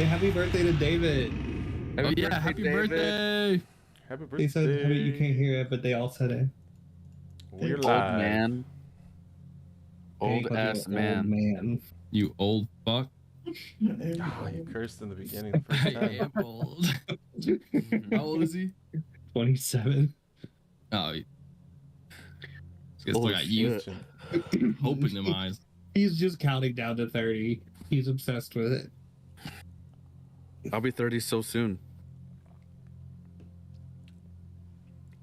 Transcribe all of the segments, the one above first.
Say happy birthday to David. Happy birthday. Happy birthday. They said you can't hear it, but they all said it. We're Old live. man. Old Hey, ass old man. man. You old fuck. Oh, you cursed in the beginning the first I time. am old. How old is he? 27. Oh, he still Holy got youth, shit. hope in them eyes. He's just counting down to 30. He's obsessed with it. I'll be 30 so soon.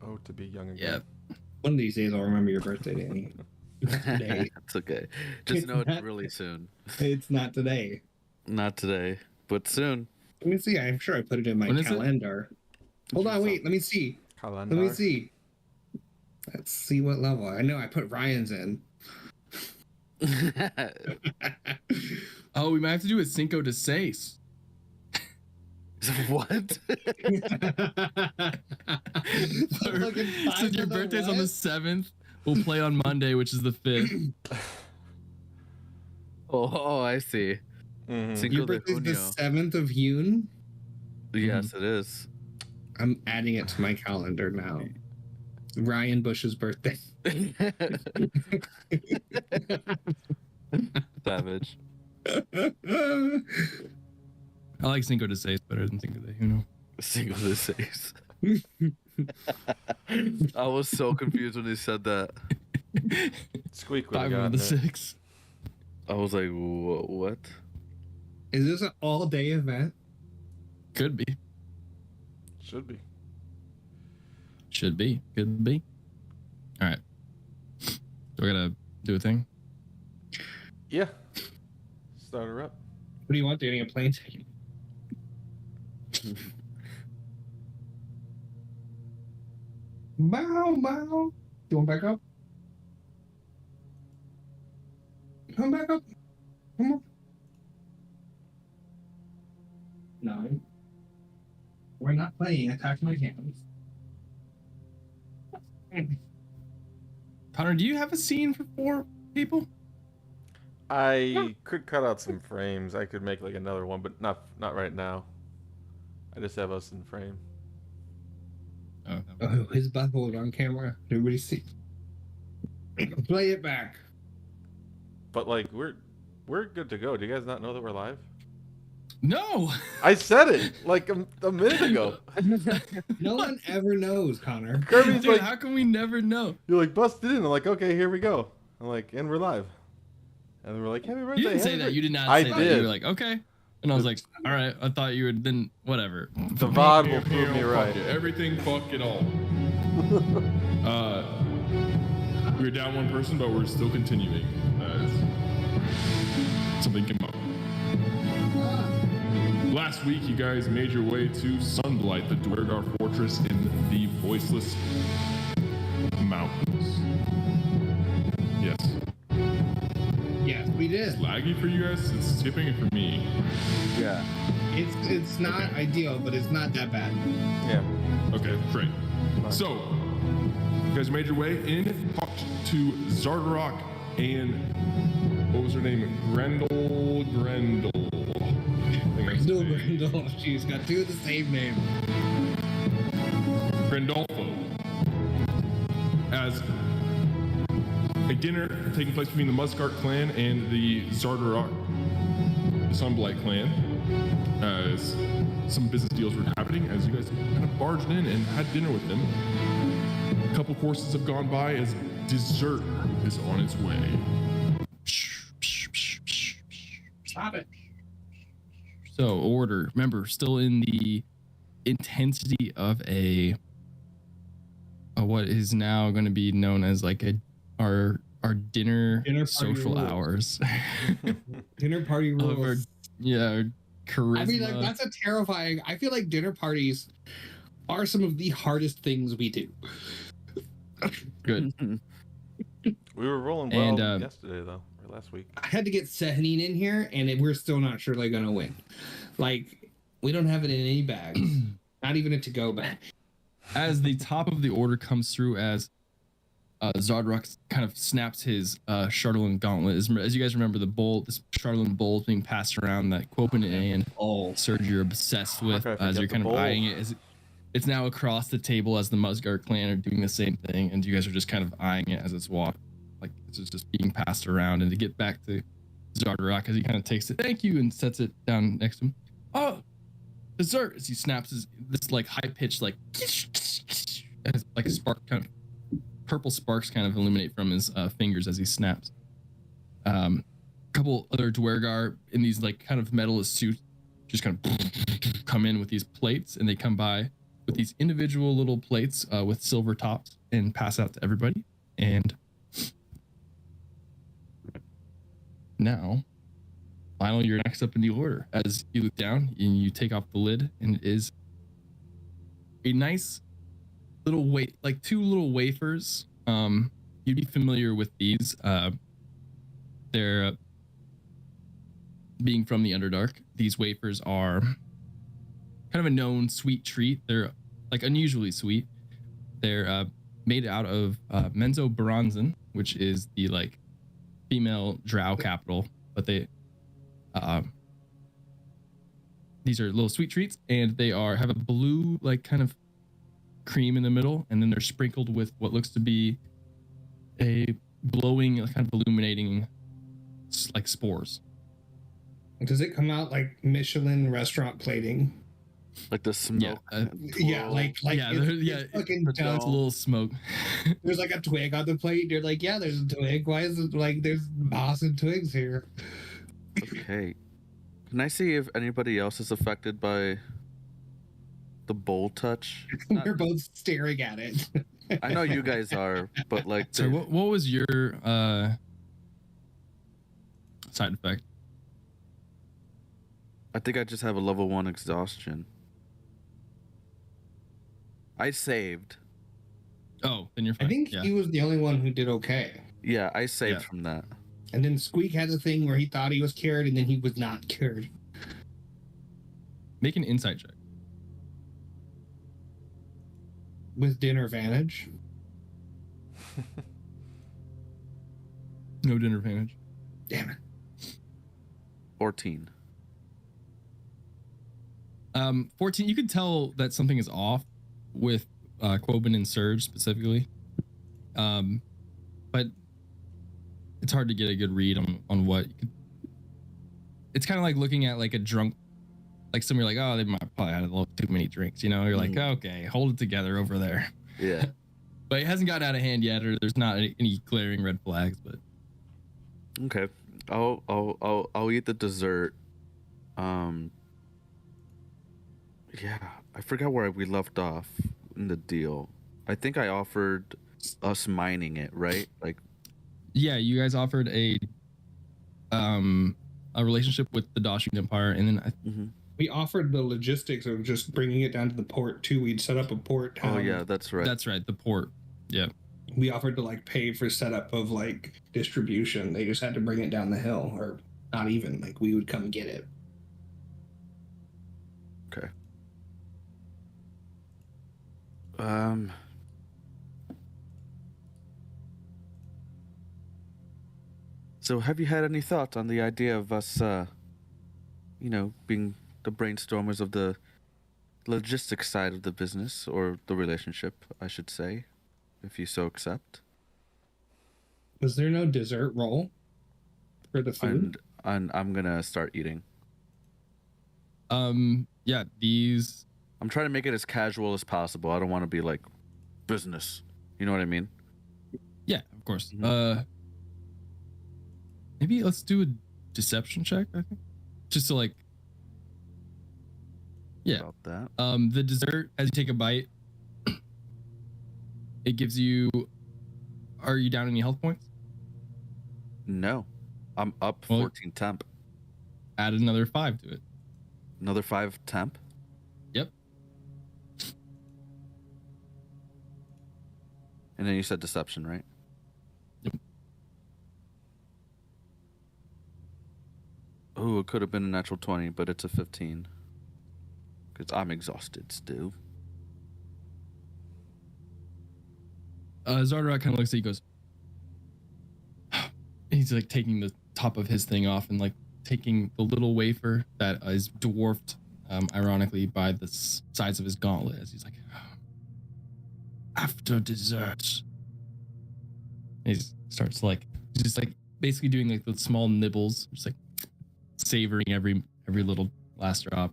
Oh, to be young again. Yeah. One of these days I'll remember your birthday, Danny. Today. It's okay. Just know it's really soon. It's not today. Not today, but soon. Let me see. I'm sure I put it in my When is it? calendar. Hold on, wait. Let me see. Calendar. Let me see. Let's see what level. I know I put Ryan's in. Oh, we might have to do a Cinco de Seis. What? Since your birthday's on the 7th, we'll play on Monday, which is the 5th. Oh, I see. Mhm. Cinco Your de birthday's the Junio. 7th of June? Yes, it is. I'm adding it to my calendar now. Ryan Bush's birthday. Savage. I like Cinco de Seis better than Cinco de Uno. Cinco de Seis. I was so confused when he said that. Squeak would 5 have of gotten the it. 6. I was like, what? Is this an all-day event? Could be. Should be. Should be. Could be. All right. Do I gotta do a thing? Yeah. Start her up. What do you want, Danny? A plane ticket? Bow, bow. You want back up? Come back up. Come on. 9. We're not playing Attack My Hands. Connor, do you have a scene for 4 people? I could cut out some frames. I could make like another one, but not right now. I just have us in frame. Oh, Oh, his butthole on camera. Everybody see. Play it back. But like we're good to go. Do you guys not know that we're live? no. I said it like a minute ago. No one ever knows, Connor. Kirby's Dude, like, how can we never know? you're like busted in. I'm like, okay, here we go. I'm like, and we're live. And then we're like, happy birthday. You didn't say happy that. You did not I say that. did. You were like, okay. And I was like, all right. I thought you would then whatever. The VOD will prove me right. Fuck it. Everything, fuck it all. We're down one person, but we're still continuing. Something came up. Last week, you guys made your way to Sunblight, the Dwergar fortress in the Voiceless Mountains. Yes. Yes, we did. It's laggy for you guys. It's skipping it for me. Yeah. It's not ideal, but it's not that bad. Yeah. Okay, great. Fine. So, you guys made your way in, talked to Zardarok and what was her name? Grendel. I think that's the Grindel, name. Grindel. She's got 2 of the same name. Grendolfo. As a dinner taking place between the Muscart clan and the Zardarok, the Sunblight clan, as some business deals were happening, as you guys kind of barged in and had dinner with them. A couple courses have gone by as dessert is on its way. Stop it. So order. Remember, still in the intensity of what is now going to be known as like our dinner Dinner party social rules. hours. Dinner party Of our, rules. our charisma. I mean, like, that's a terrifying. I feel like dinner parties are some of the hardest things we do. Good. We were rolling well And, yesterday though, or last week. I had to get Sehanine in here, and we're still not surely gonna win. Like, we don't have it in any bags, not even a to-go bag. As the top of the order comes through as Zardrock kind of snaps his Charlatan gauntlet. As you guys remember, the bowl, this Charlatan bowl is being passed around that Quopen and Serge you're obsessed with Okay, as you're forget kind the of bowl. eyeing it. As it's now across the table as the Musgard clan are doing the same thing, and you guys are just kind of eyeing it as it's walked, like it's just being passed around. And to get back to Zardrock, as he kind of takes it, thank you, and sets it down next to him. Oh, dessert! As he snaps this like high pitched like as like a spark kind of purple sparks kind of illuminate from his fingers as he snaps. A couple other Dwergar in these like kind of metalist suits just kind of come in with these plates, and they come by with these individual little plates with silver tops and pass out to everybody. And now, finally, you're next up in the order. As you look down and you take off the lid, and it is a nice little like two little wafers. You'd be familiar with these. They're being from the Underdark. These wafers are kind of a known sweet treat. They're like unusually sweet. They're made out of Menzo Baranzan, which is the like female drow capital. But these are little sweet treats, and they have a blue like kind of cream in the middle, and then they're sprinkled with what looks to be a glowing kind of illuminating like spores. Does it come out like Michelin restaurant plating? Like the smoke. Yeah, like yeah, it's fucking it's a dumb. little smoke. There's like a twig on the plate. You're like, yeah, there's a twig. Why is it like there's moss and twigs here? Okay. Can I see if anybody else is affected by the bowl touch? We're both staring at it. I know you guys are, but like, So what was your side effect? I think I just have a level 1 exhaustion. I saved. Oh, then you're fine. I think yeah. he was the only one who did okay. Yeah, I saved Yeah. from that. And then Squeak had a thing where he thought he was cured, and then he was not cured. Make an insight check. With dinner advantage. No dinner advantage. Damn it. 14. 14. You can tell that something is off with Quoben and Surge specifically, but it's hard to get a good read on what. It's kind of like looking at like a drunk, like somebody like, oh, they might probably had a little too many drinks. You know, you're like, okay, hold it together over there. Yeah. But it hasn't gotten out of hand yet, or there's not any glaring red flags. But Okay. I'll eat the dessert. Yeah, I forgot where we left off in the deal. I think I offered us mining it, right? Like, yeah, you guys offered a relationship with the Dashing Empire, and then We offered the logistics of just bringing it down to the port too. We'd set up a port. oh yeah, that's right. that's right, the port. Yeah. We offered to like pay for setup of like distribution. They just had to bring it down the hill, or not even. Like we would come get it. Okay. So have you had any thoughts on the idea of us, being the brainstormers of the logistics side of the business, or the relationship, I should say, if you so accept? Was there no dessert roll for the food? And I'm gonna start eating. Yeah, these. I'm trying to make it as casual as possible. I don't want to be like business. You know what I mean? Yeah, of course. Mhm. Maybe let's do a deception check. I think, just to like. Yeah. About that. The dessert, as you take a bite, it gives you. Are you down any health points? No, I'm up Well- 14 temp. Add another 5 to it. Another 5 temp. Yep. And then you said deception, right? Yep. Oh, it could have been a natural 20, but it's a 15. Because I'm exhausted still. Zardorak kind of looks at you, goes. He's like taking the top of his thing off and like taking the little wafer that is dwarfed, ironically, by the size of his gauntlet. As he's like, after dessert. He starts like just like basically doing like the small nibbles, just like savoring every little last drop.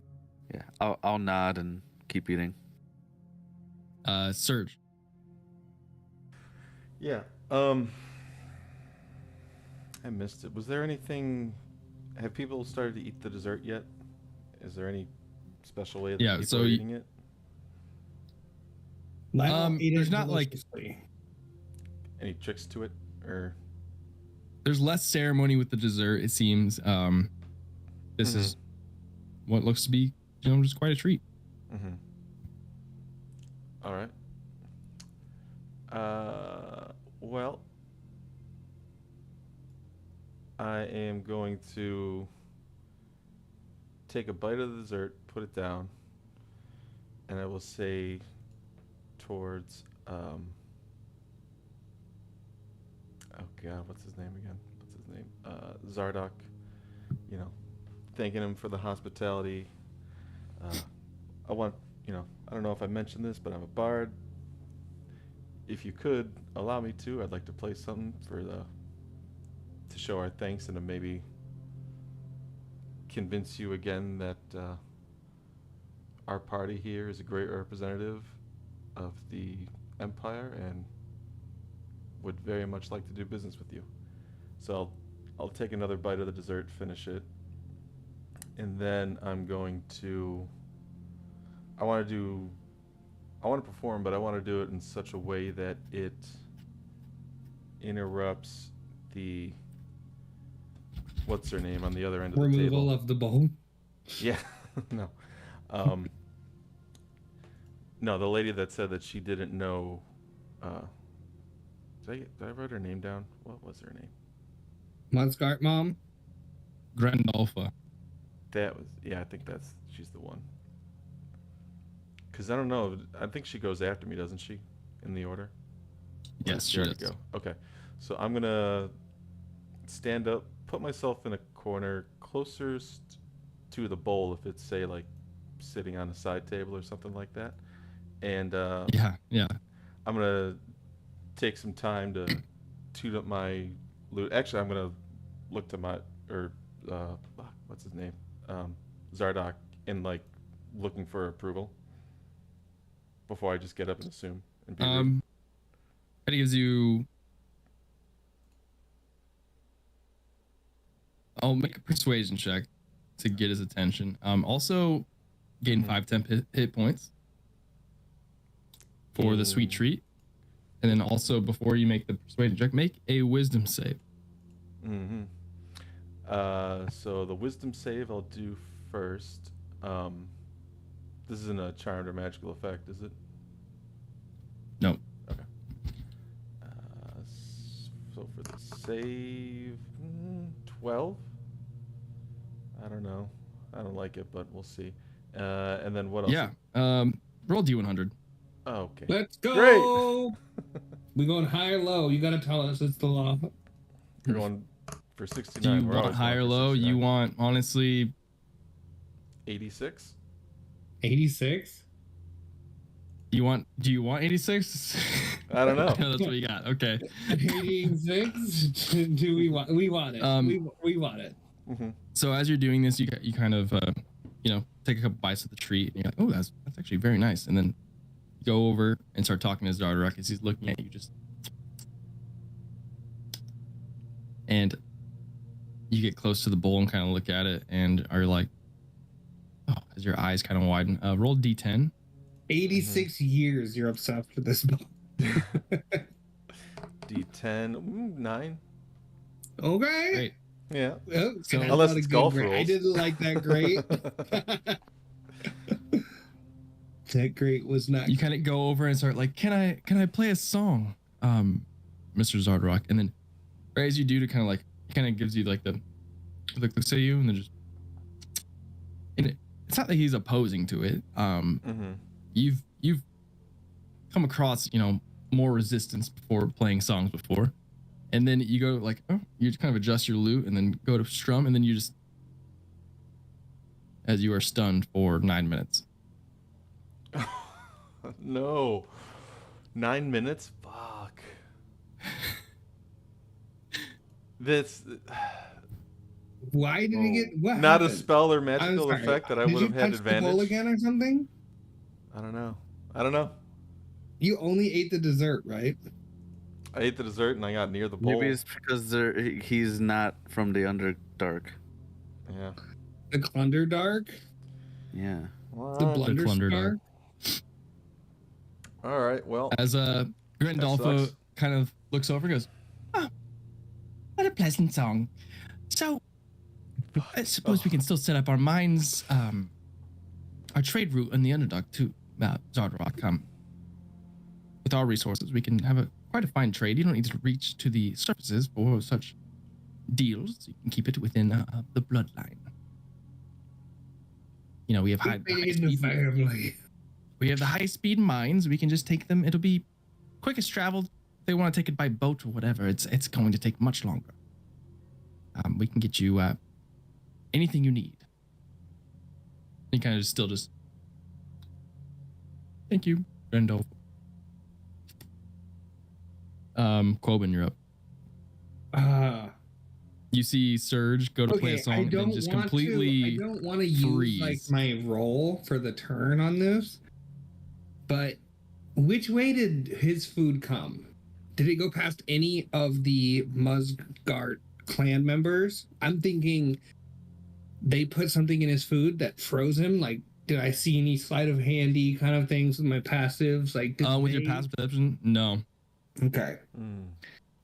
Yeah, I'll nod and keep eating. Serge. Yeah. I missed it. Was there anything? Have people started to eat the dessert yet? Is there any special way that people are eating it? There's not like any tricks to it, or there's less ceremony with the dessert. It seems. This is what looks to be, just quite a treat. All right. Well, I am going to take a bite of the dessert, put it down, and I will say towards, oh God, what's his name again? Zardock, thanking him for the hospitality. I want, I don't know if I mentioned this, but I'm a bard. If you could allow me to, I'd like to play something to show our thanks and to maybe convince you again that our party here is a great representative of the Empire and would very much like to do business with you. So I'll take another bite of the dessert, finish it, and then I'm going to. I want to perform, but I want to do it in such a way that it interrupts the. What's her name on the other end of the table? Removal of the bowl. Yeah, no. No, the lady that said that she didn't know. Did I write her name down? What was her name? Monscart Mom? Grandolpha. That was, yeah, I think she's the one. Because I don't know, I think she goes after me, doesn't she? In the order? Yes, she does. Go. Okay, so I'm going to stand up, put myself in a corner closest to the bowl if it's, say, like, sitting on a side table or something like that. And yeah. I'm going to take some time to toot up my loot. Actually, I'm going to look to my, what's his name? Zardock, and, like, looking for approval before I just get up and assume and be rude. It gives you. I'll make a persuasion check to get his attention. Also, gain 5 temp hit points for the sweet treat, and then also before you make the persuasion check, make a wisdom save. So the wisdom save I'll do first. This isn't a charmed or magical effect, is it? No. Okay. So for the save, 12? I don't know. I don't like it, but we'll see. And then what else? Yeah. Roll D100. Oh, okay. Let's go! Great! We going high or low? You gotta tell us. It's the law. You're going for 69. Do you We're want always high or going for low? 69. You want, honestly... 86? 86? Do you want 86? I don't know. That's what you got. Okay. 86? Do we want it? We want it. Mm-hmm. So as you're doing this, you kind of take a couple bites of the treat, and you're like, oh, that's actually very nice. And then you go over and start talking to his daughter as he's looking at you, and you get close to the bowl and kind of look at it and are like, oh, as your eyes kind of widen. Roll D10. 86 years you're obsessed with this book. D10, 9. Okay. Great. Yeah. Oh, So- that's Unless not a it's good golf grade. I rules. didn't like that grade. That grade was not. You kind of go over and start like, can I play a song, Mr. Zardorak? And then, right as you do, to kind of like, he kind of gives you like the looks at you, and then just, and it's not that he's opposing to it. You've come across more resistance before playing songs before. And then you go like, oh, you kind of adjust your lute and then go to strum, and then you just, as you are stunned for 9 minutes. No. 9 minutes? Fuck. This. Why did he get what? Not a happened? spell or I'm magical sorry. effect that I Did would you have had touch the bowl advantage. again or something? I don't know. You only ate the dessert, right? I ate the dessert and I got near the bowl. Maybe it's because he's not from the Underdark. Yeah. The Clunderdark? Yeah. The Blunderstar? All right. Well, As Grandolfo sucks. kind of looks over and goes, oh, what a pleasant song. So I suppose we can still set up our mines, our trade route in the Underdark to Zardarok. With our resources, we can have quite a fine trade. You don't need to reach to the surfaces for such deals. You can keep it within the bloodline. You know, we have we have the high speed mines. We can just take them. It'll be quickest traveled. If they want to take it by boat or whatever, it's going to take much longer. We can get you anything you need. He kind of still just, thank you, Randolph. Quoben, you're up. You see Surge go to play a song and just completely I don't want to use like my roll for the turn on this, but which way did his food come? Did it go past any of the Musgart clan members? I'm thinking they put something in his food that froze him. Like, did I see any sleight of handy kind of things with my passives? Like, with your passive perception? No. Okay.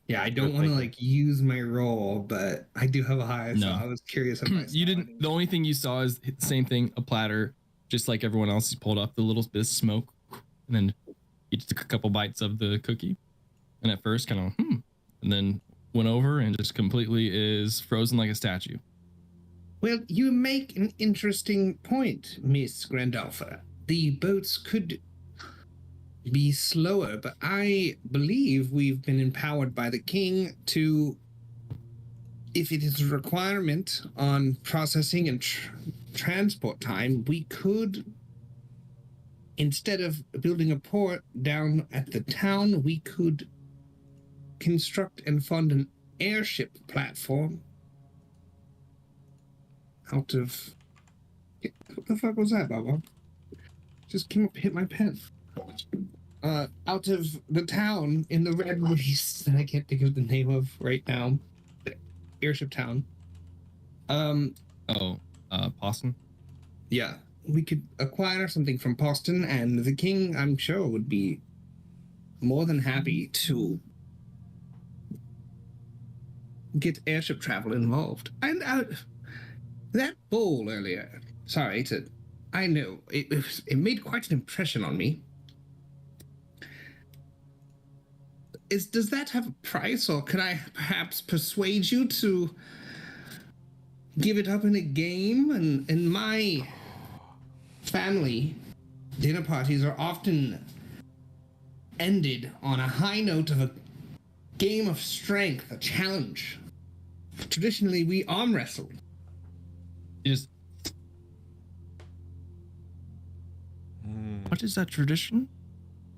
Yeah, I don't want to like use my roll, but I do have a high, so I was curious if I saw you didn't. anything. The only thing you saw is the same thing, a platter, just like everyone else. He pulled off the little bit of smoke, and then he just took a couple bites of the cookie, and at first kind of and then went over and just completely is frozen like a statue. Well, you make an interesting point, Miss Grandolpher. The boats could be slower, but I believe we've been empowered by the king to, if it is a requirement on processing and transport time, we could, instead of building a port down at the town, we could construct and fund an airship platform out of... What the fuck was that, Baba? Just came up, hit my pen. Out of the town in the Red Waste that I can't think of the name of right now. The airship town. Poston? Yeah. We could acquire something from Poston, and the king, I'm sure, would be more than happy to get airship travel involved. And that bowl earlier, sorry to... I know, it made quite an impression on me. Does that have a price, or could I perhaps persuade you to give it up in a game? And in my family, dinner parties are often ended on a high note of a game of strength, a challenge. Traditionally, we arm wrestle. Just what is that tradition?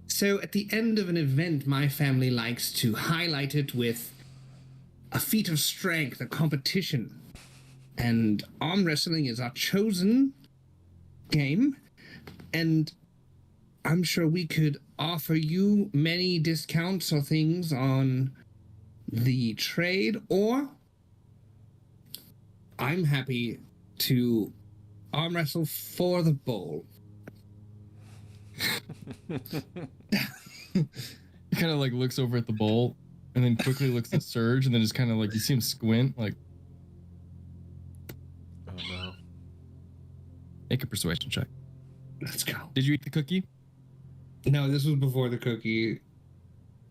So at the end of an event, my family likes to highlight it with a feat of strength, a competition. And arm wrestling is our chosen game. And I'm sure we could offer you many discounts or things on the trade, or I'm happy to arm wrestle for the bowl. He kind of like looks over at the bowl and then quickly looks at Surge and then just kind of like you see him squint like. Oh no. Make a persuasion check. Let's go. Did you eat the cookie? No, this was before the cookie.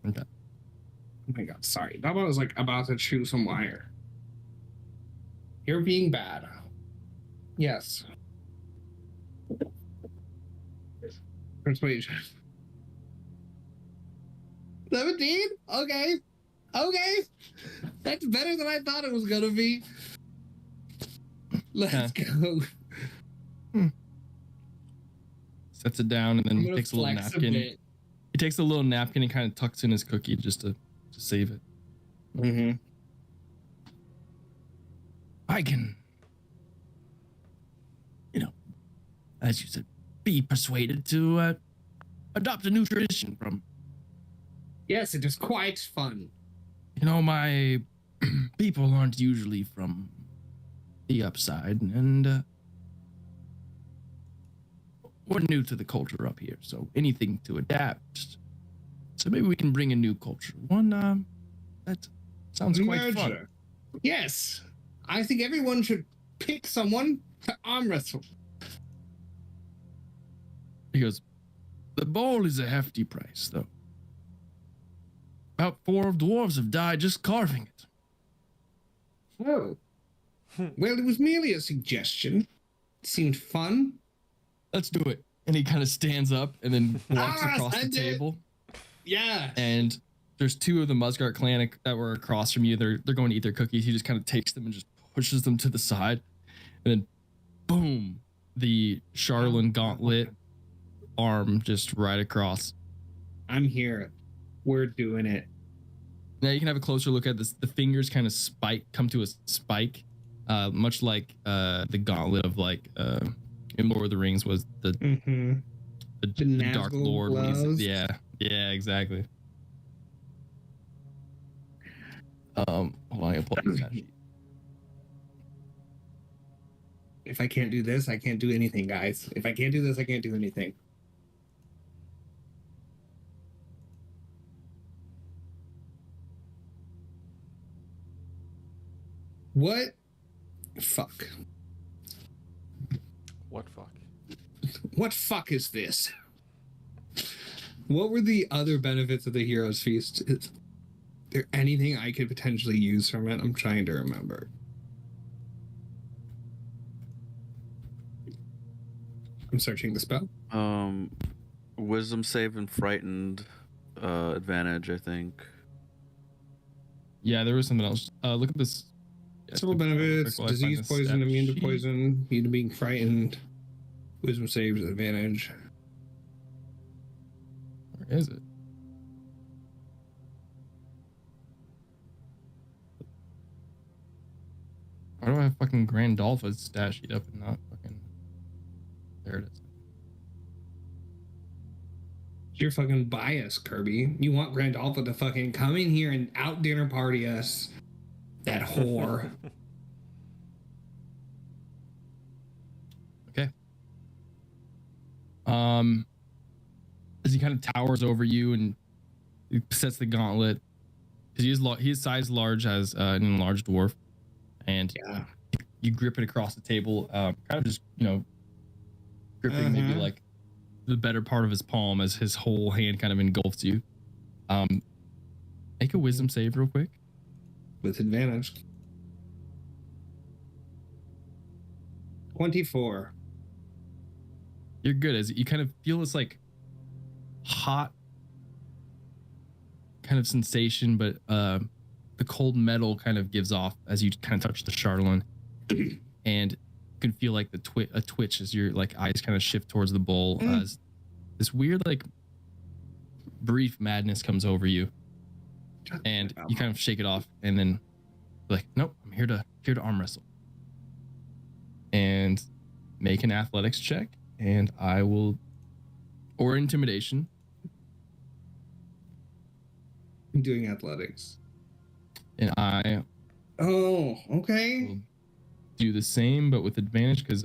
Okay. Oh my god, sorry. Baba was like about to chew some wire. You're being bad. Yes. Persuasion. 17? Okay. Okay. That's better than I thought it was gonna be. Let's go. Sets it down and then I'm he gonna takes a little flex a napkin. bit. He takes a little napkin and kind of tucks in his cookie just to save it. Mm-hmm. I can, as you said, be persuaded to adopt a new tradition from, Yes, it is quite fun. my people aren't usually from the upside, and we're new to the culture up here, so anything to adapt. So maybe we can bring a new culture. One that sounds quite fun. Merger. Yes. I think everyone should pick someone to arm wrestle. He goes, the bowl is a hefty price, though. About 4 dwarves have died just carving it. Oh. Well, it was merely a suggestion. It seemed fun. Let's do it. And he kind of stands up and then walks across the send it. table. Yeah. And there's 2 of the Musgart clan that were across from you. They're going to eat their cookies. He just kind of takes them and just pushes them to the side. And then, boom, the Charlene gauntlet arm just right across. I'm here. We're doing it. Now you can have a closer look at this. The fingers kind of come to a spike, much like the gauntlet of in Lord of the Rings was the Dark Nazgul Lord. gloves. Yeah, exactly. Hold on, I gotta pull up the stat sheet. If I can't do this, I can't do anything, guys. If I can't do this, I can't do anything. What? Fuck. What fuck? What fuck is this? What were the other benefits of the Heroes Feast? Is there anything I could potentially use from it? I'm trying to remember. I'm searching the spell. Wisdom save and frightened advantage, I think. Yeah, there was something else. Look at this. Several benefits: While I find disease, this poison, stat immune to sheet. poison, immune to being frightened, wisdom saves advantage. Where is it? Why do I have fucking Grandolpha's stat sheet up and not fucking... There it is. You're fucking biased, Kirby. You want Grand Alpha to fucking come in here and out dinner party us. That whore. Okay. As he kind of towers over you and he sets the gauntlet, because he is size large as an enlarged dwarf, and Yeah. you grip it across the table, kind of just gripping maybe like the better part of his palm as his whole hand kind of engulfs you. Make a wisdom save real quick. With advantage. 24. You're good, as you kind of feel this like hot kind of sensation, but the cold metal kind of gives off as you kind of touch the Charlene, and you can feel like a twitch as your like eyes kind of shift towards the bowl. As this weird like brief madness comes over you, and you kind of shake it off, and then like, nope, I'm here to arm wrestle. And make an athletics check, and I will, or intimidation. I'm doing athletics. And I Oh, okay. will do the same, but with advantage because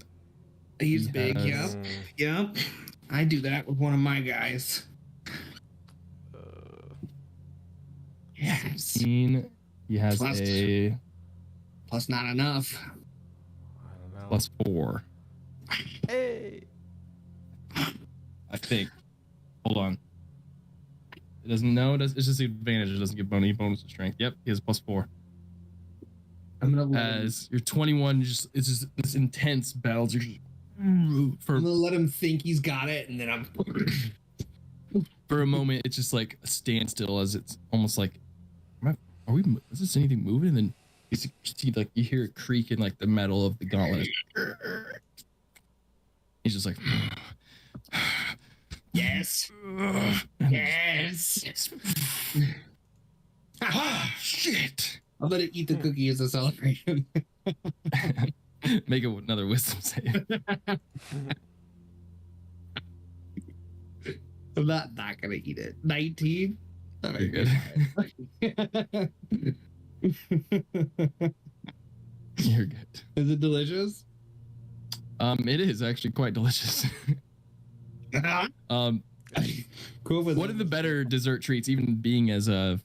He's he big, has- yep. I do that with one of my guys. Yes. 16. He has Plus- a Plus not enough. I don't know. +4, Hey. I think. Hold on. It doesn't know. It's just the advantage. It doesn't give any bonus to strength. Yep, he has +4. I'm gonna let him, As you're 21, it's just this intense battle. You're just, I'm gonna let him think he's got it, and then I'm For a moment, it's just like a standstill, as it's almost like, is this anything moving? And then you see, like, you hear a creak in like the metal of the gauntlet. He's just like, Yes. Yes. ah, shit. I'm gonna eat the cookie as a celebration. Make another wisdom save. I'm not gonna eat it. 19. Very good. You're good. Is it delicious? It is actually quite delicious. Cool. One of the better dessert treats, even being as a,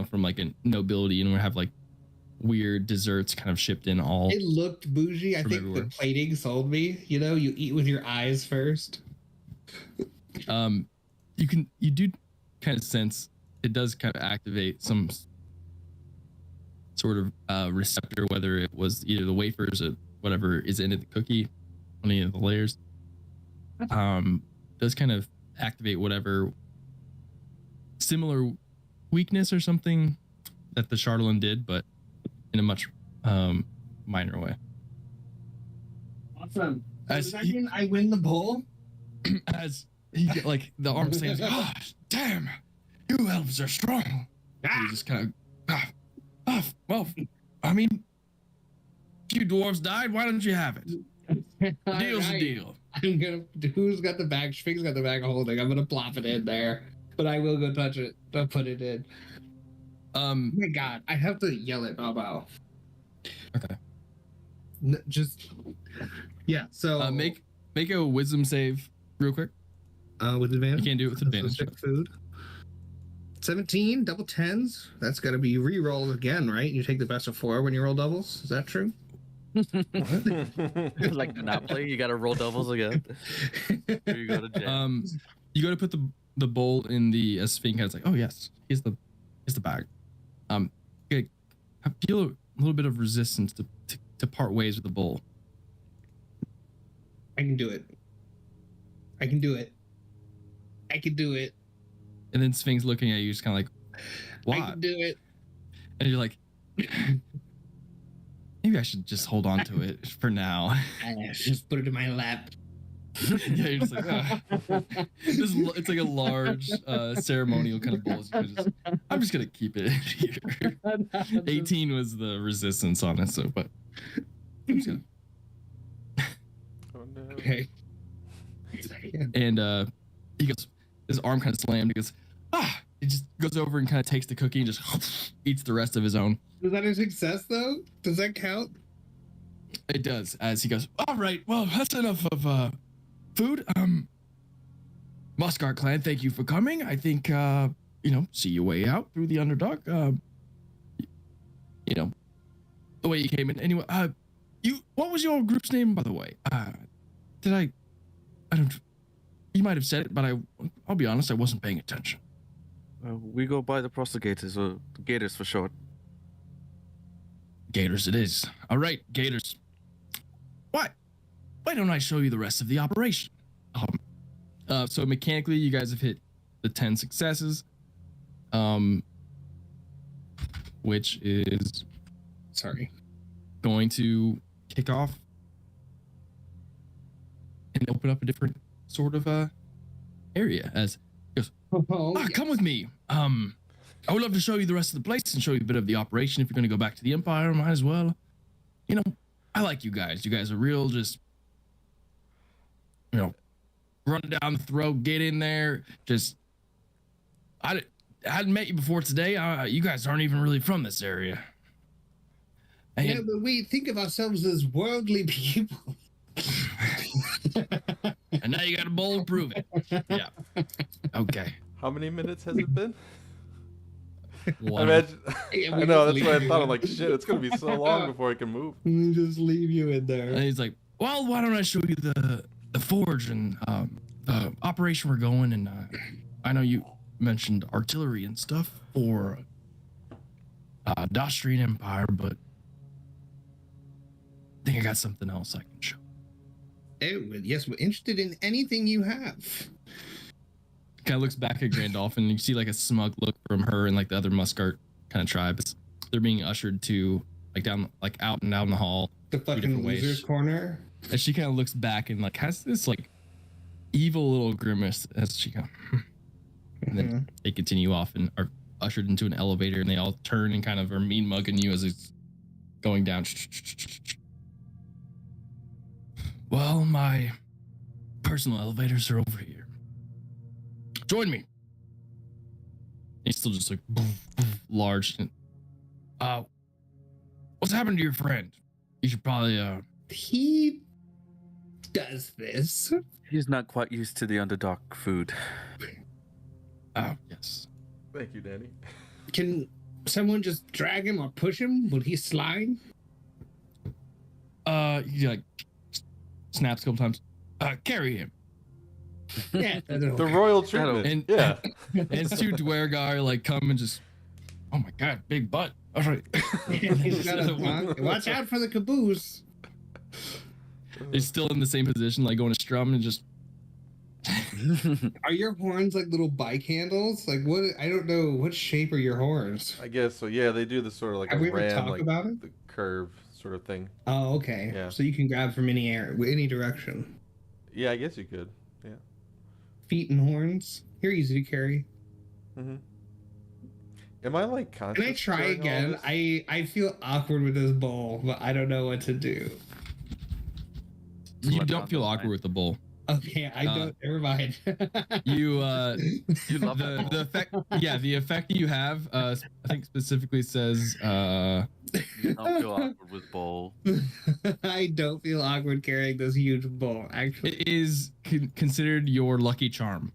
from like a nobility, and we have like weird desserts kind of shipped in all. It looked bougie. I from think everywhere. the plating sold me. You eat with your eyes first. You do kind of sense it does kind of activate some sort of receptor, whether it was either the wafers or whatever is in the cookie, on any of the layers. Does kind of activate whatever similar weakness or something that the Charlatan did, but in a much minor way. Awesome. As Does that he- mean I win the bowl? As he like the arm slams, oh, damn, you elves are strong. And he just kind of, well, I mean, you dwarves died. Why don't you have it? Deal's a deal. I'm gonna. Who's got the bag? Sphinx got the bag of holding. I'm gonna plop it in there, but I will go touch it. I'll put it in. Oh my god! I have to yell at Bao. Okay. Yeah. So Make a wisdom save real quick. with advantage. You can't do it with advantage. Stick food. 17 double tens. That's got to be re-rolled again, right? You take the best of 4 when you roll doubles. Is that true? Like Monopoly, you gotta roll doubles again. Here you go to jail. You go to put the bowl in the Sphinx. It's like, oh yes, here's the bag. Okay, I feel a little bit of resistance to part ways with the bowl. I can do it. I can do it. I can do it. And then Sphinx looking at you, just kind of like, I what? can do it. And you're like, maybe I should just hold on to it for now. I just put it in my lap. Yeah, you're just like, it's like a large ceremonial kind of bowl. I'm just gonna keep it here. 18 was the resistance on it, so but I'm just gonna. Oh no. Okay. And he goes, his arm kind of slammed. He goes, he just goes over and kind of takes the cookie and just eats the rest of his own. Was that a success though? Does that count? It does, as he goes, all right, well, that's enough of food. Muscart clan, thank you for coming. I think see your way out through the Underdark. The way you came in. Anyway, what was your group's name, by the way? You might have said it, but I'll be honest, I wasn't paying attention. We go by the prostigators, or Gators for short. Gators it is. All right, Gators. Why don't I show you the rest of the operation? So mechanically, you guys have hit the 10 successes, which is going to kick off and open up a different sort of area. As he goes, come with me. I would love to show you the rest of the place and show you a bit of the operation. If you're going to go back to the Empire, might as well. I like you guys. You guys are real, just, run down the throat, get in there. Just, I hadn't met you before today. You guys aren't even really from this area. And, Yeah, but we think of ourselves as worldly people. and now you got a bowl to prove it. Yeah. Okay. How many minutes has it been? I One. imagine. Yeah, I we know, just that's what I leave thought. you. I'm like, shit, it's gonna be so long before I can move. We just leave you in there. And he's like, well, why don't I show you the forge and the operation we're going, and I know you mentioned artillery and stuff for Dostrian Empire, but I think I got something else I can show. Yes, we're interested in anything you have. kind of looks back at Grandolph, and you see like a smug look from her and like the other Muskart kind of tribes. They're being ushered to like down, like out and down the hall. The fucking loser's corner. And she kind of looks back and like has this like evil little grimace as she kind of, and then they continue off and are ushered into an elevator, and they all turn and kind of are mean mugging you as it's going down. Well, my personal elevators are over here. Join me. He's still just like large. What's happened to your friend? You should probably He does this. He's not quite used to the underdog food. Oh, yes. Thank you, Danny. Can someone just drag him or push him? Will he slide? He like snaps a couple times. Carry him. Yeah. The royal treatment. And yeah. and two Dwergar like come and just, oh my god, big butt. All right. He's got a watch out for the caboose. They're still in the same position, like going to strum and just. Are your horns like little bike handles? Like what? I don't know. What shape are your horns? I guess so. Yeah, they do the sort of like Have a we ever ram, talked like about it? the curve sort of thing. Oh, okay. Yeah. So you can grab from any direction. Yeah, I guess you could. Yeah. Feet and horns. You're easy to carry. Mm-hmm. Am I like conscious? Can I try during all again? this? I feel awkward with this bowl, but I don't know what to do. You Left don't on feel the awkward line. with the bowl. Okay, I don't. Never mind. You You love that the effect. Yeah, the effect you have. I think specifically says. You don't feel awkward with bowl. I don't feel awkward carrying this huge bowl. Actually, It is considered your lucky charm.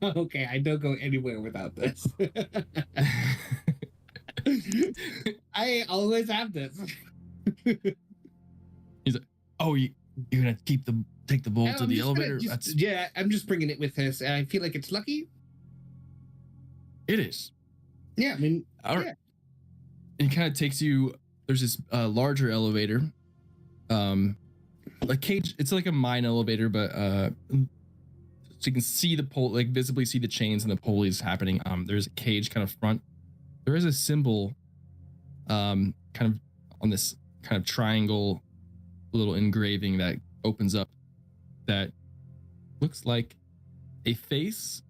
okay, I don't go anywhere without this. I always have this. He's like, "Oh, you're gonna take the bowl No, to I'm the just gonna- elevator? just- yeah, I'm just bringing it with us. I feel like it's lucky. It is. Yeah, I mean, All right. Yeah. It kind of takes you. There's this larger elevator, like cage. It's like a mine elevator, but so you can see the pole, like visibly see the chains and the pulleys happening. There's a cage kind of front. There is a symbol, kind of on this kind of triangle, little engraving that opens up, that looks like a face,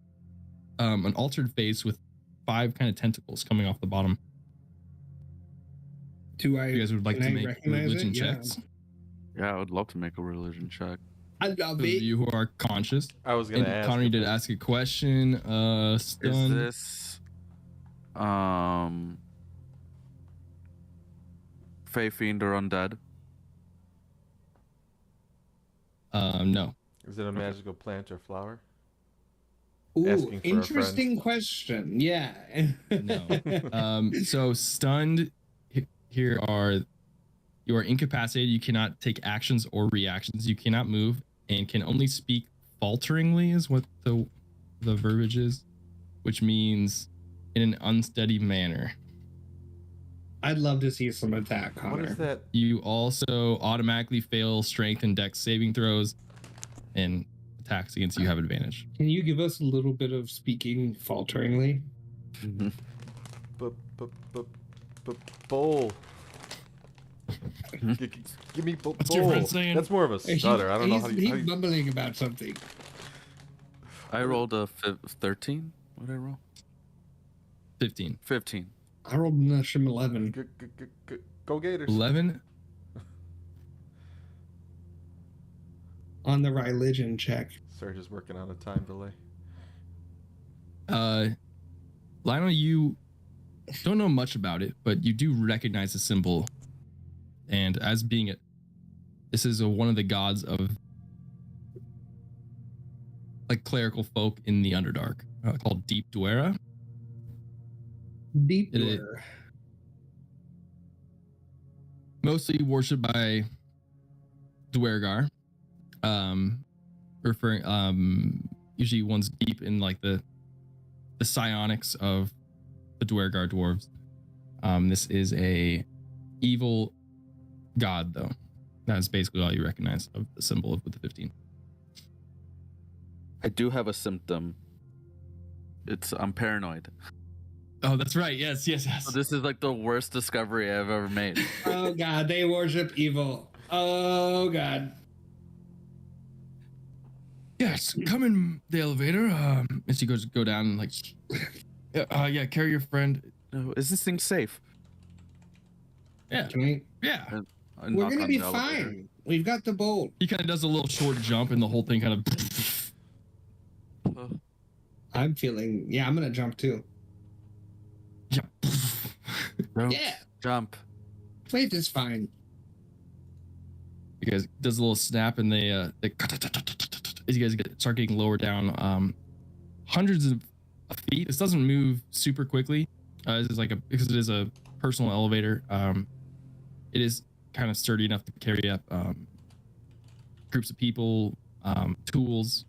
an altered face with 5 kind of tentacles coming off the bottom. do I? You guys would like can to I make recognize religion it? Yeah. checks. Yeah, I would love to make a religion check. I love Those of it. you who are conscious. I was gonna And ask. Connery if did it- ask a question. Is Stun. this Fey Fiend or Undead? No. Is it a magical plant or flower? Ooh, asking for a interesting question. Yeah. No. So stunned. Here are. You are incapacitated. You cannot take actions or reactions. You cannot move and can only speak falteringly, is what the verbiage is, which means in an unsteady manner. I'd love to see some attack, What Connor. is that? You also automatically fail strength and dex saving throws, and attacks against you have advantage. Can you give us a little bit of speaking falteringly? Bowl. Give me What's your bowl. friend saying? That's more of a stutter. I don't know how He's you. mumbling about something. I rolled a 13. What did I roll? 15. 15. I rolled an Nashim 11. Go Gators. 11. On the religion check. Serge is working on a time delay. Lionel, you don't know much about it, but you do recognize the symbol. And as being it, this is one of the gods of like clerical folk in the Underdark, called Deep Dwera. Deep It is- Door. Mostly worshipped by Dwergar, referring usually ones deep in like the psionics of the Dwergar dwarves. This is a evil god, though. That's basically all you recognize of the symbol with the 15. I do have a symptom I'm paranoid. Oh, that's right. Yes. So this is like the worst discovery I've ever made. Oh god, they worship evil. Oh god. Yes, come in the elevator. As you go down, like, yeah, carry your friend. No, is this thing safe? Yeah, Can we? yeah. I We're knock gonna on be the elevator. fine. We've got the bolt. He kind of does a little short jump, and the whole thing kind of. I'm feeling. Yeah, I'm gonna jump too. Yeah. Don't Yeah. jump. Faith is fine. You guys does a little snap, and they as you guys start getting lower down, hundreds of feet. This doesn't move super quickly. This is because it is a personal elevator. It is kind of sturdy enough to carry up groups of people, tools,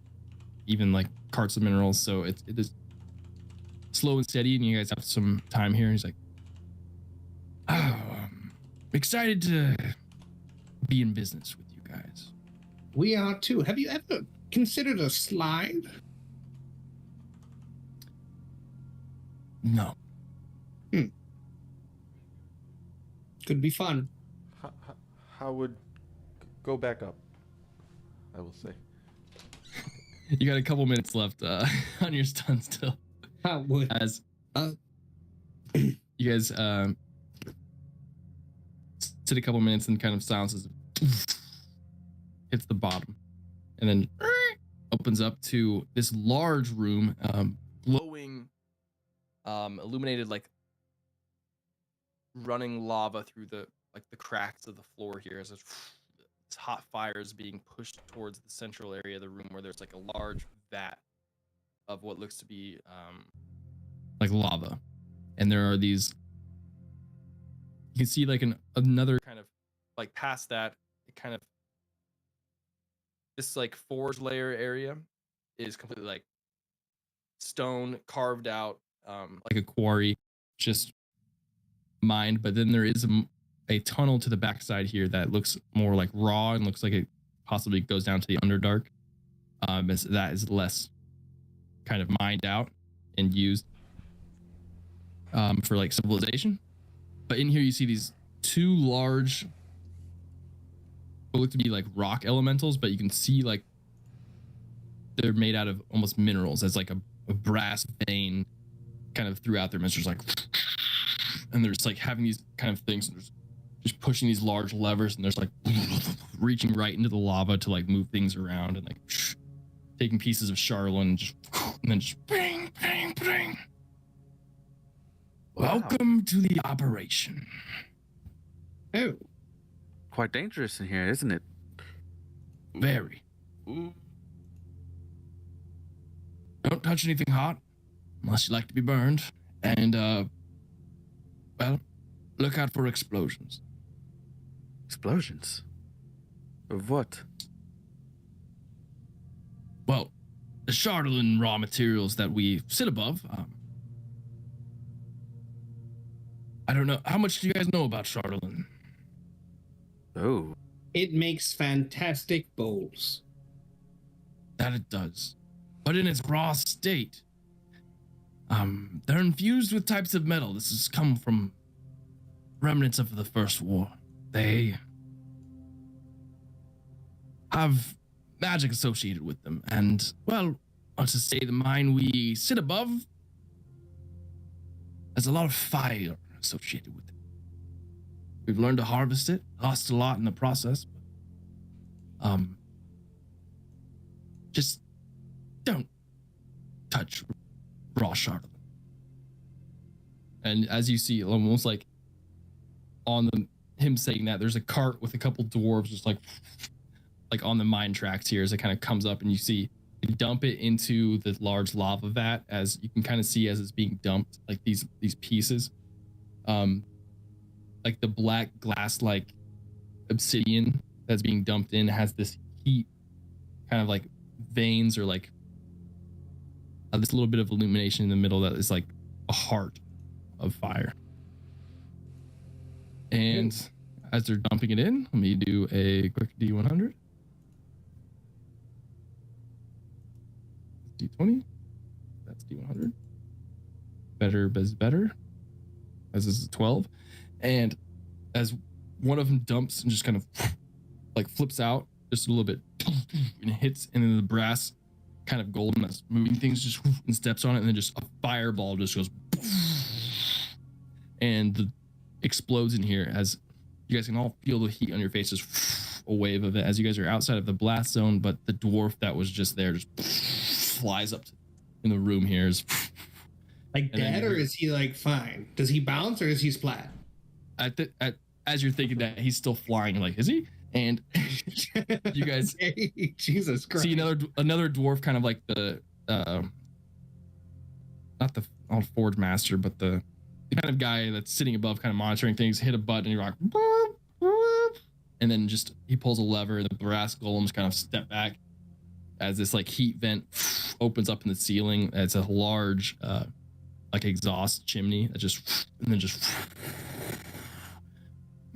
even like carts of minerals. So it is slow and steady, and you guys have some time here. He's like, "Oh, I'm excited to be in business with you guys." We are too. Have you ever considered a slide? No. Could be fun. How would go back up? I will say. You got a couple minutes left on your stun still. How would? As Uh, you guys sit a couple minutes and kind of silences, hits the bottom, and then opens up to this large room, glowing, illuminated, like running lava through the cracks of the floor here as it's hot fires being pushed towards the central area of the room, where there's like a large vat of what looks to be like lava, and there are these. You can see like another kind of like past that, it kind of this like forge layer area is completely like stone carved out, like a quarry, just mined. But then there is a tunnel to the backside here that looks more like raw and looks like it possibly goes down to the Underdark. As that is less kind of mined out and used for like civilization. But in here you see these two large, what look to be like rock elementals, but you can see like they're made out of almost minerals, as like a brass vein kind of throughout them. It's just like, and they're just like having these kind of things, and there's just pushing these large levers, and there's like reaching right into the lava to like move things around, and like taking pieces of charlotte and then just bang, bang, bang. Wow. Welcome to the operation. oh, Quite dangerous in here, isn't it? Very. Don't touch anything hot unless you like to be burned. And, well, look out for explosions. Explosions? Of what? Well, the Charlatan raw materials that we sit above, I don't know. How much do you guys know about Charlatan? Oh. it makes fantastic bowls. That it does. But in its raw state, they're infused with types of metal. This has come from remnants of the First War. They have magic associated with them. And, well, I'll just say the mine we sit above has a lot of fire associated with it. We've learned to harvest it, lost a lot in the process. But, just don't touch raw charlotte. And as you see, almost like on him saying that, there's a cart with a couple dwarves just like on the mine tracks here as it kind of comes up, and you see you dump it into the large lava vat, as you can kind of see as it's being dumped, like these pieces, like the black glass like obsidian that's being dumped in has this heat kind of like veins, or like this little bit of illumination in the middle that is like a heart of fire. And as they're dumping it in, let me do a quick D100. D20. That's D100. better is better, as this is 12. And as one of them dumps and just kind of like flips out just a little bit and hits, and then the brass kind of golem that's moving things just and steps on it, and then just a fireball just goes and explodes in here as you guys can all feel the heat on your faces. A wave of it as you guys are outside of the blast zone, but the dwarf that was just there just flies up in the room here. Is like dead, or is he like fine? Does he bounce or is he splat? As you're thinking that, he's still flying. Like, is he? And you guys Jesus Christ. see another dwarf, kind of like the not the forge master, but the kind of guy that's sitting above, kind of monitoring things, hit a button and you're like boop, boop, and then just he pulls a lever and the brass golems kind of step back as this like heat vent opens up in the ceiling. It's a large like exhaust chimney that just, and then just,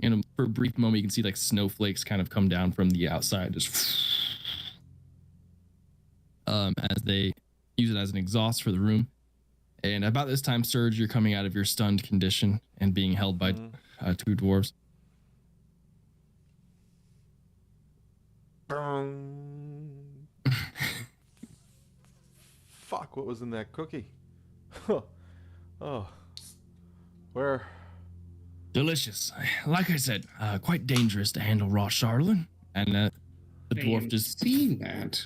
and for a brief moment you can see like snowflakes kind of come down from the outside, just as they use it as an exhaust for the room. And about this time, Surge, you're coming out of your stunned condition and being held by two dwarves. Fuck, what was in that cookie? Oh. Where? Delicious. Like I said, quite dangerous to handle raw charlatan. And the dwarf just seen that.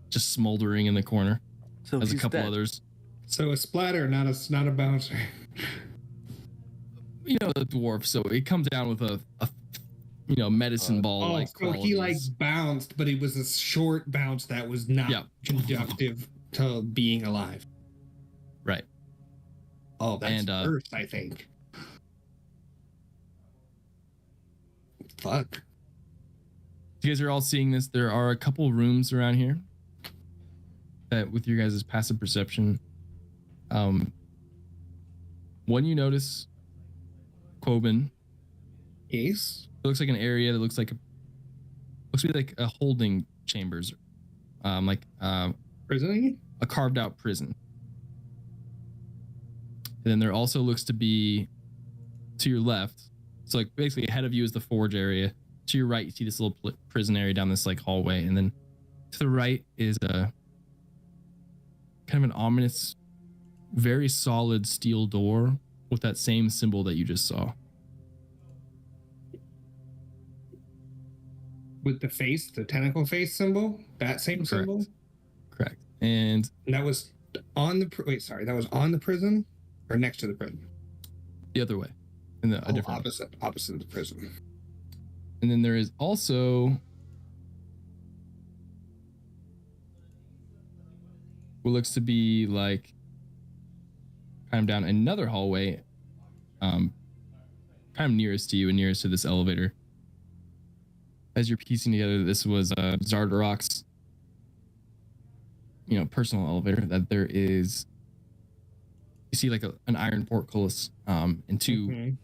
Just smoldering in the corner. So as a he's couple dead. others. So a splatter, not a bouncer. You know, the dwarf, so it comes down with a medicine ball like so he like bounced, but it was a short bounce that was not conductive to being alive. Right. Oh, that's worse, I think. Fuck. You guys are all seeing this. There are a couple rooms around here that, with your guys' passive perception, one you notice, Quoben. Yes. It looks like an area that looks to be like a holding chambers, prison, a carved out prison. And then there also looks to be, to your left, so like basically ahead of you is the forge area. To your right, you see this little prison area down this like hallway, and then to the right is a kind of an ominous, very solid steel door with that same symbol that you just saw. With the face, the tentacle face symbol, that same symbol. Correct. And that was on the that was on the prison or next to the prison. The other way, in the a different opposite of the prison. And then there is also what looks to be like kind of down another hallway, kind of nearest to you and nearest to this elevator. As you're piecing together, this was Zardarock's, personal elevator. That there is, you see like an iron portcullis, and two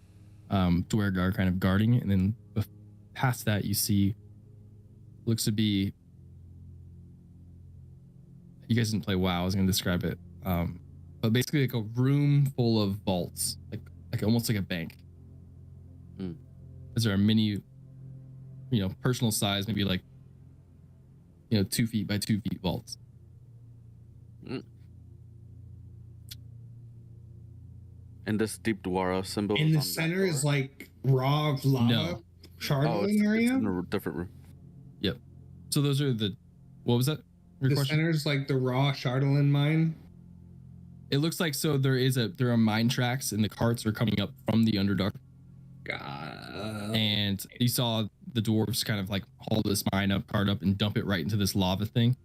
Dwergar kind of guarding it, and then past that you see, looks to be, you guys didn't play WoW, I was going to describe it, but basically like a room full of vaults, like almost like a bank. As there are many, personal size, maybe like 2 feet by 2 feet vaults. And this deep Dwara symbol in the center is like raw lava charcoaling area. It's in a different room. Yep. So those are what was that? The center's like the raw Chardolin mine. It looks like, so there are mine tracks and the carts are coming up from the Underdark. And you saw the dwarves kind of like haul this mine up, cart up, and dump it right into this lava thing.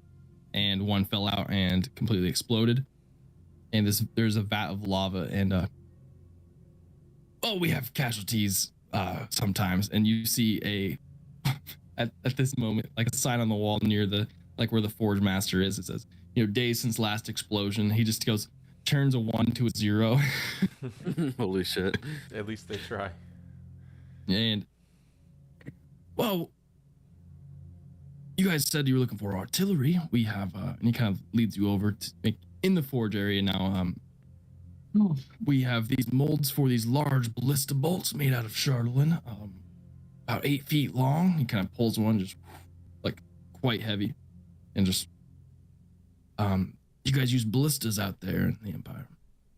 And one fell out and completely exploded. And there's a vat of lava, and we have casualties sometimes. And you see at this moment, like a sign on the wall near where the forge master is. It says, days since last explosion. He just turns a 1 to a 0. Holy shit. At least they try. And well, you guys said you were looking for artillery. We have and he kind of leads you over to in the forge area now. We have these molds for these large ballista bolts made out of charlatan, about 8 feet long. He kind of pulls one, just like quite heavy, and just you guys use ballistas out there in the Empire?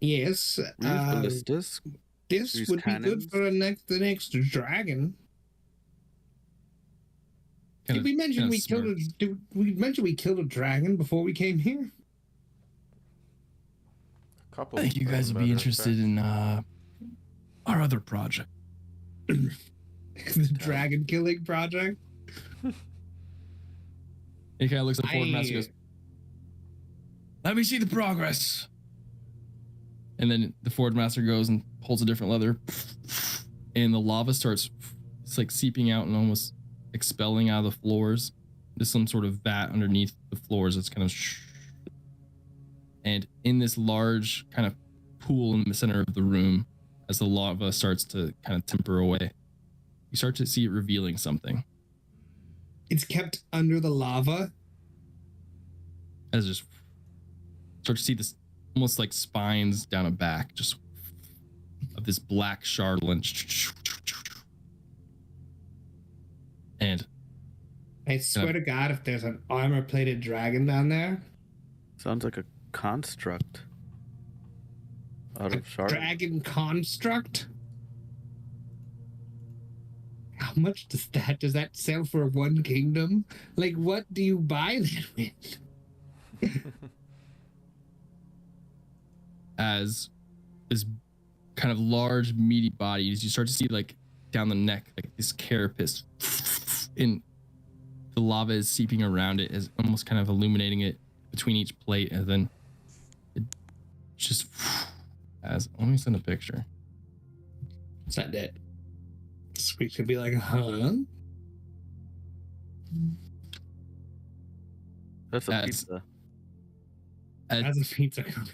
Yes. We use ballistas. This Use would cannons. be good for the next dragon. Kind Did of- we mention kind of we killed a? smirks. Did we mention we killed a dragon before we came here? A couple. I think you as a guys would be matter of interested fact. in our other project. The dragon killing project. He kind of looks at the Ford Master and goes, "Let me see the progress." And then the Ford Master goes and pulls a different lever, and the lava starts, it's like seeping out and almost expelling out of the floors. There's some sort of vat underneath the floors that's kind of and in this large kind of pool in the center of the room, as the lava starts to kind of temper away, you start to see it revealing something. It's kept under the lava. As just start to see this almost like spines down a back, just of this black charlatan. And I swear to God, if there's an armor-plated dragon down there, Sounds like a construct out a of shard. dragon construct. How much does that sell for one kingdom? Like, what do you buy that with? as this kind of large meaty body, as you start to see like down the neck, like this carapace, and the lava is seeping around it, is almost kind of illuminating it between each plate, and then it just as let me send a picture. It's not dead. Squeak could be like, huh? That's a As- pizza. How's a pizza coming?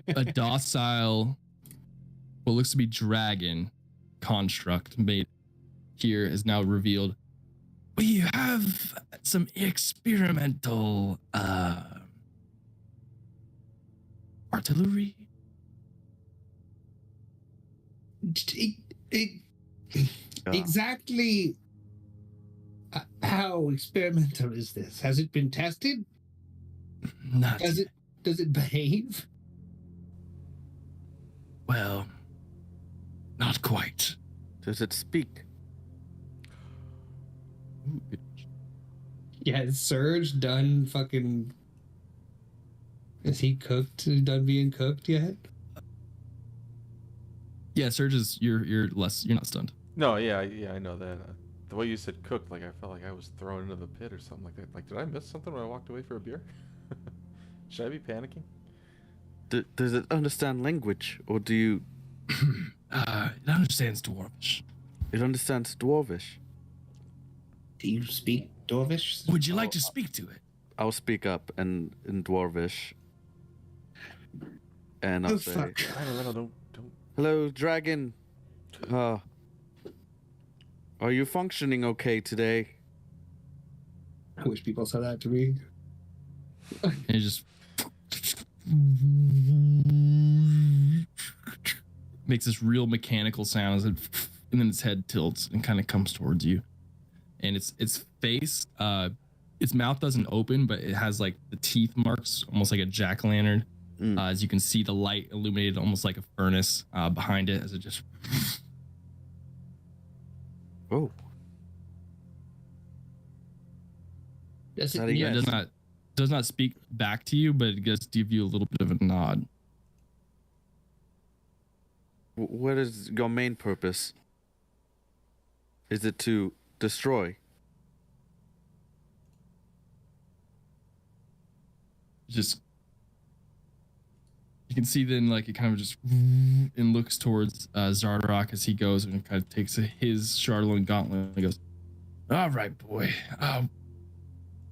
A docile, what looks to be dragon construct made here is now revealed. We have some experimental artillery. Exactly how experimental is this? Has it been tested? Not Does it behave? well, not quite. Does it speak? Yeah, is Surge done fucking... Is he cooked? Done being cooked yet? Yeah, Surge is you're not stunned. No, yeah, I know that. The way you said cooked, like I felt like I was thrown into the pit or something like that. Like, did I miss something when I walked away for a beer? Should I be panicking? Does it understand language, or do you? It understands Dwarvish. It understands Dwarvish. Do you speak Dwarvish? Would you like to speak to it? I'll speak up in Dwarvish, and I'll Oh, say, fuck. I don't. "Hello, dragon. Are you functioning okay today?" I wish people said that to me. And it just makes this real mechanical sound as it, and then its head tilts and kind of comes towards you. And its face, its mouth doesn't open, but it has like the teeth marks, almost like a jack-o'-lantern. As you can see the light illuminated almost like a furnace behind it as it just Oh, Does Not it a need- yes. does not speak back to you, but it does give you a little bit of a nod. what is your main purpose? Is it to destroy? Just you can see then like it kind of just and looks towards Zardarok as he goes and kind of takes his charlatan gauntlet and goes, "All right, boy.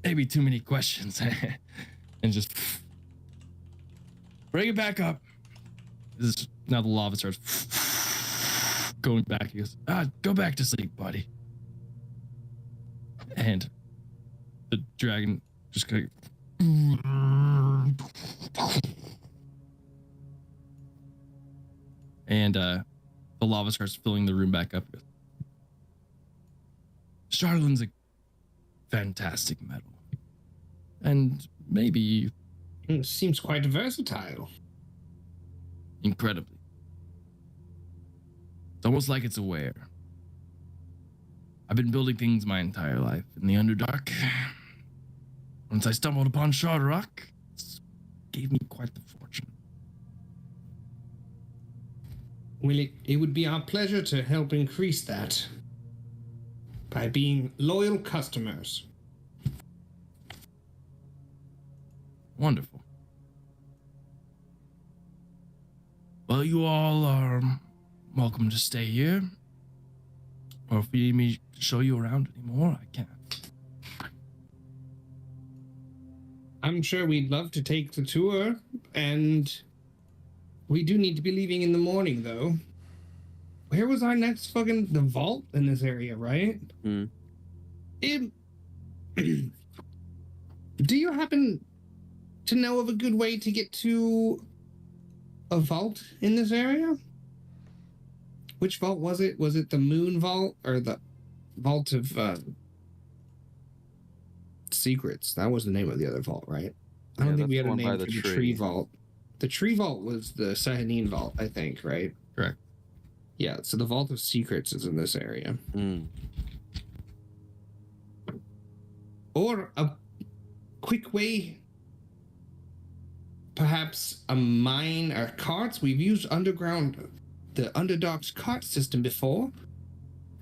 Maybe too many questions," and just bring it back up. Now the lava starts going back. He goes, "Go back to sleep, buddy." And the dragon just kind of And the lava starts filling the room back up. Charlin's a fantastic metal. And maybe Seems quite versatile. incredibly. It's almost like it's aware. I've been building things my entire life in the Underdark. Once I stumbled upon BouncyRock, it gave me quite the fortune. Well, it would be our pleasure to help increase that by being loyal customers. Wonderful. Well, you all are welcome to stay here. Or if you need me to show you around anymore, I can. I'm sure we'd love to take the tour, and we do need to be leaving in the morning, though. Where was our next fucking... The vault in this area, right? Hmm. Do you happen to know of a good way to get to a vault in this area? Which vault was it? Was it the Moon Vault or the Vault of Secrets? That was the name of the other vault, right? I don't think we had a name for the tree vault. The tree vault was the Sahanine Vault, I think, right? Correct. Yeah, so the Vault of Secrets is in this area. Mm. Or a quick way, perhaps a mine or carts. We've used the Underdark's cart system before.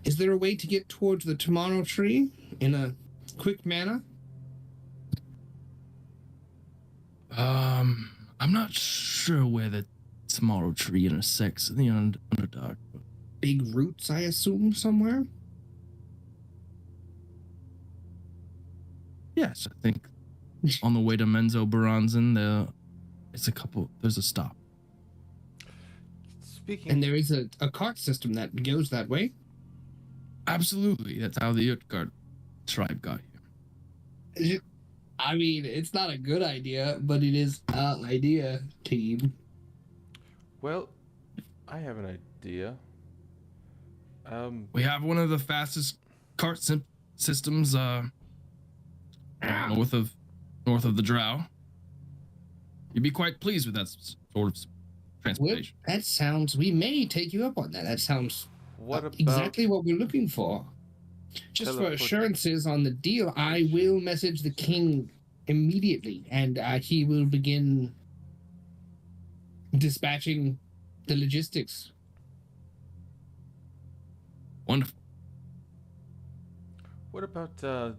Is there a way to get towards the Tomorrow Tree in a quick manner? I'm not sure where the Tomorrow Tree intersects in the Underdark. Big roots, I assume, somewhere? Yes, I think on the way to Menzo Baranzan, there's a stop. Speaking. And there is a cart system that goes that way? Absolutely, that's how the Utgard tribe got here. I mean, it's not a good idea, but it is an idea, team. Well, I have an idea. We have one of the fastest cart systems north of the Drow. You'd be quite pleased with that sort of transportation. Well, that sounds... We may take you up on that. That sounds what about exactly what we're looking for. Just for assurances on the deal, I will message the king immediately, and he will begin dispatching the logistics. Wonderful. What about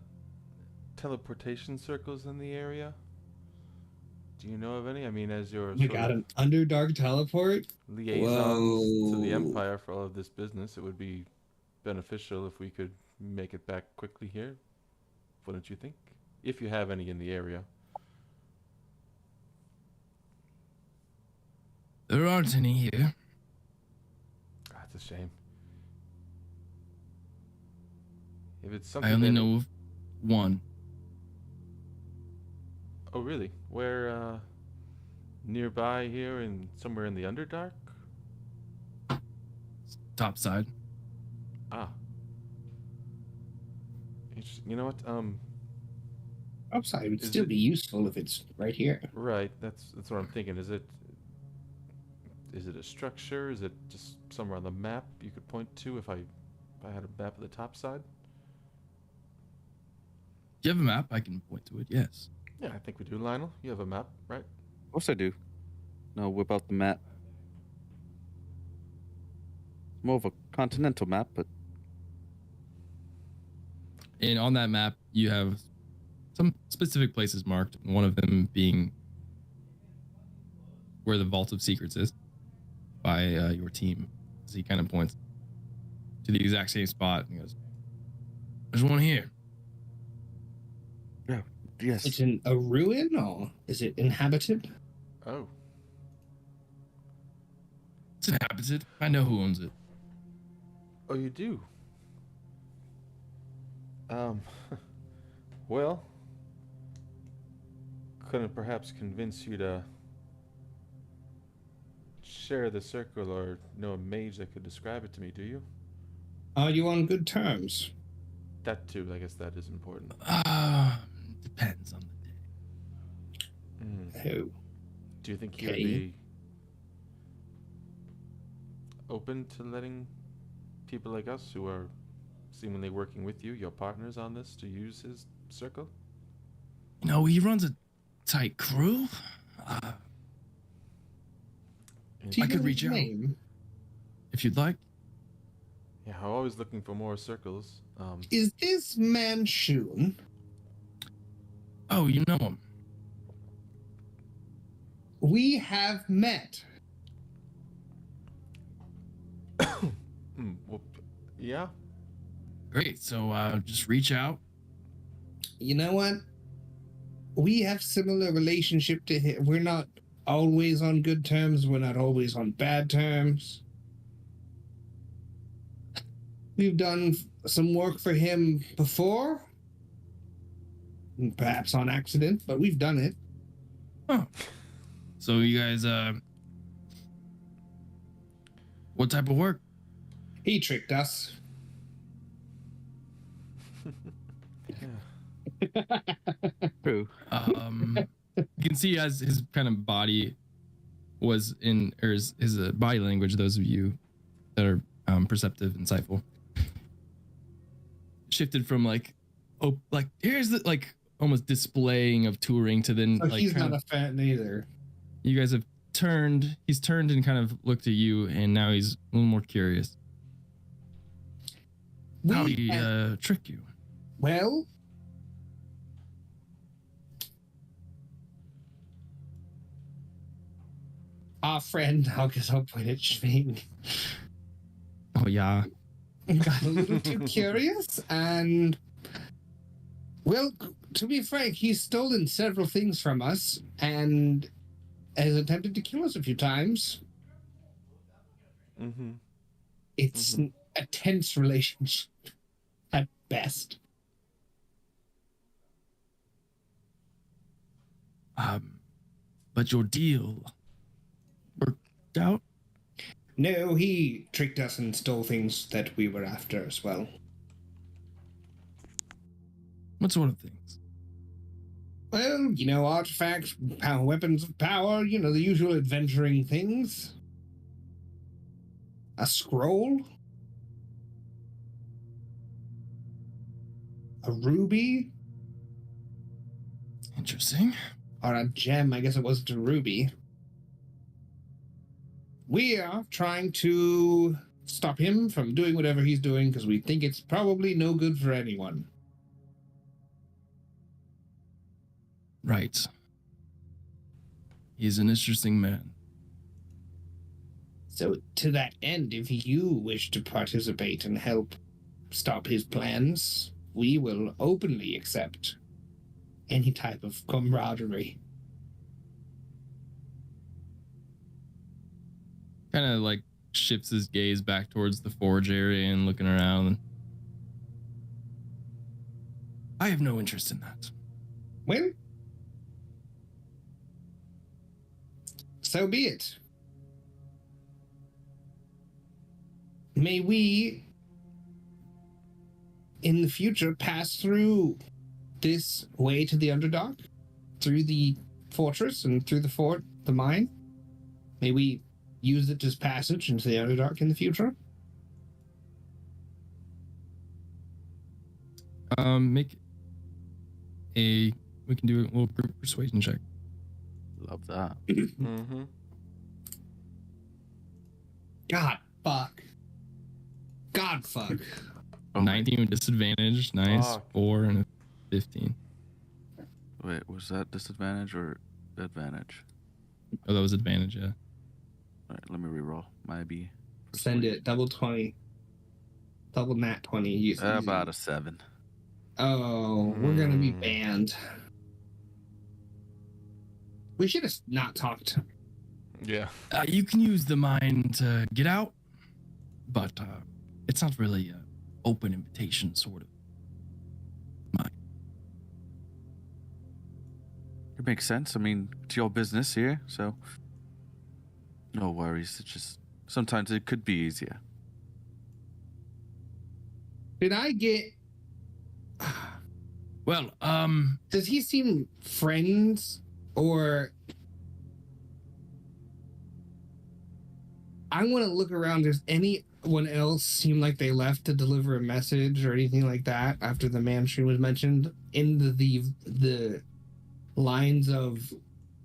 teleportation circles in the area? Do you know of any? I mean, as your We got an Underdark teleport? liaisons to the Empire for all of this business, it would be beneficial if we could make it back quickly here. Wouldn't you think? If you have any in the area. There aren't any here. That's a shame. If it's something I only that- know of one. Oh, really? Where, nearby here and somewhere in the Underdark? Top side. Ah. You know what? Upside would Is still it- be useful if it's right here. Right. That's what I'm thinking. Is it a structure? Is it just somewhere on the map you could point to if I had a map of the top side? Do you have a map? I can point to it, yes. Yeah, I think we do, Lionel. You have a map, right? Of course I do. No, whip out the map. More of a continental map, but And on that map, you have some specific places marked, one of them being where the Vault of Secrets is by your team. So he kind of points to the exact same spot and goes, there's one here. yes. It's in a ruin, or is it inhabited? Oh. It's inhabited. I know who owns it. Oh, you do? Well, couldn't perhaps convince you to share the circle or know a mage that could describe it to me, do you? Are you on good terms? That too, I guess that is important. Depends on the day. Oh, Do you think he would Okay. be open to letting people like us who are seemingly working with you, your partners on this, to use his circle? You know, he runs a tight crew. do you I could know reach his out. name? If you'd like. Yeah, I'm always looking for more circles. Is this Manchun? Oh, you know him. We have met. Well, yeah. Great. So just reach out. You know what? We have similar relationship to him. We're not always on good terms. We're not always on bad terms. We've done some work for him before. Perhaps on accident, but we've done it. Oh. So you guys, what type of work? He tricked us. True. You can see as his kind of body was in, or his body language, those of you that are perceptive, insightful, shifted from like, oh, like here's the like almost displaying of touring to then So like he's kind not of, a fan either. you guys have turned, he's turned and kind of looked at you, and now he's a little more curious. How did he trick you? Well, our friend, I guess I'll point at Schwing, Oh yeah. got a little too curious, and well, to be frank, he's stolen several things from us and has attempted to kill us a few times. Mm-hmm. It's a tense relationship at best. But your deal worked out? No, he tricked us and stole things that we were after as well. What sort of things? Well, you know, artifacts, power, weapons of power, you know, the usual adventuring things. A scroll? A ruby? Interesting. Or a gem, I guess it wasn't a ruby. We are trying to stop him from doing whatever he's doing because we think it's probably no good for anyone. Right. He's an interesting man. So, to that end, if you wish to participate and help stop his plans, we will openly accept any type of camaraderie. Kind of like shifts his gaze back towards the forge area and looking around. I have no interest in that. Well, so be it. May we, in the future, pass through this way to the Underdark, through the fortress and through the fort, the mine. May we use it as passage into the Underdark in the future. Make a, we can do a little group persuasion check. Love that. Mm-hmm. God fuck. God fuck. Oh, 19 with disadvantage. Nice. Fuck. 4 and a 15. wait, was that disadvantage or advantage? Oh, that was advantage, yeah. All right, let me reroll. Might be. Send it. Double 20. Double nat 20. About a 7. Oh, we're gonna be banned. We should have not talked. Yeah. You can use the mine to get out, but it's not really an open invitation sort of mine. It makes sense. I mean, it's your business here, so No worries. It's just sometimes it could be easier. Did I get? Well, Does he seem friends or? I want to look around. Does anyone else seem like they left to deliver a message or anything like that after the mansion was mentioned in the lines of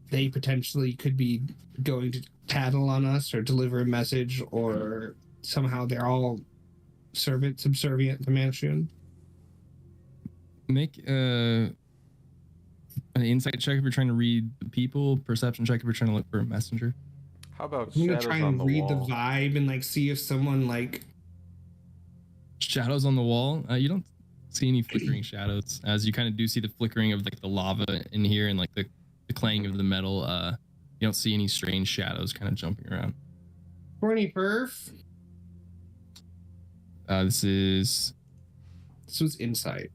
they potentially could be going to tattle on us or deliver a message, or somehow they're all subservient to Manchun? make an insight check if you're trying to read the people, perception check if you're trying to look for a messenger. How about I'm gonna shadows try on and the read wall? the vibe and like see if someone like Shadows on the wall. You don't see any flickering shadows, as you kind of do see the flickering of like the lava in here and like the clang of the metal. You don't see any strange shadows kind of jumping around. 20 perf. This was insight.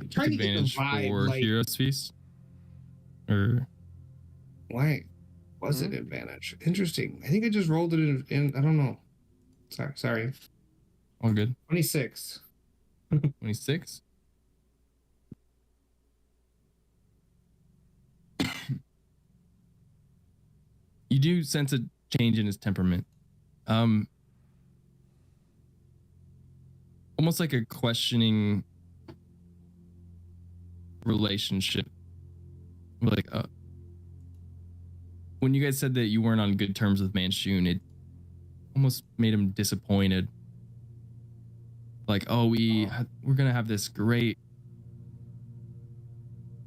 I'm take trying to get the advantage vibe, for like Hero's Feast. Or why was it advantage? Interesting. I think I just rolled it in I don't know. Sorry. all good. 26. 26. You do sense a change in his temperament. Almost like a questioning relationship. Like, when you guys said that you weren't on good terms with Manchun, it almost made him disappointed. Like, oh, we're gonna have this great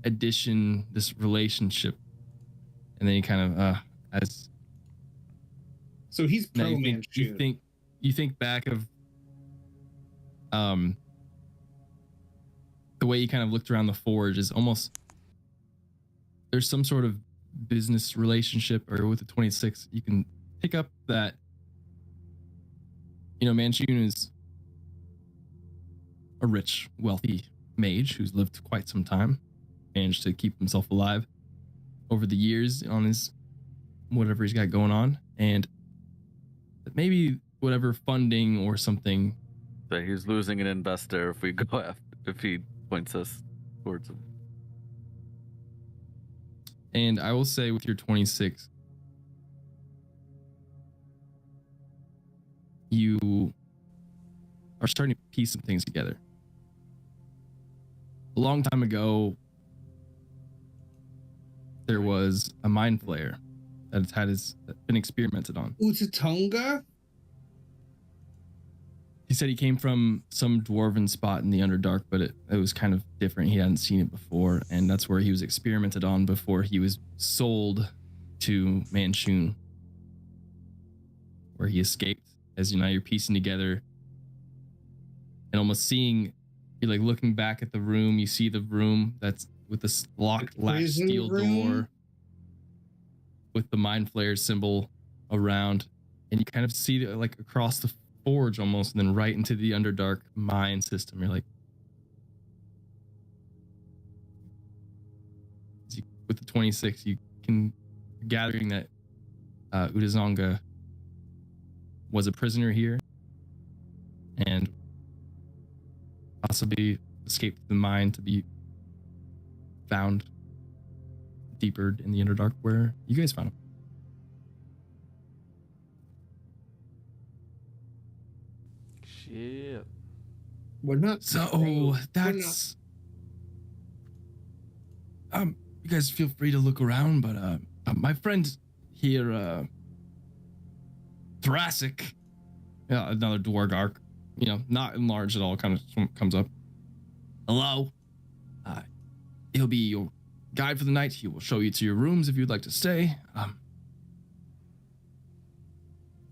addition, this relationship, and then he kind of as So he's pro now Manchun. you think back of the way he kind of looked around the forge is almost there's some sort of business relationship, or with the 26 you can pick up that Manchun is a rich, wealthy mage who's lived quite some time, managed to keep himself alive over the years on his whatever he's got going on, and maybe whatever funding or something That he's losing an investor if we go after, if he points us towards him. And I will say with your 26, you are starting to piece some things together. A long time ago, there was a mind flayer that's been experimented on. Utatonga? He said he came from some dwarven spot in the Underdark, but it was kind of different. He hadn't seen it before, and that's where he was experimented on before he was sold to Manchun, where he escaped. As you're piecing together and almost seeing, you're like looking back at the room. You see the room that's with this locked latch steel door with the mind flayer symbol around, and you kind of see like across the forge almost, and then right into the Underdark mine system. You're like, with the 26, you can gathering that Udazonga was a prisoner here and possibly escaped the mine to be found deeper in the Underdark where you guys found him. Shit. We're not. So that's you guys feel free to look around, but my friend here, Thoracic, another Dwargark, not enlarged at all, kind of comes up. Hello. He'll be your guide for the night. He will show you to your rooms if you'd like to stay.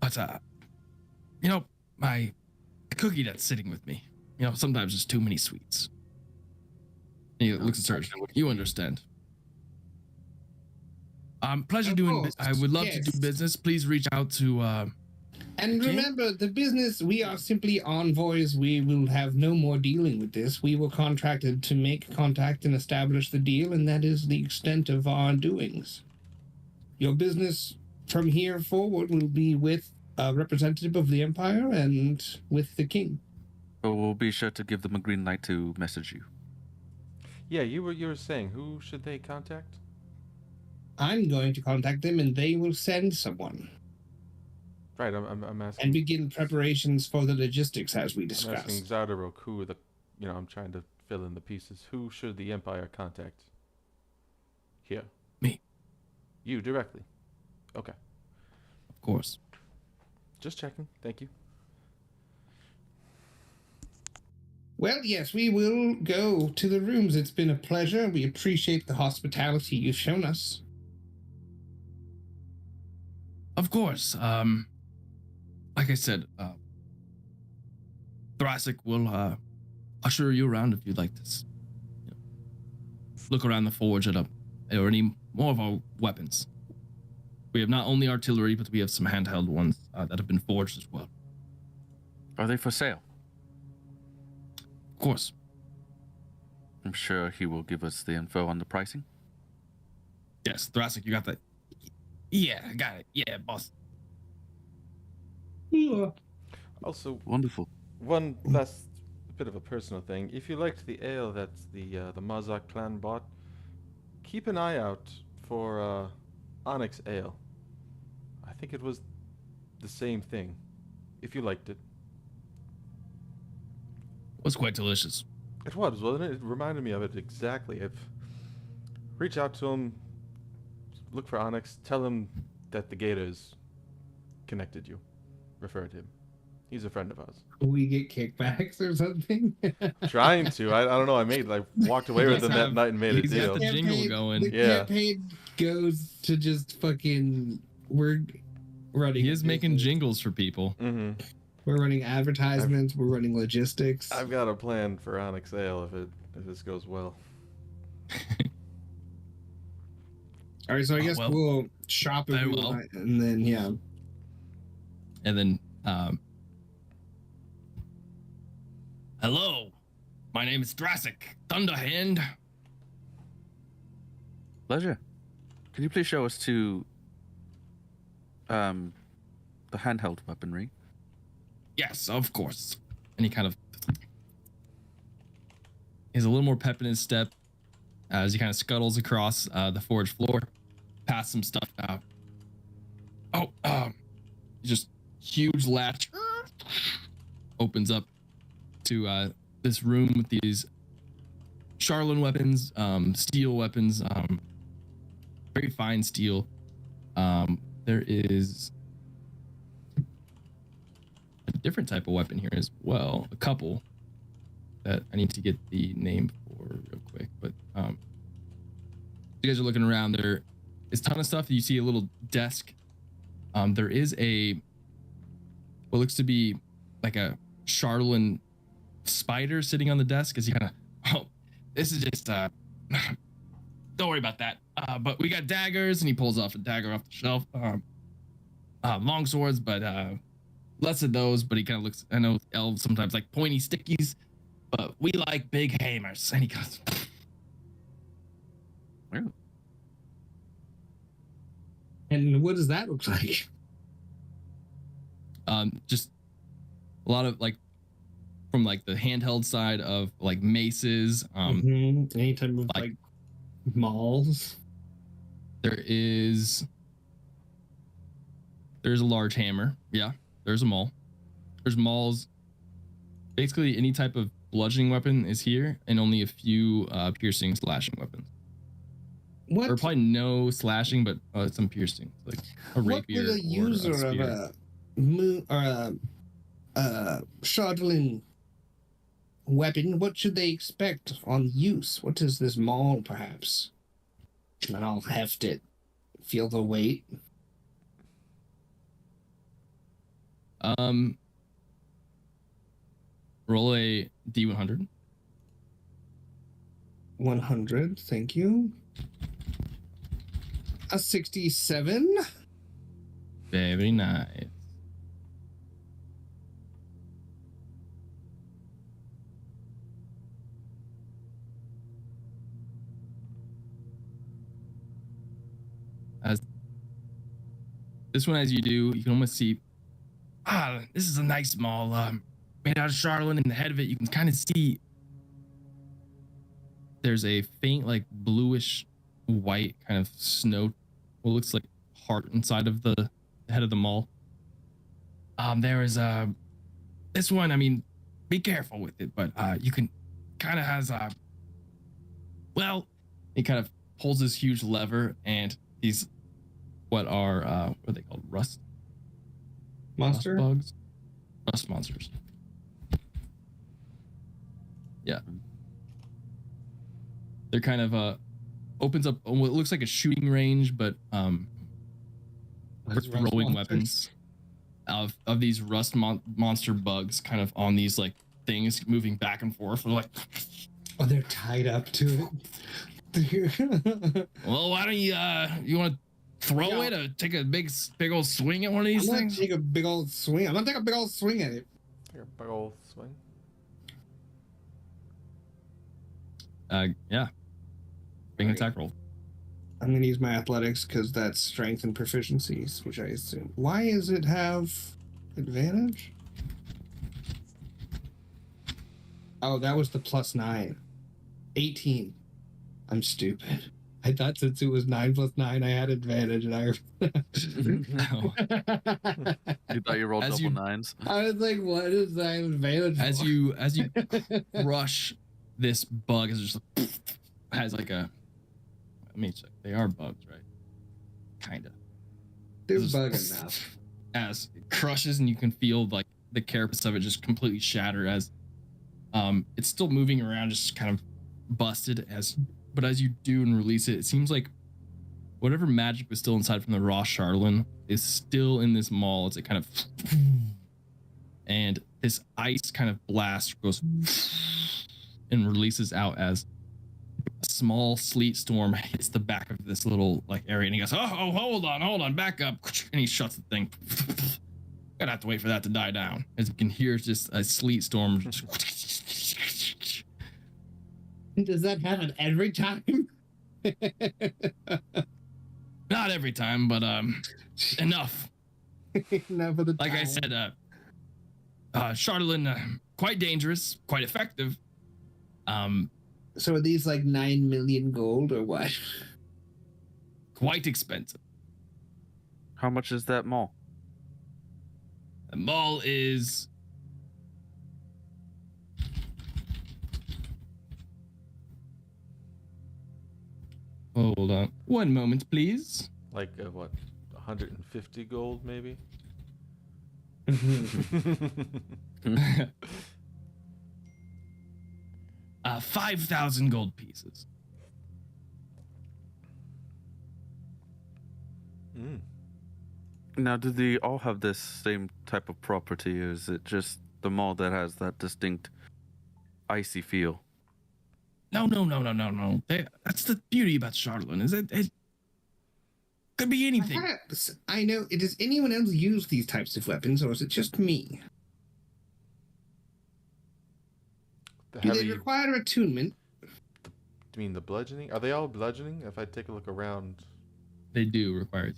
But my cookie that's sitting with me, sometimes there's too many sweets. And he looks at Serge. You understand. Pleasure doing. I would love to do business. Please reach out to. And remember, the business, we are simply envoys. We will have no more dealing with this. We were contracted to make contact and establish the deal, and that is the extent of our doings. Your business from here forward, we'll be with a representative of the Empire and with the king. But we'll be sure to give them a green light to message you. Yeah, you were saying, who should they contact? I'm going to contact them, and they will send someone Right, I'm asking. and begin preparations for the logistics as we I'm asking discussed. Zardarok who I'm trying to fill in the pieces. Who should the Empire contact? Here. Me. You directly. Okay. Of course. Just checking. Thank you. Well, yes, we will go to the rooms. It's been a pleasure. We appreciate the hospitality you've shown us. Of course. Like I said, Thoracic will usher you around if you'd like to look around the forge or any more of our weapons. We have not only artillery, but we have some handheld ones that have been forged as well. Are they for sale? Of course. I'm sure he will give us the info on the pricing. Yes, Thoracic, you got that? Yeah, I got it. Yeah, boss. Yeah. Also, Wonderful. one last bit of a personal thing. If you liked the ale that the Mazak clan bought, keep an eye out for Onyx Ale. I think it was the same thing. If you liked it. It was quite delicious. It was, wasn't it? It reminded me of it exactly. Reach out to him, look for Onyx, tell him that the Gators connected you. Refer to him. He's a friend of ours. We get kickbacks or something? Trying to. I don't know. I walked away with him that night and made a He's got deal. the jingle going. The Yeah. campaign goes to just fucking... We're running... He is making jingles for people. Mm-hmm. We're running advertisements. We're running logistics. I've got a plan for Onyx Ale if this goes well. All right, so I guess well, we'll shop very if we well. want, and then, yeah. And then, hello, my name is Thracic Thunderhand. Pleasure. Can you please show us to the handheld weaponry? Yes, of course. And he kind of has a little more pep in his step as he kind of scuttles across the forge floor, past some stuff out. Just huge latch opens up to this room with these Charlin weapons, steel weapons, very fine steel. There is a different type of weapon here as well. A couple that I need to get the name for real quick. But you guys are looking around. There is a ton of stuff. You see a little desk. There is what looks to be like a Charlin spider sitting on the desk as he kind of, this is just, don't worry about that. But we got daggers, and he pulls off a dagger off the shelf. Long swords, but less of those. But he kind of looks, I know elves sometimes like pointy stickies, but we like big hammers. And he goes, Really? And what does that look like? just a lot of like, from like the handheld side of like maces. Any type of like mauls? There's a large hammer. Yeah, there's a maul. There's mauls. Basically, any type of bludgeoning weapon is here, and only a few piercing, slashing weapons. What? Or probably no slashing, but some piercing, like a What rapier would a or user a of spear. a Shardlin weapon, what should they expect on use? What is this maul, perhaps? And I'll heft it. Feel the weight. Roll a D100. 100, thank you. A 67. Very nice. As this one, as you do, you can almost see. This is a nice mall, made out of Charlotte, and the head of it, you can kind of see. There's a faint, like bluish white kind of snow, what looks like heart inside of the head of the mall. There is this one. I mean, be careful with it, but you can kind of has well, he kind of pulls this huge lever, and these what are they called? Rust bugs, rust monsters. Yeah, they're kind of opens up what looks like a shooting range, but we're throwing weapons of these rust monster bugs, kind of on these like things moving back and forth. They're like, oh, they're tied up to it. well, why don't you want to throw it or take a big old swing at one of these things? Take a big old swing. I'm gonna take a big old swing at it. Take a big old swing. Yeah. Big attack roll. I'm gonna use my athletics because that's strength and proficiencies, which I assume. Why does it have advantage? Oh, that was the +9. 18. I'm stupid. I thought since it was 9 + 9, I had advantage, and I. No. You thought you rolled As double you- nines? I was like, what is that advantage? As for? you crush this bug, is just has like a. I mean, they are bugs, right? Kinda. They're Just- bug enough. As it crushes, and you can feel like the carapace of it just completely shatter as it's still moving around, just kind of busted. But as you do and release it, it seems like whatever magic was still inside from the raw Charlatan is still in this maul as it kind of, and this ice kind of blast goes and releases out as a small sleet storm hits the back of this little like area, and he goes, oh, hold on, back up, and he shuts the thing. Gonna have to wait for that to die down. As you can hear, it's just a sleet storm. Does that happen every time? Not every time, but enough. Enough of the Like time. I said, Charlatan, quite dangerous, quite effective. So are these like 9 million gold or what? Quite expensive. How much is that mall? The mall is hold on. One moment, please. Like what? 150 gold, maybe. 5,000 gold pieces. Mm. Now, do they all have this same type of property, or is it just the mall that has that distinct icy feel? No. That's the beauty about Charlatan. Is it could be anything. Perhaps. I know. Does anyone else use these types of weapons, or is it just me? The Do they heavy. require attunement? You mean the bludgeoning? Are they all bludgeoning? If I take a look around. They do require it.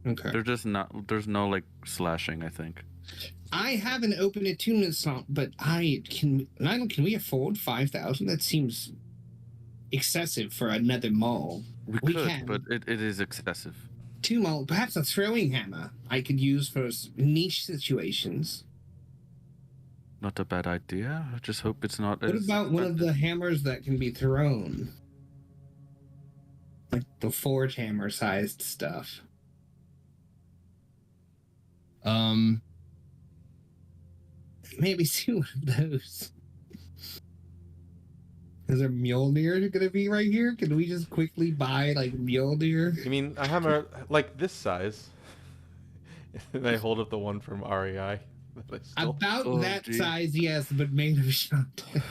Okay. They're just not. There's no like slashing, I think. I have an open attunement slot, but can we afford 5,000? That seems excessive for another mall. We We could, can. but it is excessive. 2 mall, perhaps a throwing hammer I could use for niche situations. Not a bad idea. I just hope it's not. What as about one of the effective. hammers that can be thrown? Like the forge hammer sized stuff. Maybe see one of those. Is there Mjolnir going to be right here? Can we just quickly buy like Mjolnir? You mean a hammer like this size? And I hold up the one from REI. That I stole. About Oh, that gee. size, yes, but made of shotgun.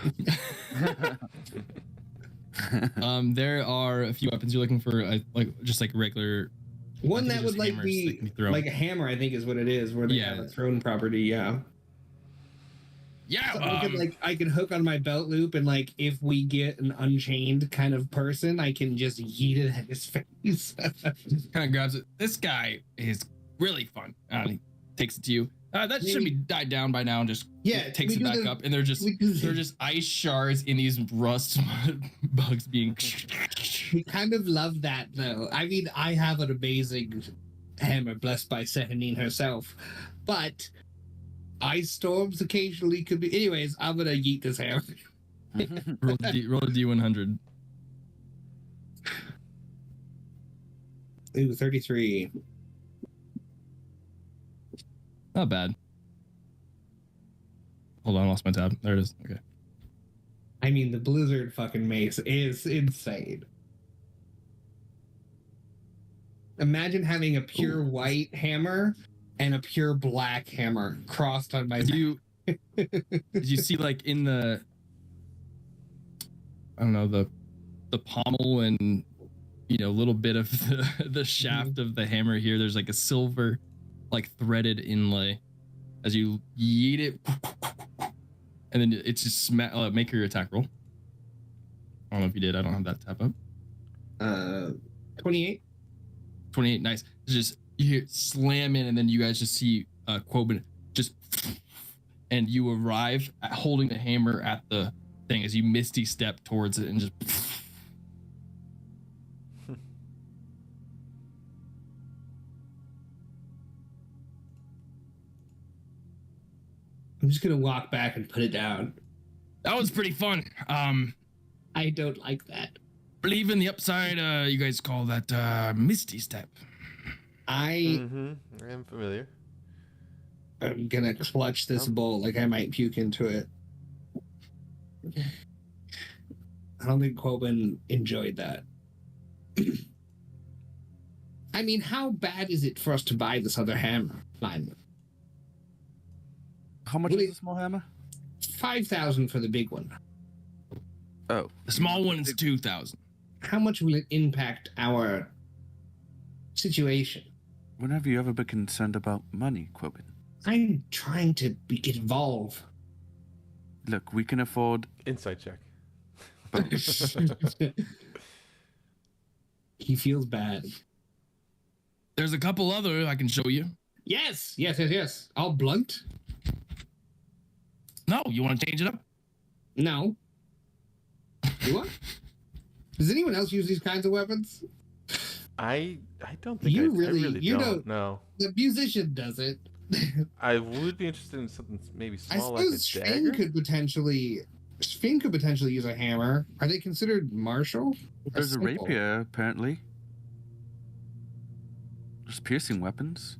There are a few weapons you're looking for, like just like regular. One I think that would just like hammers that be can be thrown. like a hammer, I think is what it is, where they Yeah. have a thrown property. Yeah. Yeah, So I could hook on my belt loop, and like if we get an unchained kind of person, I can just yeet it at his face. kind of grabs it. This guy is really fun. He takes it to you. That should be died down by now, and just takes it back up, and they're just ice shards in these rust bugs being. We kind of love that, though. I mean, I have an amazing hammer blessed by Sehanine herself, but ice storms occasionally could be. Anyways, I'm gonna yeet this hammer. roll a D100. Ooh, 33. Not bad. Hold on, I lost my tab. There it is. Okay. I mean, the Blizzard fucking mace is insane. Imagine having a pure white hammer and a pure black hammer crossed on my. Did you see, like, in the, I don't know, the pommel and, you know, a little bit of the shaft of the hammer here, there's like a silver, like, threaded inlay as you yeet it, and then it's just make your attack roll. I don't know if you did. I don't have that tab up. 28. 28, nice. It's just, you hear it slam in, and then you guys just see Quoben just, and you arrive at holding the hammer at the thing as you misty step towards it and just. I'm just gonna walk back and put it down. That was pretty fun. I don't like that. Believe in the upside. You guys call that misty step. I am familiar. I'm gonna clutch this bowl like I might puke into it. I don't think Quoben enjoyed that. I mean, how bad is it for us to buy this other hammer? Fine. How much is the small hammer? 5,000 for the big one. Oh, The small one is 2,000. How much will it impact our situation? when have you ever been concerned about money, Quoben? I'm trying to get involved. Look, we can afford. Insight check. He feels bad. There's a couple other I can show you. Yes. All blunt? No, you want to change it up? No. You want? Does anyone else use these kinds of weapons? I don't think You I really- really you don't. No. The musician does it. I would be interested in something maybe I small like a suppose dagger. Sphene could potentially use a hammer. Are they considered martial? There's a simple? rapier, apparently. There's piercing weapons.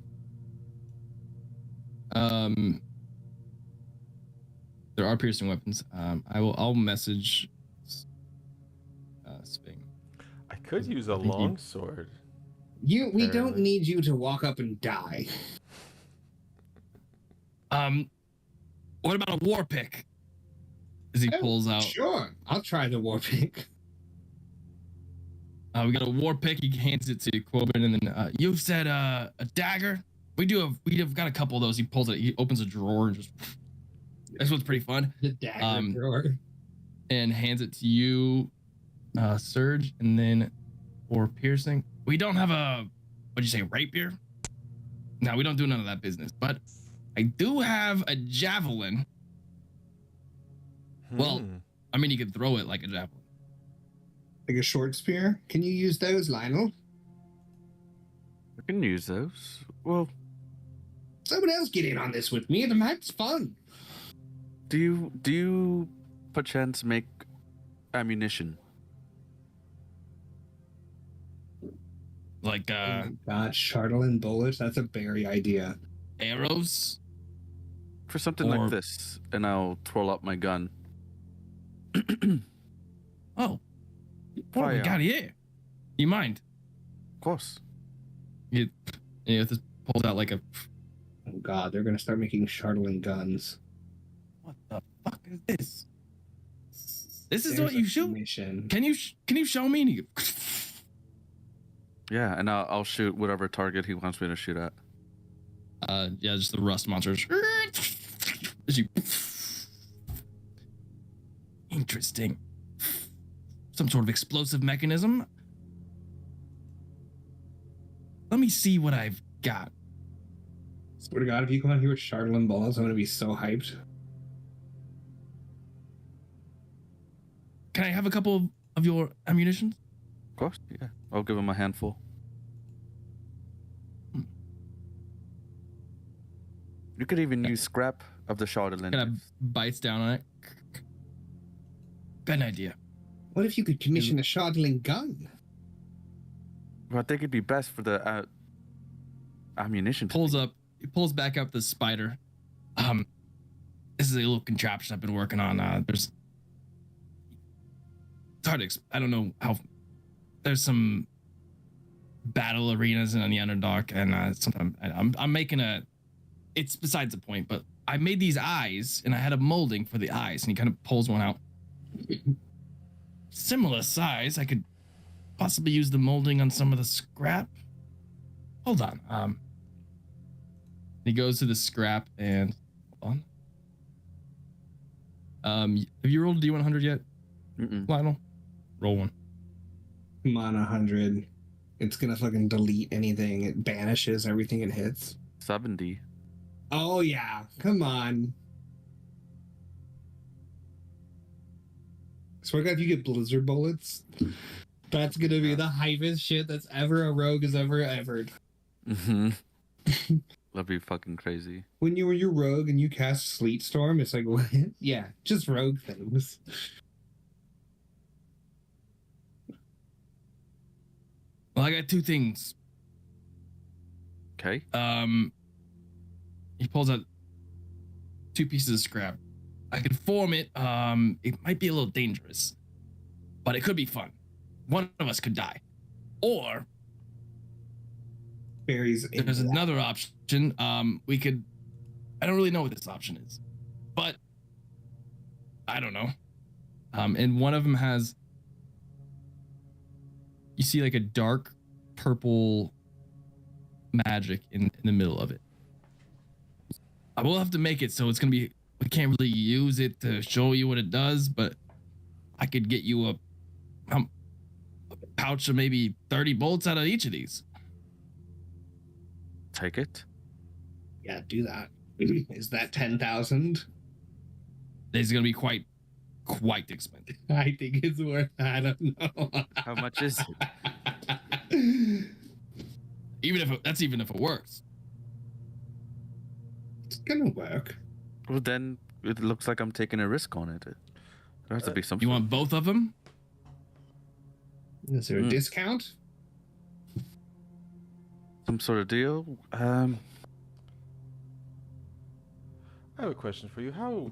There are piercing weapons. I'll message Sping. I could use a I think long sword. We don't Apparently. need you to walk up and die. What about a war pick? As he pulls out, Sure, I'll try the war pick. we got a war pick. He hands it to Quoben, and then you said a dagger. We've got a couple of those. He pulls it. He opens a drawer and just. This one's pretty fun. The dagger drawer. And hands it to you, Surge, and then for piercing, we don't have what'd you say, rapier? No, we don't do none of that business. But I do have a javelin. Well, I mean, you could throw it like a javelin. Like a short spear? Can you use those, Lionel? I can use those. Well, Someone else get in on this with me. The map's fun. do you perchance make ammunition? Like Oh my God, Chardolin bullets. That's a berry idea. arrows. For something Or- like this, and I'll twirl up my gun. Oh, what we Fire. got here? You mind? Of course. This pulls out like a. Oh God, they're gonna start making Chardolin guns. What the fuck is this? This is There's what you a shoot? mission. Can you show me? And you go, Yeah, and I'll shoot whatever target he wants me to shoot at. yeah, just the rust monsters. As you. Interesting. Some sort of explosive mechanism. Let me see what I've got. Swear to God, if you come out here with Charlatan balls, I'm gonna be so hyped. Can I have a couple of your ammunition? Of course, yeah. I'll give him a handful. You could even use scrap of the Charlatan. Kind of bites down on it. Good idea. What if you could commission a Charlatan gun? Well, I think it'd be best for the ammunition. He pulls back up the spider. This is a little contraption I've been working on. It's hard to I don't know how. There's some battle arenas on the Underdark, and sometimes I'm making a. It's besides the point, but I made these eyes, and I had a molding for the eyes, and he kind of pulls one out. Similar size. I could possibly use the molding on some of the scrap. Hold on. He goes to the scrap and hold on. Have you rolled a D100 yet, Lionel? Roll one. Come on, 100. It's gonna fucking delete anything. It banishes everything it hits. 70. Oh yeah, come on. Swear to God, if you get blizzard bullets, that's gonna be the hypest shit that's ever a rogue has ever evered. Mm-hmm. That'd be fucking crazy. When you were your rogue and you cast Sleet Storm, it's like, what? Yeah, just rogue things. Well, I got two things. Okay. He pulls out two pieces of scrap. I can form it. It might be a little dangerous, but it could be fun. One of us could die, or Berries. there's another option. We could. I don't really know what this option is, but I don't know. And one of them has. You see like a dark purple magic in the middle of it. I will have to make it so it's gonna be. We can't really use it to show you what it does, but I could get you a pouch of maybe 30 bolts out of each of these. Take it. Yeah, do that. Is that 10,000? This is gonna be quite expensive. I think it's worth. I don't know. How much is it? Even if it works. It's gonna work. Well, then it looks like I'm taking a risk on it. There has to be some. You want both of them? Is there a discount? Some sort of deal. I have a question for you. How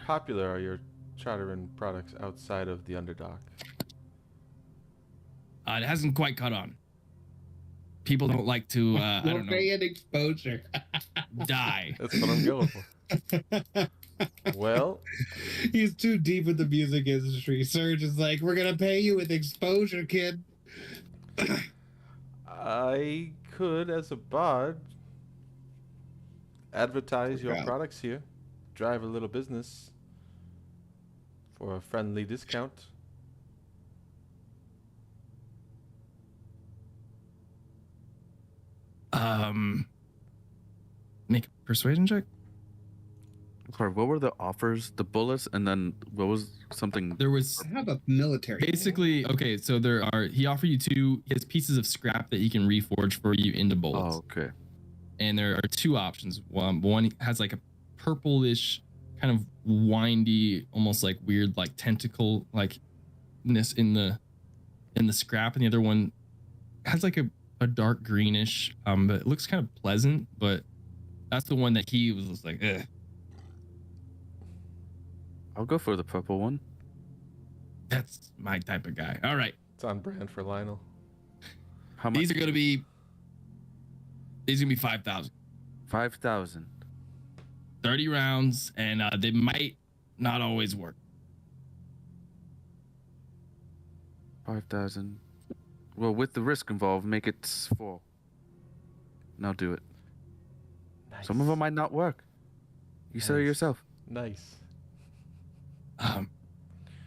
popular are your Charterin products outside of the Underdark? It hasn't quite caught on. People don't like to, I don't know, An exposure. die. That's what I'm going for. Well, He's too deep in the music industry. Serge is like, we're gonna pay you with exposure, kid. I could, as a bard, advertise your Yeah. products here, drive a little business for a friendly discount. Make a persuasion check. Sorry, what were the offers? The bullets, and then what was something? There was I have a military. basically, okay, so he offered you his pieces of scrap that he can reforge for you into bullets. Oh, okay. And there are two options. One has like a purplish, kind of windy, almost like weird, like tentacle likeness in the scrap, and the other one has like a dark greenish, but it looks kind of pleasant. But that's the one that he was just like, ugh. I'll go for the purple one. That's my type of guy. All right, It's on brand for Lionel. How much? these are gonna be 5,000. 5,000. 30 rounds, and they might not always work. 5,000. Well, with the risk involved, make it 4. And I'll do it. Nice. Some of them might not work. You said it Nice. yourself. Nice.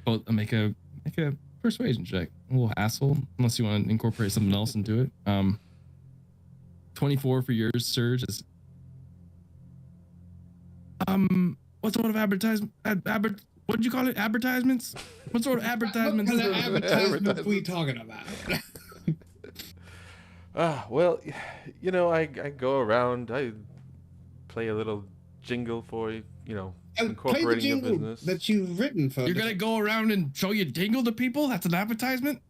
Well, make a persuasion check. A little hassle, unless you want to incorporate something else into it. 24 for yours, Surge. What sort of advertisement? What did you call it? Advertisements? What sort of advertisements? What kind of advertisements we talking about? Well, you know, I go around, I play a little jingle for you, you know, Play the incorporating your jingle business. that you've written for. You're gonna go around and show your jingle to people? That's an advertisement?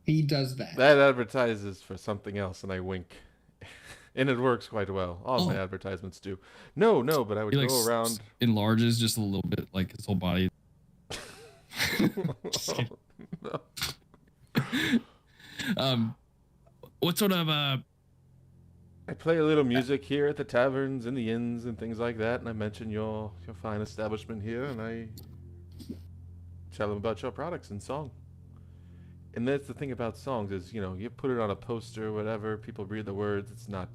He does that. That advertises for something else, and I wink. And it works quite well. All my Oh. advertisements do. No, but I would He like go around. enlarges just a little bit, like his whole body. Just kidding. No. What sort of I play a little music here at the taverns and the inns and things like that, and I mention your fine establishment here, and I tell them about your products and song. And that's the thing about songs is, you know, you put it on a poster or whatever, people read the words, it's not,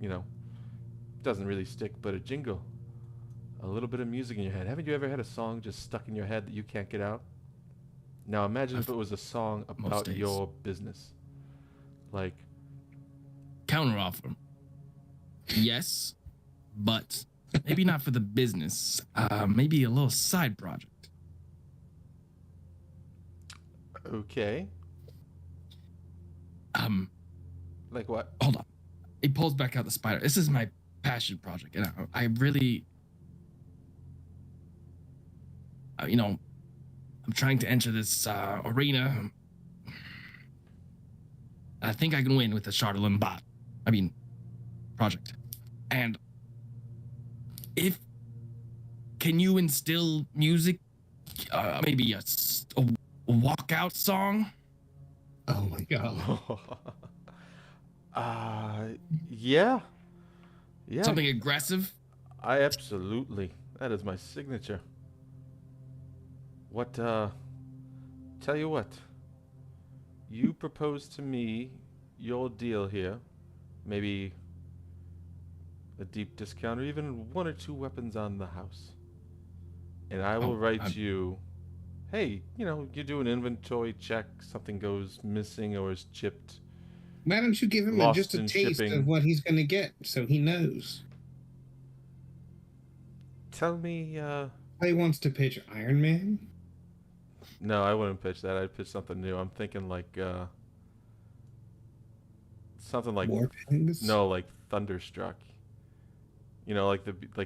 you know, it doesn't really stick, but a jingle, a little bit of music in your head. Haven't you ever had a song just stuck in your head that you can't get out? Now imagine if it was a song about days. your business. Like, counteroffer? Yes, but maybe not for the business. Maybe a little side project. okay, like what? Hold on. He pulls back out the spider. This is my passion project, and I really, you know, I'm trying to enter this arena. I think I can win with the Charlatan bot. I mean, project. And can you instill music? Maybe a walkout song? Oh my god. Yeah. Something aggressive? I absolutely. That is my signature. What, tell you what. You propose to me your deal here. Maybe a deep discount or even 1 or 2 weapons on the house. And I will write you, hey, you know, you do an inventory check, something goes missing or is chipped. Why don't you give him Lost just a in taste shipping. of what he's going to get so he knows? Tell me, He wants to pitch Iron Man? no, I wouldn't pitch that. I'd pitch something new. I'm thinking like, something like, War Pigs? no, like Thunderstruck. You know, like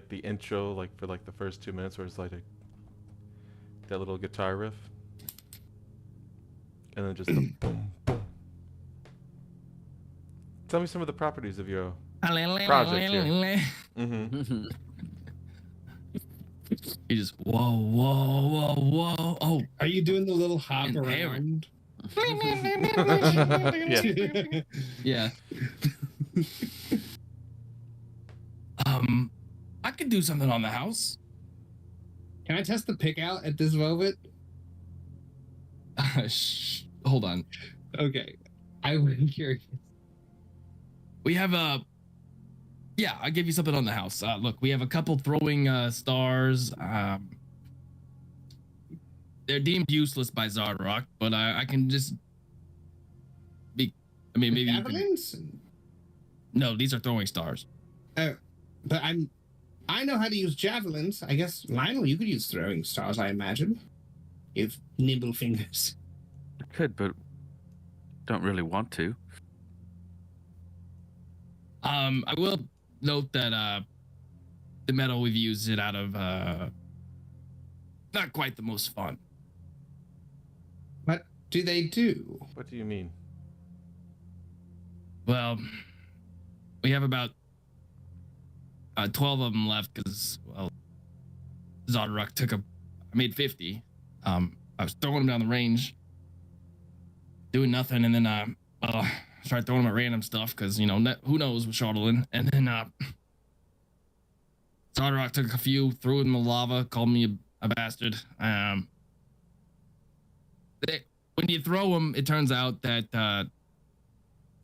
the intro, like for like the first 2 minutes where it's like that little guitar riff. And then just the boom, boom. Tell me some of the properties of your project here. Mm-hmm. He just whoa. Oh, Are you doing the little hop Inherent. around? yeah. I could do something on the house. Can I test the pick out at this moment? Hold on. Okay. I'm curious. We have yeah, I'll give you something on the house. Look, we have a couple throwing stars. They're deemed useless by Zardarok, but I can just be. I mean, maybe. Javelins? No, these are throwing stars. But I know how to use javelins. I guess, Lionel, you could use throwing stars, I imagine. You have nimble fingers. I could, but don't really want to. I will note that the metal we've used it out of not quite the most fun. What do they do? What do you mean? Well, we have about 12 of them left because, well, Zardarok took I made 50. I was throwing them down the range, doing nothing, and then started throwing them at random stuff because, you know, who knows with Charlatan. And then Zardarok took a few, threw it in the lava, called me a bastard. When you throw them, it turns out that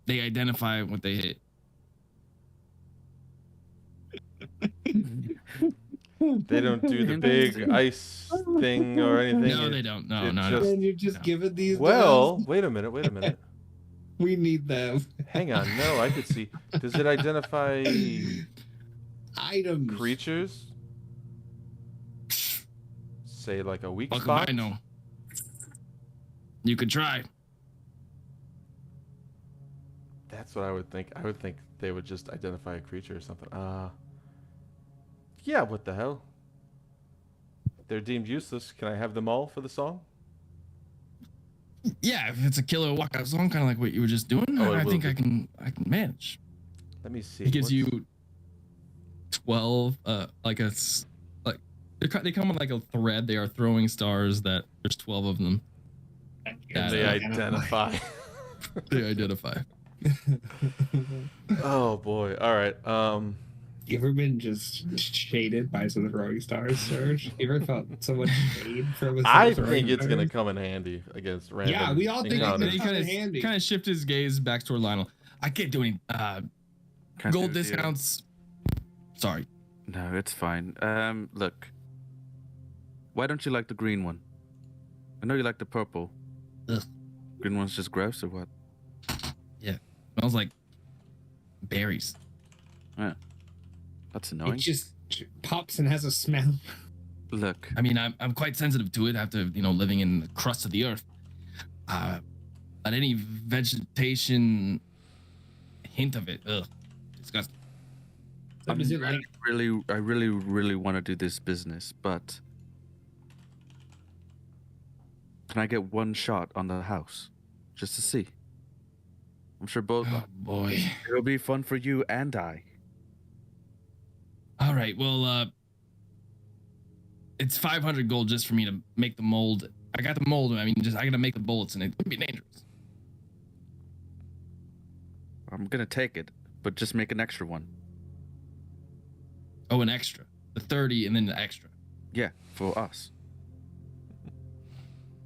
they identify what they hit. They don't do the big ice thing or anything. No, they don't. No, it no, just- no. And you're just giving these Well, down? wait a minute. We need them. Hang on. No, I could see. Does it identify Items. creatures? Say like a weak Fuck if spot? I know. You could try. That's what I would think. I would think they would just identify a creature or something. Yeah, what the hell? They're deemed useless. Can I have them all for the song? Yeah, if it's a killer walkout song, kind of like what you were just doing, Oh, it I will think be. I can manage. Let me see. He gives what's- you 12, like they come on like a thread. They are throwing stars that there's 12 of them. And they identify. They identify. Oh boy. All right. You ever been just shaded by some throwing stars, Serge? You ever felt so much shade from a I throwing think it's gonna stars? come in handy against random. Yeah, we all think it's encounters. gonna He come in kind handy. of shift his gaze back toward Lionel. I can't do any Can't gold do a deal. discounts. Sorry. No, it's fine. Look. Why don't you like the green one? I know you like the purple. Ugh. Green one's just gross or what? Smells like berries. That's It annoying. just pops and has a smell. Look, I mean, I'm quite sensitive to it after living in the crust of the earth. But any vegetation hint of it, ugh, disgusting. So does it like I really want to do this business, but can I get one shot on the house just to see? I'm sure both. Oh boy. It'll be fun for you and I. All right. Well, it's 500 gold just for me to make the mold. I got the mold. I mean, I gotta make the bullets, and it could be dangerous. I'm gonna take it, but just make an extra one. Oh, an extra. The 30 and then the extra. Yeah, for us.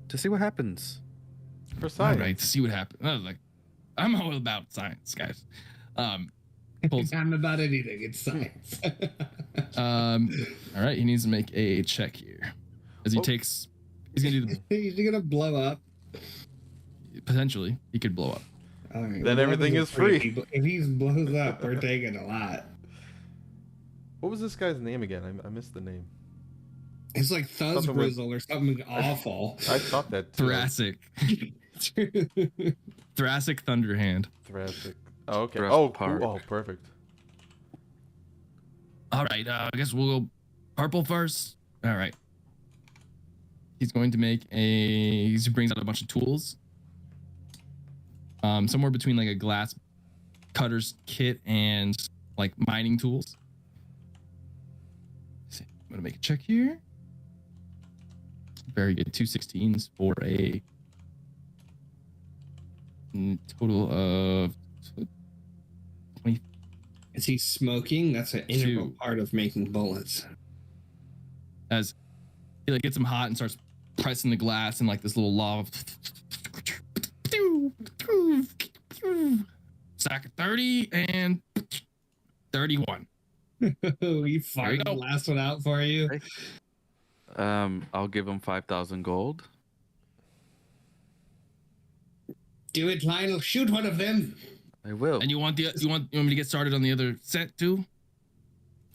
To see what happens. For All science. right. To see what happens. I was like, I'm all about science, guys. Pulls- I'm about anything. It's science. All right. He needs to make a check here, as he Oh. takes. He's gonna do He's gonna blow up. potentially. He could blow up. All right, Then well, everything that was is free. If he blows up, we're taking a lot. What was this guy's name again? I missed the name. It's like Something with- Thuzzbrizzle or something awful. I thought that too. Thoracic. Thoracic Thunderhand. Thoracic. Oh, okay. Jurassic Oh, Park. cool. Oh, perfect. All right. I guess we'll go purple first. All right. He's going to make he brings out a bunch of tools. Somewhere between like a glass cutter's kit and like mining tools. Let's see. I'm gonna make a check here. Very good. 2 16s for a total of 20. Is he smoking? That's an integral Two. part of making bullets. As he like gets him hot and starts pressing the glass and like this little lava. Stack of 30 and 31. We fired go. the last one out for you. I'll give him 5,000 gold. Do it, Lionel. Shoot one of them. I will. And you want me to get started on the other set too?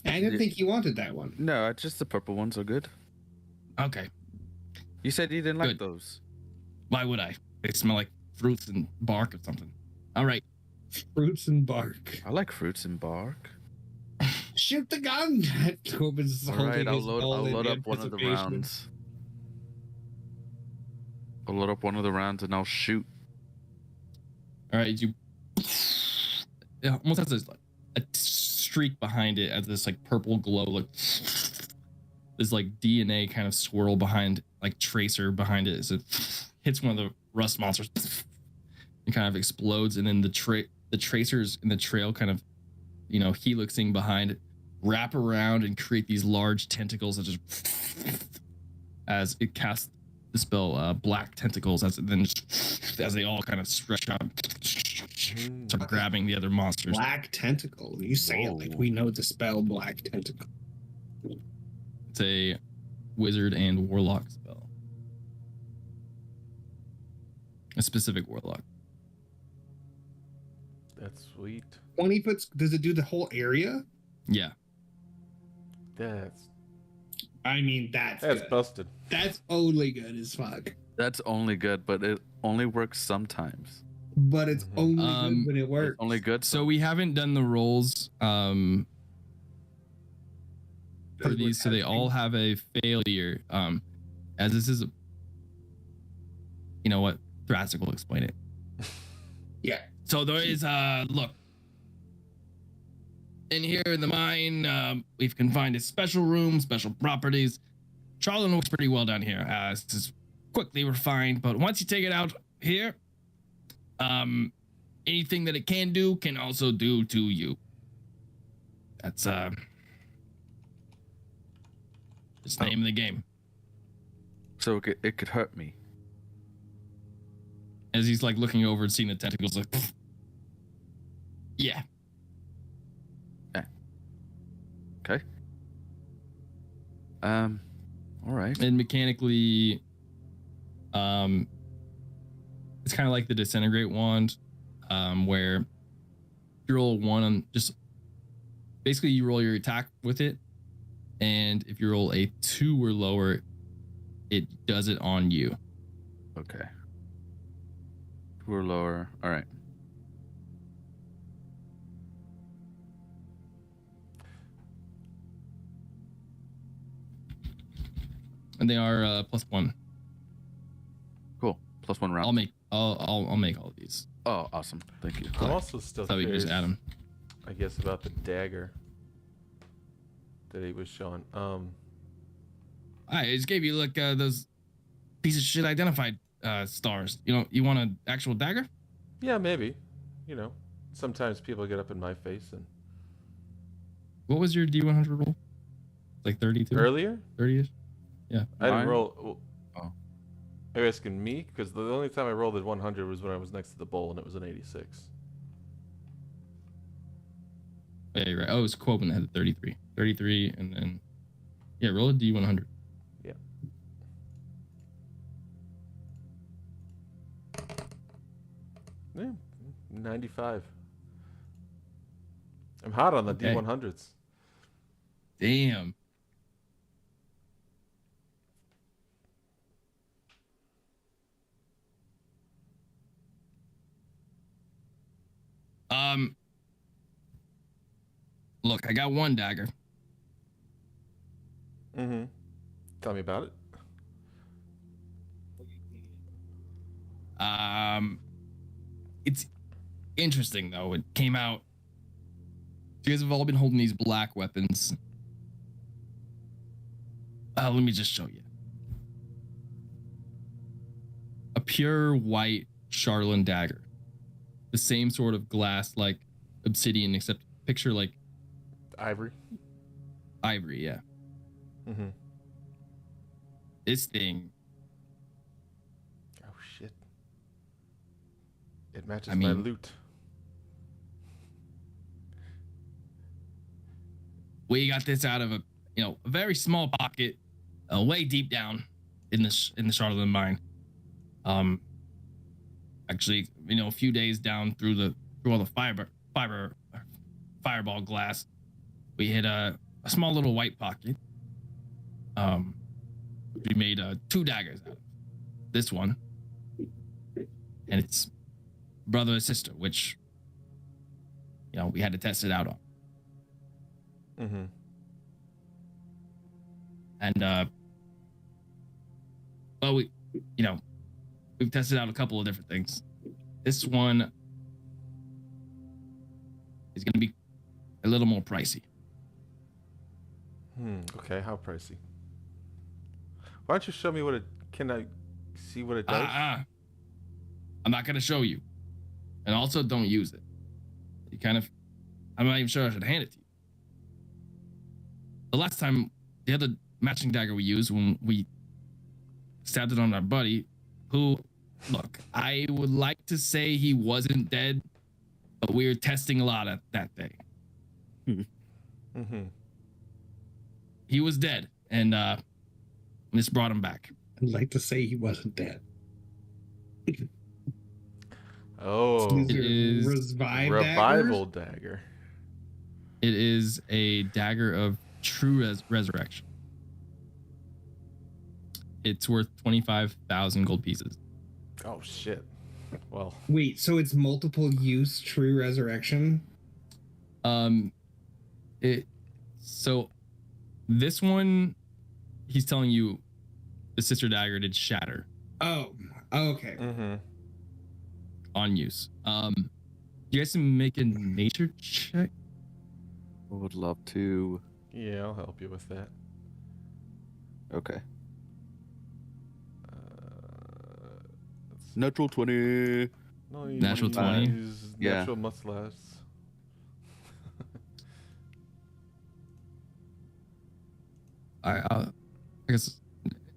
I didn't think you wanted that one. No, just the purple ones are good. Okay. You said you didn't like Good. those. Why would I? They smell like fruits and bark or something. All right. Fruits and bark. I like fruits and bark. Shoot the gun. Tobin's All holding right, I'll his load, ball I'll in load up one of the anticipation. rounds. I'll load up one of the rounds and I'll shoot. All right. It almost has this like a streak behind it as this like purple glow, like this like DNA kind of swirl behind, like tracer behind it. So it hits one of the rust monsters. It kind of explodes, and then the tracers in the trail kind of, helixing behind it, wrap around and create these large tentacles that just as it casts the spell black tentacles as they all kind of stretch out, start grabbing the other monsters. Black tentacle. You say it like we know the spell black tentacle. It's a wizard and warlock spell. A specific warlock. That's sweet. 20 foot. Does it do the whole area? Yeah. I mean, that's That's good. busted. That's only good as fuck. That's only good, but it only works sometimes. But it's only good when it It's works. only good. So we haven't done the rolls for these, so they all have a failure. As this is, you know what? Thracic will explain it. Yeah. So there is look. In here in the mine, we've confined a special room, special properties. Charlton works pretty well down here. This is quickly refined, but once you take it out here, anything that it can do can also do to you. That's it's the name of the game. So it could hurt me. As he's like looking over and seeing the tentacles, like, yeah. Okay. All right. And mechanically, it's kind of like the disintegrate wand, where you roll one on just basically you roll your attack with it, and if you roll a 2 or lower, it does it on you. Okay. 2 or lower. All right. And they are +1. Cool. +1 round. I'll make all of these. Oh, awesome. Thank you. I'm also still So we can curious, just add them. I guess, about the dagger that he was showing. I just gave you like those piece of shit identified stars. You know, you want an actual dagger? Yeah, maybe. You know, sometimes people get up in my face and What was your D100 roll? Like 32? earlier 30ish? Yeah. I didn't Mine? roll. Oh. Are you asking me? Because the only time I rolled at 100 was when I was next to the bowl, and it was an 86. Yeah, you're right. Oh, it was Quoven that had the 33. 33, and then yeah, roll a D100. Yeah. Yeah, 95. I'm hot on the Okay. D100s. Damn. Look, I got one dagger. Mm-hmm. Tell me about it. It's interesting though. It came out. You guys have all been holding these black weapons. Let me just show you. A pure white Charlton dagger. The same sort of glass like obsidian, except picture like Ivory. ivory, yeah. Mm-hmm. This thing, Oh, shit. It matches I my mean- loot. we got this out of a very small pocket, way deep down in the Charlton mine. Actually, a few days down through all the fireball glass, we hit a small little white pocket. We made 2 daggers out of this one, and it's brother and sister, which we had to test it out on. Mm-hmm. And well, we've tested out a couple of different things. This one is going to be a little more pricey. Okay, how pricey? Why don't you show me what it... Can I see what it does? I'm not going to show you. And also, don't use it. I'm not even sure I should hand it to you. The last time, the other matching dagger we used, when we stabbed it on our buddy, who, look, I would like to say he wasn't dead, but we were testing a lot at that day. Mm-hmm. He was dead, and this brought him back. I'd like to say he wasn't dead. Oh, Is It your is revival revival dagger. It is a dagger of True Resurrection. It's worth 25,000 gold pieces. Oh shit. Well, Wait, so it's multiple use true resurrection? So this one, he's telling you the sister dagger did shatter Oh, okay. on use. You guys can make a nature check. I would love to. yeah, I'll help you with that. Okay. Let's Natural 20. no, you Natural use 20? Yeah. Natural must last. I guess,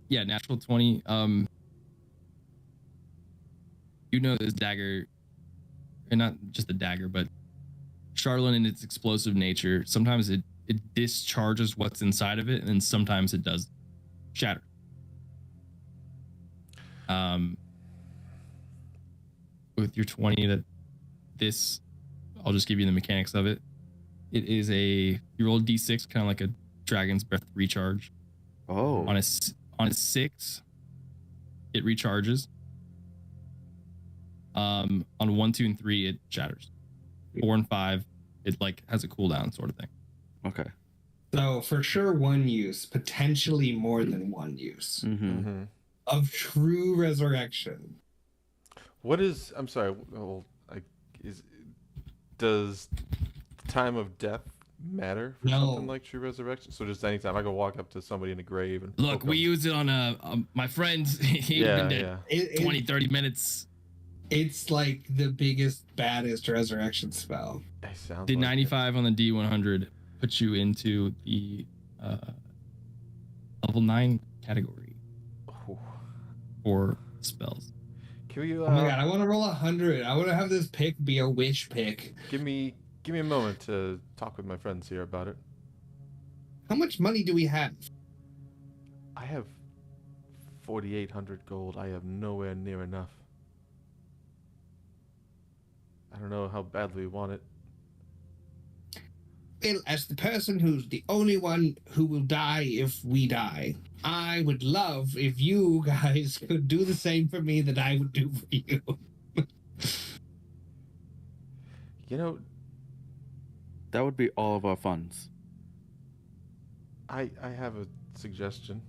yeah, natural 20. You know this dagger, and not just the dagger, but Charlene in its explosive nature, sometimes it discharges what's inside of it, and then sometimes it does shatter. With your 20, that this, I'll just give you the mechanics of it. It is you roll d6, kind of like a Dragon's Breath recharge. Oh. On a 6, it recharges. On 1, 2, and 3, it shatters. 4 and 5, it like has a cooldown sort of thing. Okay. So for sure one use, potentially more than one use of true resurrection. What is? I'm sorry. Well, does time of death matter for No. something like true resurrection? So just anytime I can walk up to somebody in a grave and Look, poke we 'em. use it on my friend. He's Yeah, been dead yeah. 20, 30 minutes. It's like the biggest, baddest resurrection spell. It sounds Did like 95 on the D100 put you into the level 9 category it. Ooh. for spells? Can we? Oh my god, I want to roll 100. I want to have this pick be a wish pick. Give me a moment to talk with my friends here about it. How much money do we have? I have 4,800 gold. I have nowhere near enough. I don't know how badly we want it. Well, as the person who's the only one who will die if we die, I would love if you guys could do the same for me that I would do for you. You know, That would be all of our funds. I have a suggestion.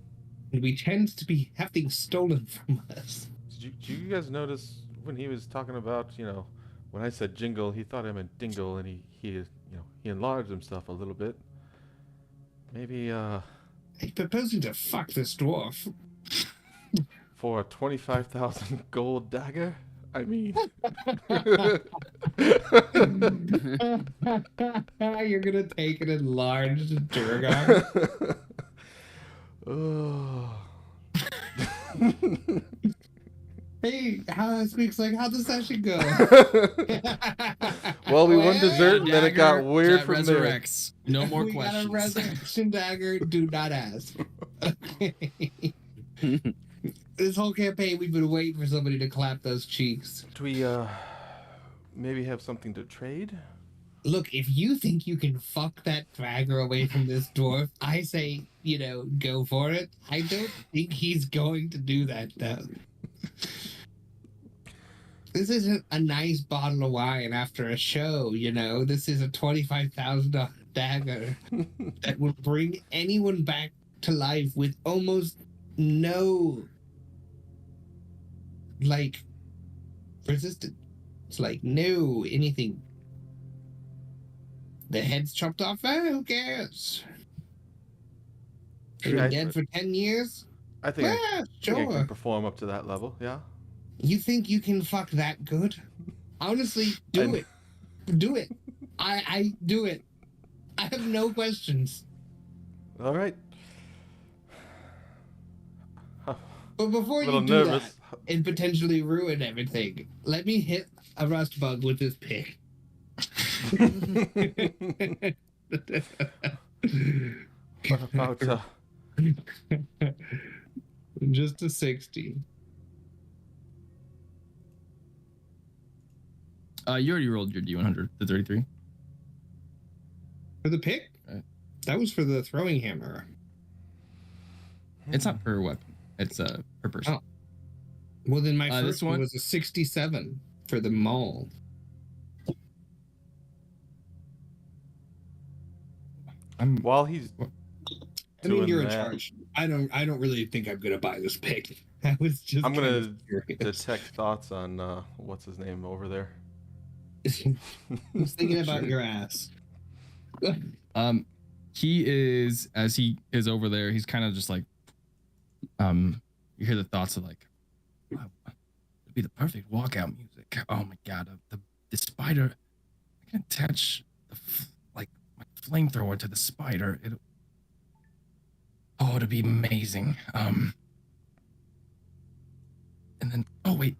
We tend to have things stolen from us. Did you guys notice when he was talking about, when I said jingle, he thought I meant dingle, and he enlarged himself a little bit. Maybe He's proposing to fuck this dwarf. for a 25,000 gold dagger. I mean, You're gonna take an enlarged Durgar. oh. Hey, Squeak's like, how'd the session go? Well, we won dessert, and then it got Dagger weird that from resurrects. No more we questions. got a resurrection dagger. Do not ask. Okay. This whole campaign, we've been waiting for somebody to clap those cheeks. Do we maybe have something to trade? Look, if you think you can fuck that dagger away from this dwarf, I say, go for it. I don't think he's going to do that, though. This isn't a nice bottle of wine after a show, This is a $25,000 dagger that will bring anyone back to life with almost no, resistance. It's no anything. The head's chopped off. Who cares? You've been dead for 10 years? I think I Yeah, think I sure. can perform up to that level. Yeah. You think you can fuck that good? Honestly, do it. Do it. I do it. I have no questions. All right. But before A little you do nervous. that and potentially ruin everything, let me hit a rust bug with this pick. What about Just a 60. You already rolled your D100, the 33. For the pick? That was for the throwing hammer. It's not per weapon. It's per person. Oh. Well, then my This first one one- was a 67 for the maul. While he's I mean, doing you're in that, charge. I don't really think I'm gonna buy this pick. I was just. I'm kind gonna of curious. detect thoughts on what's his name over there. I was thinking about Sure. your ass. He is, as he is over there, he's kind of just like, you hear the thoughts of like, wow, it'd be the perfect walkout music. Oh my god, the spider, I can attach like my flamethrower to the spider. It'd be amazing. And then, oh wait,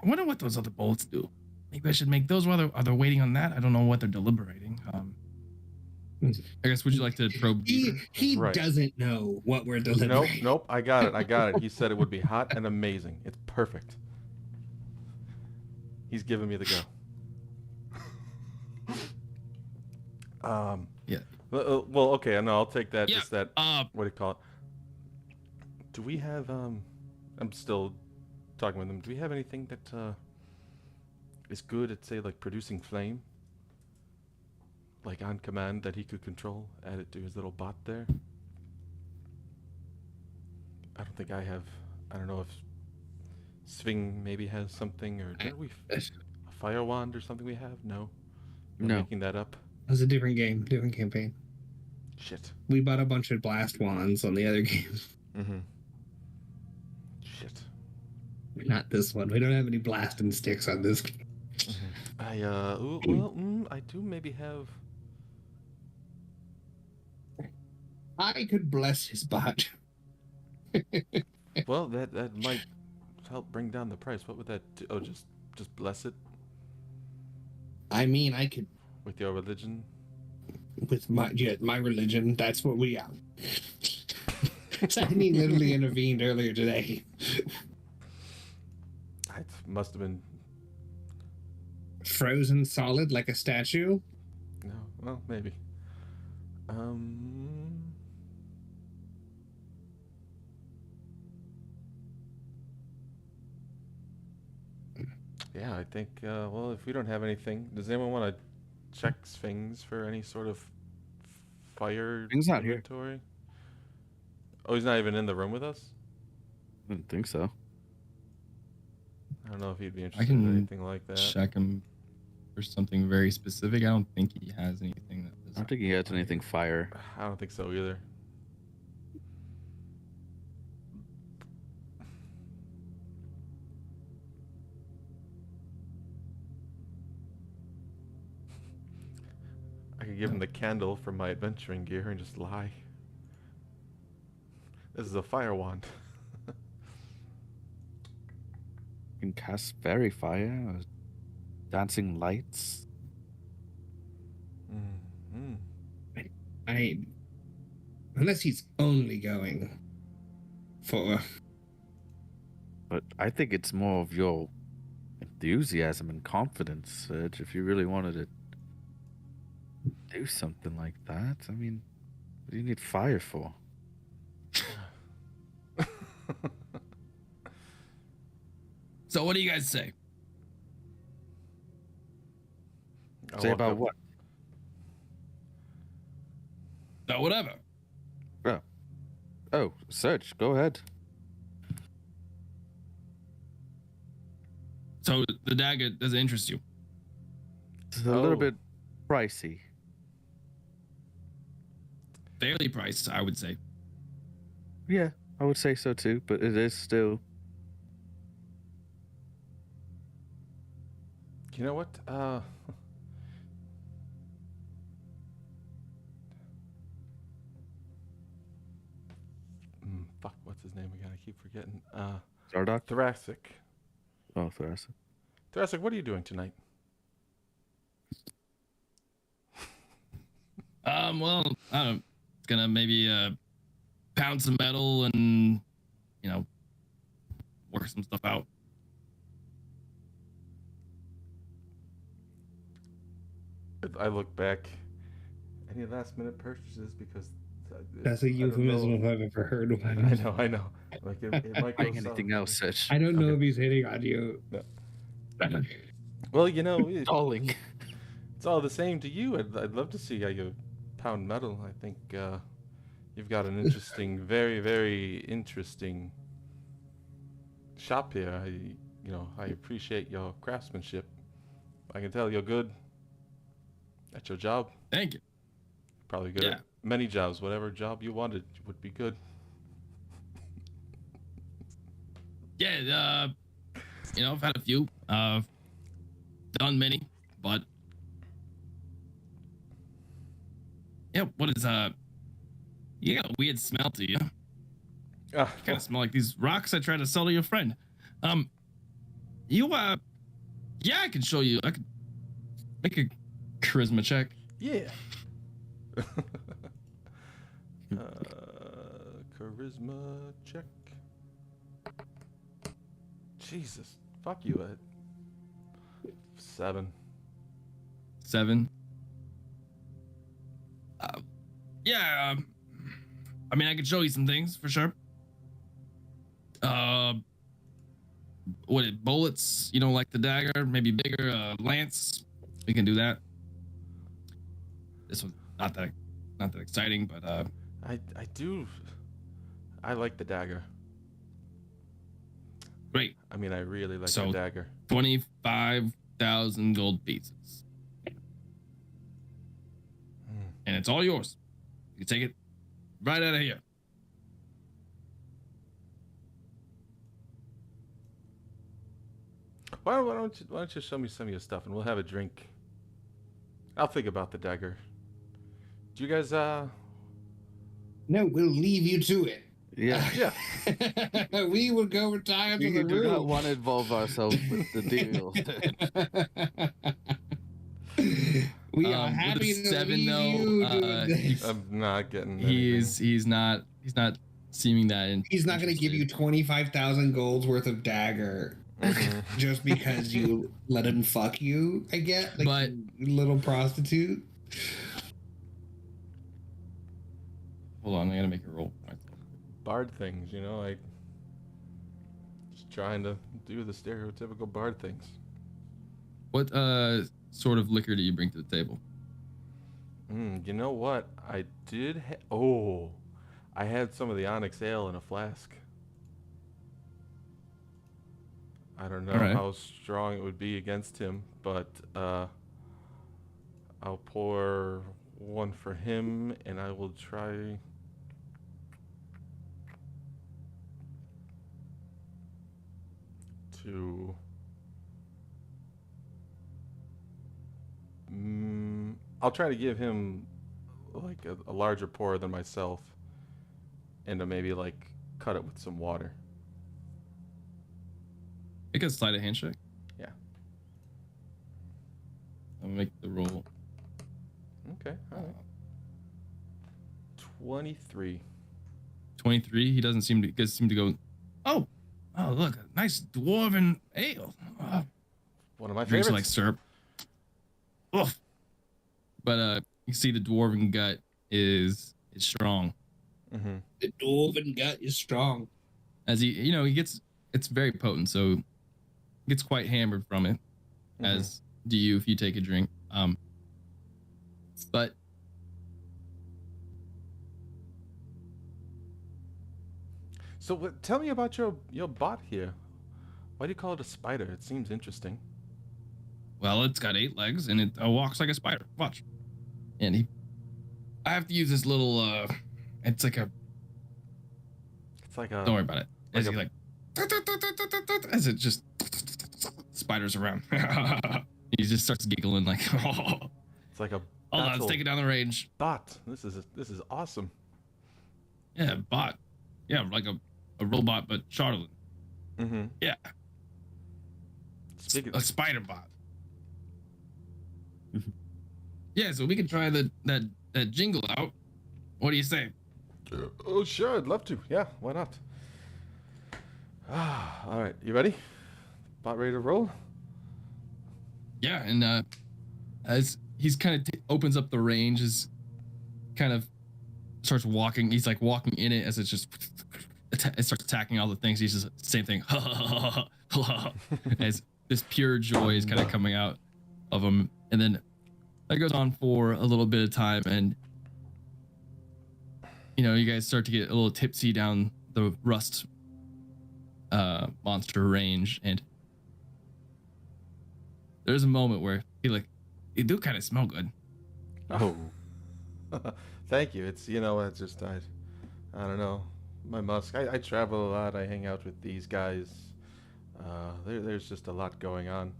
I wonder what those other bullets do. Maybe I should make those while they're waiting on that. I don't know what they're deliberating. I guess, would you like to probe deeper? He Right. doesn't know what we're delivering. Nope. I got it. He said it would be hot and amazing. It's perfect. He's giving me the go. Yeah. Well, okay. No, I'll take that. Yeah. Just that. What do you call it? Do we have? I'm still talking with him. Do we have anything that is good at, say, like producing flame? Like on command that he could control, add it to his little bot there. I don't think I have. I don't know if Sving maybe has something, or did we a fire wand or something we have? No. I'm No. making that up. It was a different game, different campaign. Shit. We bought a bunch of blast wands on the other game. Mm-hmm. Shit. Not this one. We don't have any blasting sticks on this game. I do maybe have. I could bless his bot. Well, that might help bring down the price. What would that do? Oh, just bless it I mean, I could with your religion. with my religion. That's what we are. Sydney literally intervened earlier today. It must have been. Frozen solid like a statue. No, well, maybe. Yeah, I think. Well, if we don't have anything, does anyone want to check Sphinx for any sort of fire Sphinx not here. inventory? Oh, he's not even in the room with us. I didn't think so. I don't know if he'd be interested can in anything like that. Check him for something very specific. I don't think he has anything that I is. don't think he has anything fire. I don't think so either. I could give him the candle from my adventuring gear and just lie. This is a fire wand. You can cast fairy fire, dancing lights. Mm-hmm. Unless he's only going for. But I think it's more of your enthusiasm and confidence, Serge, if you really wanted to do something like that. I mean, what do you need fire for? So what do you guys say? I'll Say walk about up- what? No, whatever. Oh, Serge, go ahead. So the dagger doesn't interest you. It's a little Oh. bit pricey. Fairly priced, I would say. Yeah, I would say so too, but it is still. You know what? Fuck, what's his name again? I keep forgetting. Zardoc? Thoracic. Oh, Thoracic. Thoracic, what are you doing tonight? Well, I don't know. It's gonna maybe pound some metal and work some stuff out. I look back, and any last minute purchases because That's a I don't euphemism know. if I've ever heard one. I know. Like it might go Buying anything south. else, Edge? I don't know Okay. if he's hitting on you. No. Well, you know, Darling. it's all the same to you. I'd love to see how you pound metal. I think you've got an interesting, very, very interesting shop here. I appreciate your craftsmanship. I can tell you're good at your job. Thank you. Probably good at many jobs. Whatever job you wanted would be good. Yeah, I've had a few. Done many, but yeah, what is you got a weird smell to you. Ah, Kind of smell like these rocks I tried to sell to your friend. Yeah, I can show you. I could make a charisma check. yeah. Charisma check. Jesus, fuck you, Ed. 7. 7. Yeah, I mean, I could show you some things for sure. Bullets? You don't like the dagger? Maybe bigger lance? We can do that. This one's not that exciting, but I like the dagger. great. I mean, I really like So- the dagger. 25,000 gold pieces, and it's all yours. You can take it right out of here. Why don't you show me some of your stuff and we'll have a drink. I'll think about the dagger. Do you guys No, we'll leave you to it. Yeah. yeah. We will go retire to We the do not room. want to involve ourselves with the deal. We are With a happy to 7 leave though, you to he's I'm not getting anything. he's not seeming that. He's not going to give you 25,000 gold's worth of dagger just because you let him fuck you. I get, like, But- you little prostitute. Hold on, I gotta make a roll. Bard things, I just trying to do the stereotypical bard things. What sort of liquor do you bring to the table? You know what? I did. I had some of the Onyx Ale in a flask. I don't know All right. how strong it would be against him, but I'll pour one for him, and I will try. I'll try to give him like a larger pour than myself, and to maybe like cut it with some water. Make a sleight of handshake. Yeah. I'll make the roll. Okay. All right. 23. 23. He doesn't seem to go. Oh, look, a nice dwarven ale. One of my Drinks favorites. like syrup. Oof. But you see the dwarven gut is strong. Mm-hmm. The dwarven gut is strong. As he gets, it's very potent, so gets quite hammered from it. As do you if you take a drink. But So tell me about your bot here. Why do you call it a spider? It seems interesting. well, it's got 8 legs and it walks like a spider. Watch. And I have to use this little. It's like a. It's like a. Don't worry about it. As like he as it just spiders around. He just starts giggling like, oh, It's like a. hold on, battle let's take it down the range. bot. This is awesome. Yeah, bot. Yeah, like a robot, but Charlotte. Mm-hmm. Yeah, Speaking. a spider bot. Yeah, so we can try that jingle out. What do you say? Oh, sure. I'd love to. Yeah. Why not? All right. You ready? Bot ready to roll? Yeah, and as he's kind of opens up the range, kind of starts walking. He's like walking in it as it's just it starts attacking all the things. He's just same thing. As this pure joy is kind of coming out of him, and then that goes on for a little bit of time, and you guys start to get a little tipsy down the rust monster range, and there's a moment where you do kind of smell good. Oh, thank you. It's it's just I don't know, my musk. I travel a lot. I hang out with these guys. There's just a lot going on.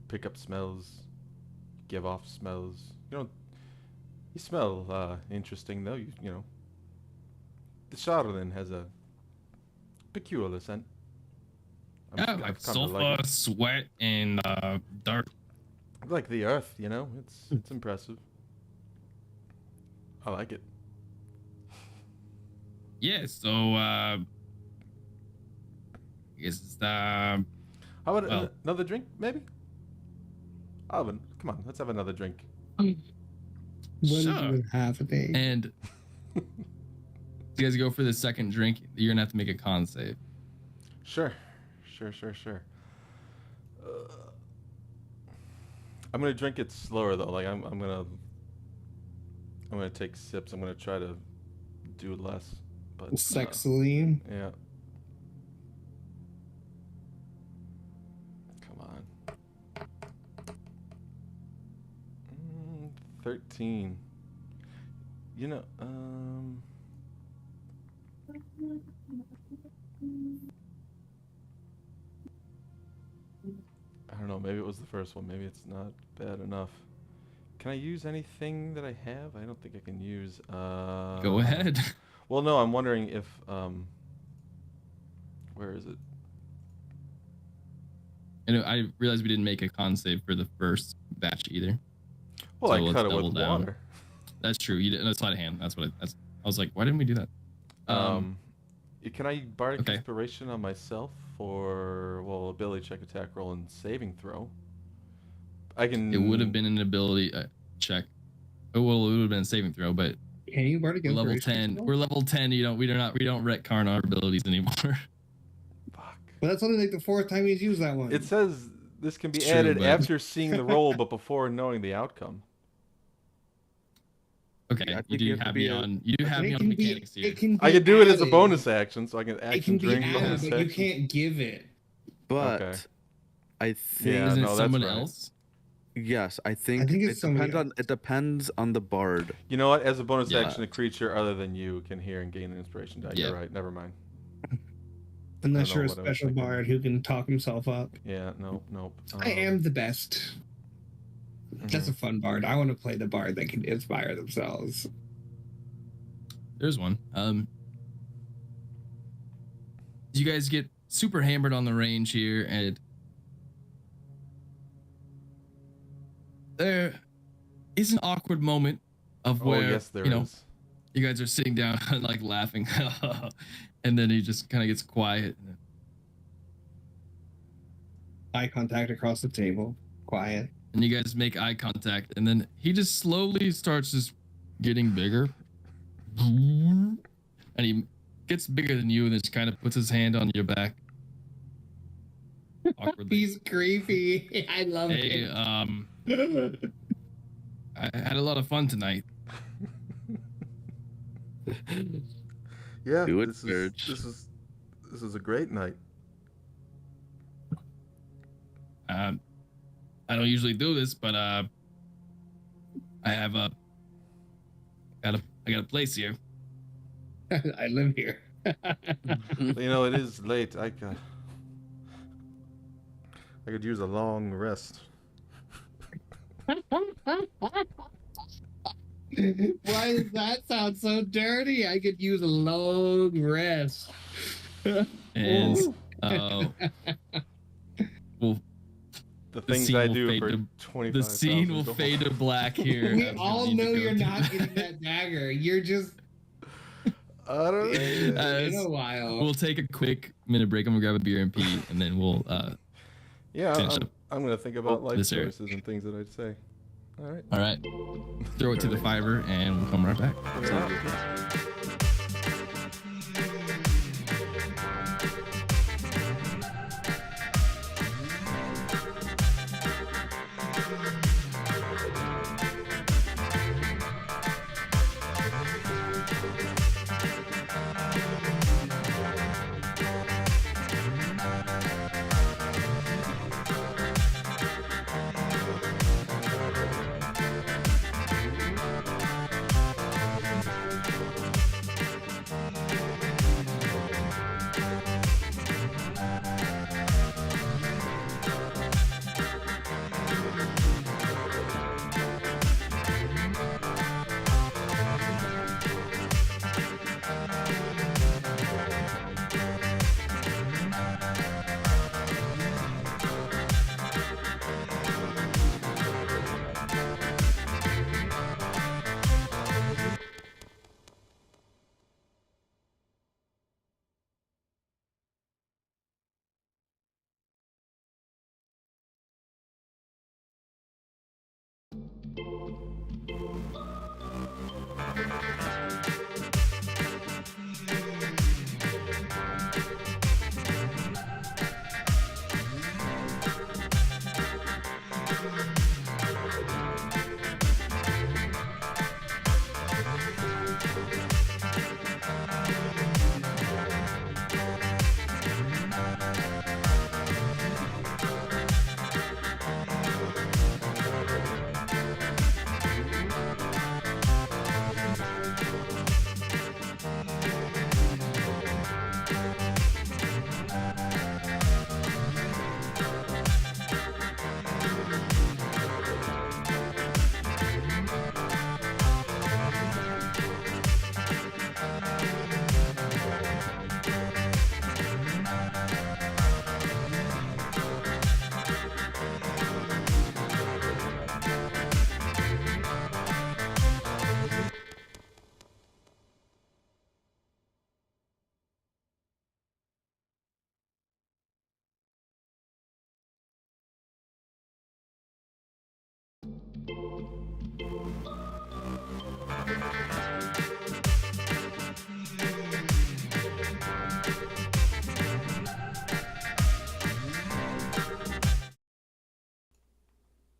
Pick up smells, give off smells. You smell interesting though. You know, the Charlatan has a peculiar scent. Yeah, like sulfur, sweat, and dirt. Like the earth, it's impressive. I like it. Yeah, so I guess it's How about another drink, maybe? Alvin, come on, let's have another drink. What happening? And you guys go for the second drink. You're gonna have to make a con save. Sure. I'm gonna drink it slower though. Like I'm gonna take sips. I'm gonna try to do less. But sexily. Yeah. Come on. 13. I don't know, maybe it was the first one. Maybe it's not bad enough. Can I use anything that I have? I don't think I can use... Go ahead. Well, no, I'm wondering if... where is it? I realized we didn't make a con save for the first batch either. Well, so I cut it with water. That's true. You didn't. That's sleight of hand. I was like, why didn't we do that? Can I bardic inspiration on myself for ability check, attack roll, and saving throw? I can. It would have been an ability check. Oh, well, it would have been a saving throw, but can you bardic level 10. We're level 10. We don't retcon our abilities anymore. Fuck. Well, that's only like the fourth time he's used that one. It says this can be added after seeing the roll, but before knowing the outcome. Okay, you do have me on mechanics here. I can do it as a bonus action, so I can action drink. Added, but you can't give it. But okay. I think isn't it someone else? Yes, I think it depends on the bard. You know what? As a bonus action, a creature other than you can hear and gain an inspiration die. You're right. Never mind. Unless you're a special bard who can talk himself up. Yeah. Nope. I am the best. That's a fun bard. I want to play the bard that can inspire themselves. There's one. You guys get super hammered on the range here, and there is an awkward moment of where yes, there is. You guys are sitting down and like laughing, and then he just kind of gets quiet. Eye contact across the table. Quiet. And you guys make eye contact, and then he just slowly starts just getting bigger. And he gets bigger than you, and then just kind of puts his hand on your back. Awkwardly. He's creepy. I love it. I had a lot of fun tonight. Yeah, Do it, this is a great night. I don't usually do this, but I have I got a place here. I live here. It is late. I could use a long rest. Why does that sound so dirty? I could use a long rest. And well, the things I do for 25. The scene will fade to black here. We all know you're not getting that dagger. You're just. I don't know. In a while. We'll take a quick minute break. I'm gonna grab a beer and pee, and then we'll. I'm gonna think about life choices and things that I'd say. All right. All right. Throw it to the fiver, and we'll come right back.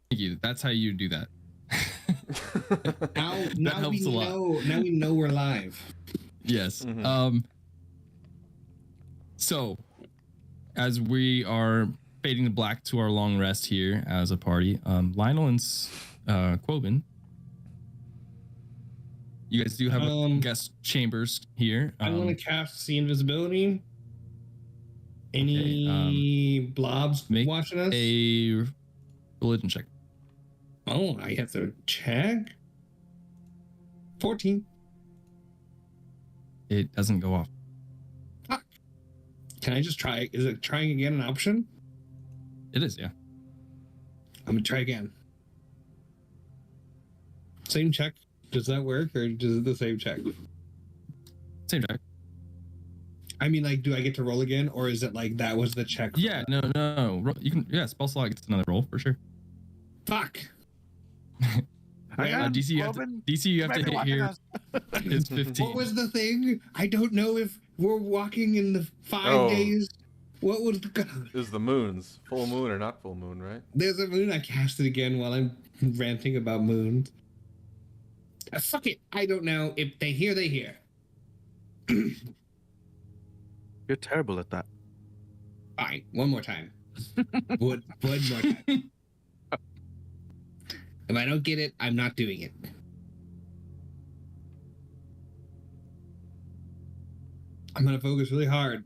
Thank you. That's how you do that. Now helps a lot. Now we know we're live. Yes. Mhm. So, as we are fading to black to our long rest here as a party, Lionel and Quoven, you guys do have guest chambers here. I want to cast see invisibility. Any blobs make watching us? a religion check. Oh, I have to check. 14. It doesn't go off. Can I just try? Is it trying again an option? It is, yeah. I'm gonna try again. Same check. Does that work, or is it the same check? Same check. I mean, like, do I get to roll again, or is it like that was the check? Yeah, no. You can, yeah, spell slot gets another roll for sure. Fuck. DC you have to hit here is 15. What was the thing? I don't know if we're walking in the 5 days. What was the... Is the moons full moon or not full moon, right? There's a moon. I cast it again while I'm ranting about moons. Fuck it. I don't know. If they hear, they hear. You're terrible at that. Fine. One more time. One more time. If I don't get it, I'm not doing it. I'm gonna focus really hard.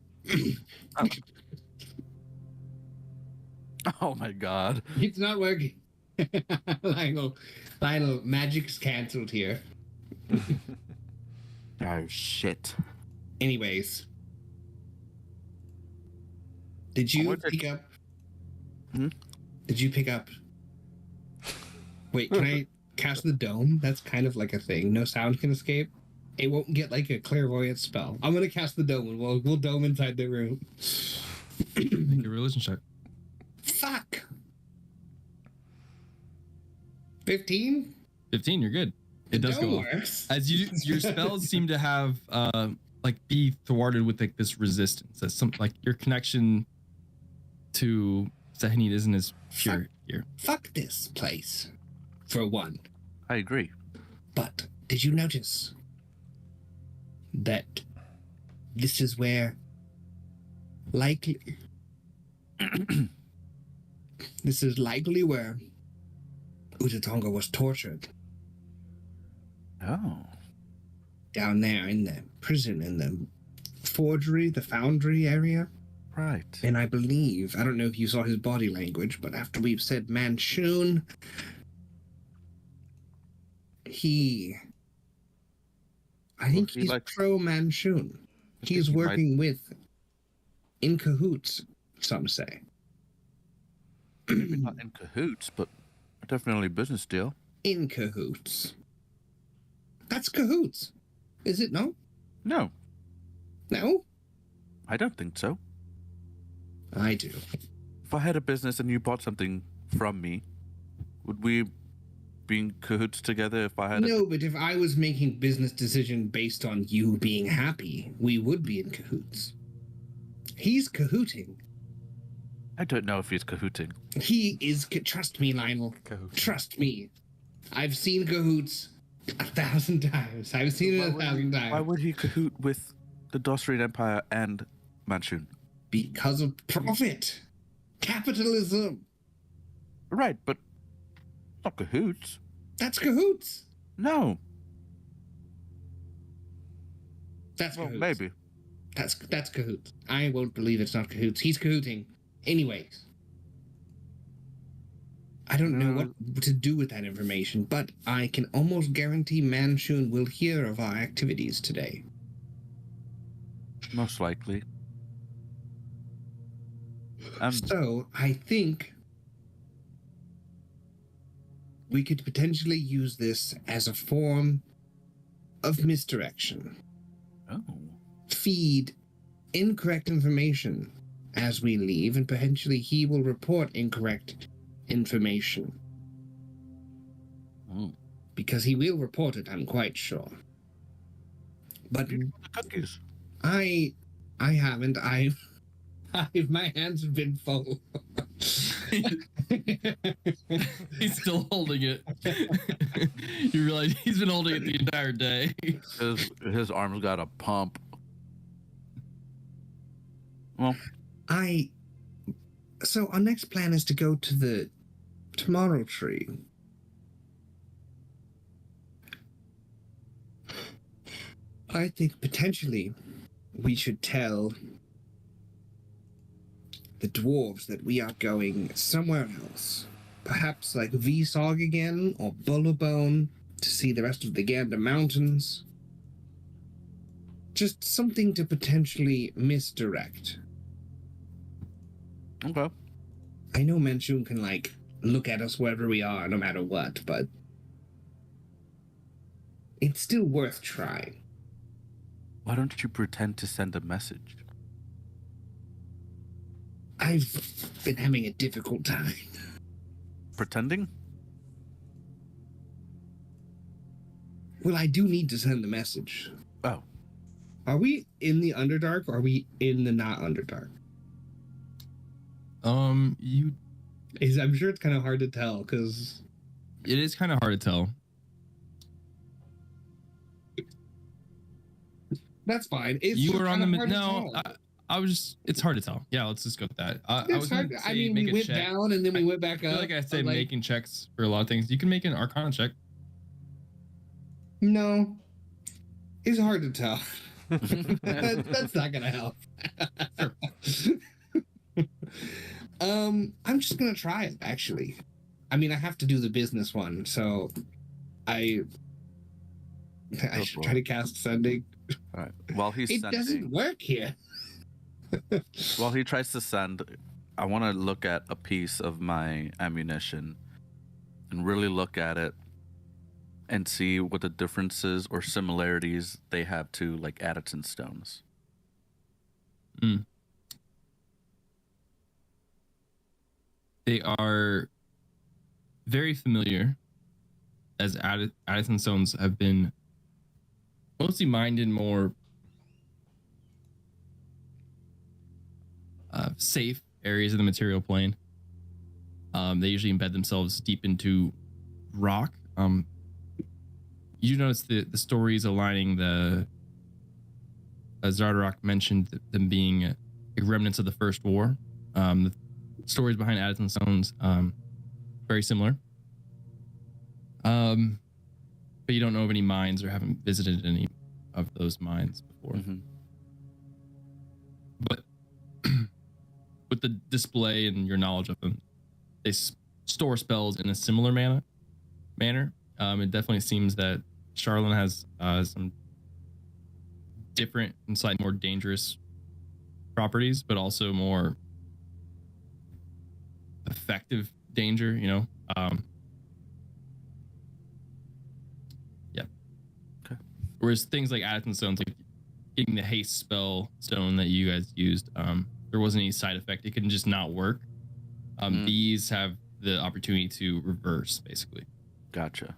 Oh my god. It's not working. Lionel, magic's canceled here. Oh shit. Anyways. Did you pick up? Did you pick up? Wait, can I cast the dome? That's kind of like a thing. No sound can escape. It won't get like a clairvoyant spell. I'm gonna cast the dome and we'll dome inside the room. Make a religion check. Fuck. 15? 15, you're good. It does go off. works. As your spells seem to have like be thwarted with like this resistance. That's some like your connection to Sahanid isn't as pure here. Fuck this place, for one. I agree. But did you notice that this is where likely this is likely where Utatonga was tortured? Oh. Down there in the prison, in the forgery, the foundry area. Right. And I believe, I don't know if you saw his body language, but after we've said Manchun, I think he's pro-Manchun. He's working with, in cahoots, some say. Maybe not in cahoots, but definitely a business deal. In cahoots. That's cahoots, is it no? No, No? I don't think so. I do. If I had a business and you bought something from me, would we be in cahoots together if I had No, but if I was making business decision based on you being happy, we would be in cahoots. He's cahooting. I don't know if he's cahooting. He is. Trust me, Lionel. Cahoot. Trust me. I've seen cahoots 1,000 times. I've seen it 1,000 times. Why would he cahoot with the Dostrian Empire and Manchun? Because of profit. Capitalism. Right, but not cahoots. That's cahoots. No. That's Well, cahoots. maybe. That's cahoots. I won't believe it's not cahoots. He's cahooting. Anyways. I don't know what to do with that information, but I can almost guarantee Manchun will hear of our activities today. Most likely. So, I think we could potentially use this as a form of misdirection. Oh. Feed incorrect information as we leave, and potentially he will report incorrect information. Oh. Because he will report it, I'm quite sure. But The cookies. I haven't. My hands have been full. He's still holding it. You realize he's been holding it the entire day. His arm's got a pump. Well, So our next plan is to go to the Tomorrow Tree. I think potentially we should tell the dwarves that we are going somewhere else. Perhaps like Visog again, or Bullabone, to see the rest of the Gander Mountains. Just something to potentially misdirect. okay. I know Manchun can, like, look at us wherever we are, no matter what, but it's still worth trying. Why don't you pretend to send a message? I've been having a difficult time. Pretending? Well, I do need to send the message. Oh. Are we in the Underdark, or are we in the not Underdark? I'm sure it's kind of hard to tell, because It is kind of hard to tell. that's fine. It's You just were on the kinda hard to no. tell. I was just. It's hard to tell. Yeah, let's just go with that. I It's was gonna hard. say I mean, make we a went check. down and then we went back I feel up. like I but, said making checks for a lot of things. You can make an Arcana check. No, it's hard to tell. That's not gonna help. I'm just gonna try it. Actually, I mean, I have to do the business one, so I should try to cast sending. All right. While he's It sending, doesn't work here. while he tries to send, I want to look at a piece of my ammunition and really look at it and see what the differences or similarities they have to like Addison stones. They are very familiar as Addison stones have been mostly mined in more safe areas of the material plane. They usually embed themselves deep into rock. You notice the stories aligning the Zardarok mentioned them being remnants of the First War. The stories behind Addison stones very similar. But you don't know of any mines or haven't visited any of those mines before. Mm-hmm. But with the display and your knowledge of them, they store spells in a similar manner. It definitely seems that Charlene has some different and slightly more dangerous properties, but also more effective danger, you know? Yeah. Okay. Whereas things like Addison stones, like getting the haste spell stone that you guys used, there wasn't any side effect. It couldn't just not work. These have the opportunity to reverse, basically. Gotcha.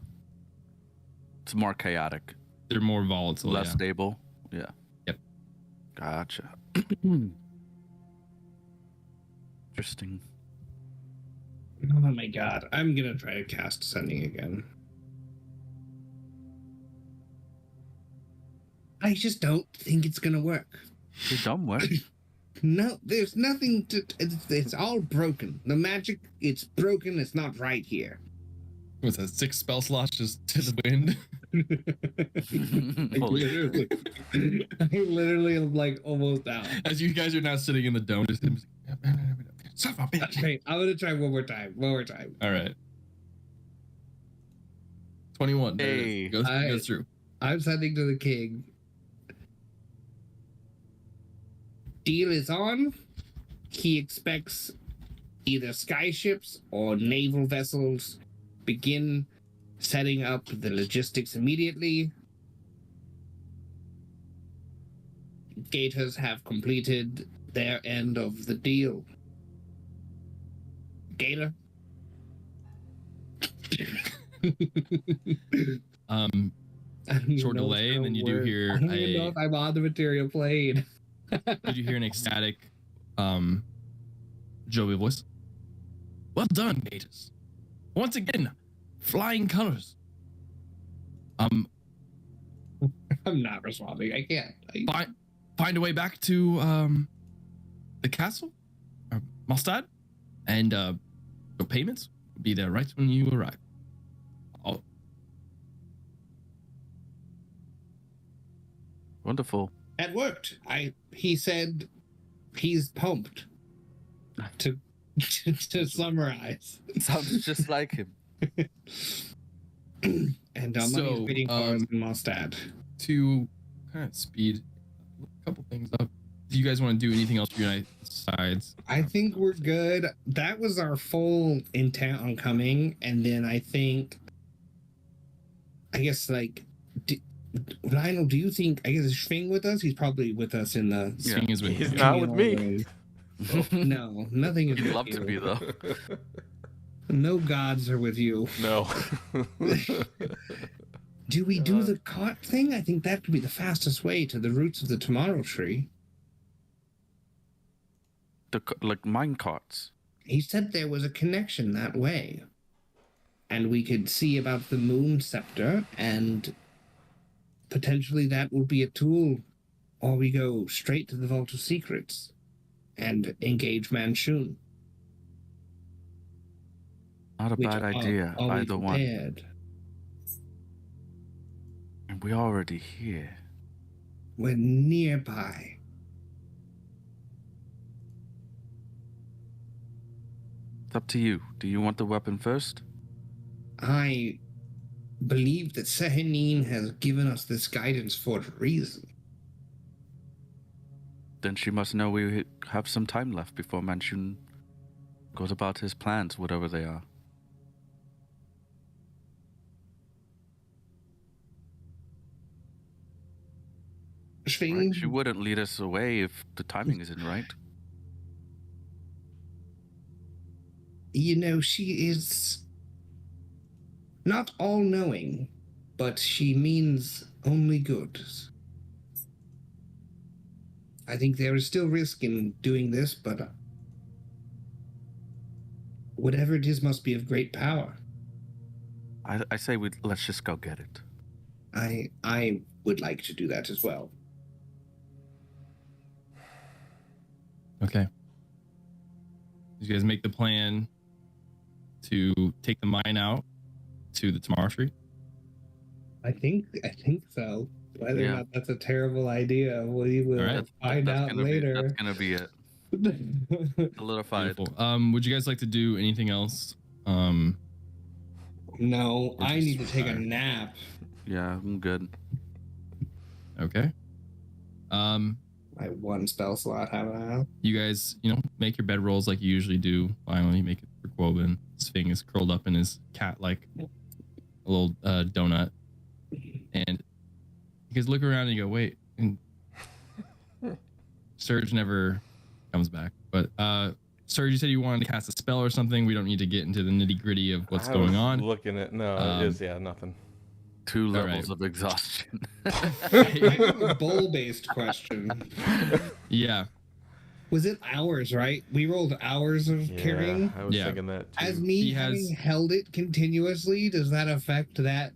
It's more chaotic. They're more volatile. Less yeah. stable. Yeah. Yep. Gotcha. Interesting. Oh my god. I'm gonna try to cast Sending again. I just don't think it's gonna work. You dumb work. No, there's nothing to... It's all broken. The magic, it's broken. It's not right here. What's that, 6 spell slots just to the wind? I literally am like almost out. As you guys are now sitting in the dome, just son of a bitch. Okay, I'm gonna try one more time. All right. 21. Hey. Goes through. I'm sending to the king. Deal is on. He expects either skyships or naval vessels begin setting up the logistics immediately. Gators have completed their end of the deal. Gator? Short delay, and then you do hear I don't even know if I'm on the material plane. Did you hear an ecstatic jovial voice? Well done, Gators. Once again, flying colors. I'm not responding. I can't. Find a way back to the castle, Malstad, and your payments will be there right when you arrive. Wonderful. It worked. He said he's pumped. To summarize. Sounds just like him. And money's So, waiting for us in Malstad. To kind of speed a couple things up. Do you guys want to do anything else for your sides? I think we're good. That was our full intent on coming, and then I guess like Lionel, do you think, I guess, is Schwing with us? He's probably with us in the... Swing is with He's you. not with me. No, nothing is He'd with love you. to be, though. No gods are with you. No. Do we do the cart thing? I think that could be the fastest way to the roots of the tomorrow tree. Like mine carts. He said there was a connection that way. And we could see about the moon scepter, and potentially that will be a tool. Or we go straight to the Vault of Secrets and engage Manchun. Not a bad idea, either one. And we're already here. We're nearby. It's up to you. Do you want the weapon first? I believe that Sehanine has given us this guidance for a reason. Then she must know we have some time left before Manchun goes about his plans, whatever they are. Right? She wouldn't lead us away if the timing isn't right. You know, she is not all-knowing, but she means only good. I think there is still risk in doing this, but whatever it is must be of great power. I say let's just go get it. I would like to do that as well. Okay. You guys make the plan to take the mine out to the Tomorrow Tree? I think so. Whether or Yeah. not that's a terrible idea, we will All right. find out gonna later. That's gonna be it. Solidified. Beautiful. Would you guys like to do anything else? No, Or I just need to take a fire. nap. Yeah, I'm good. Okay. My one spell slot, haven't I? You guys, make your bed rolls like you usually do. Finally, make it for Quoven. His thing is curled up in his cat like a little donut. And you guys look around and you go, wait. And Surge never comes back. But Surge, you said you wanted to cast a spell or something. We don't need to get into the nitty gritty of what's I going was on. Looking at it is nothing. 2 All levels right. of exhaustion. I have a bowl-based question. Yeah. Was it hours, right? We rolled hours of carrying. I was Yeah. thinking that too. As me He has- having held it continuously, does that affect that?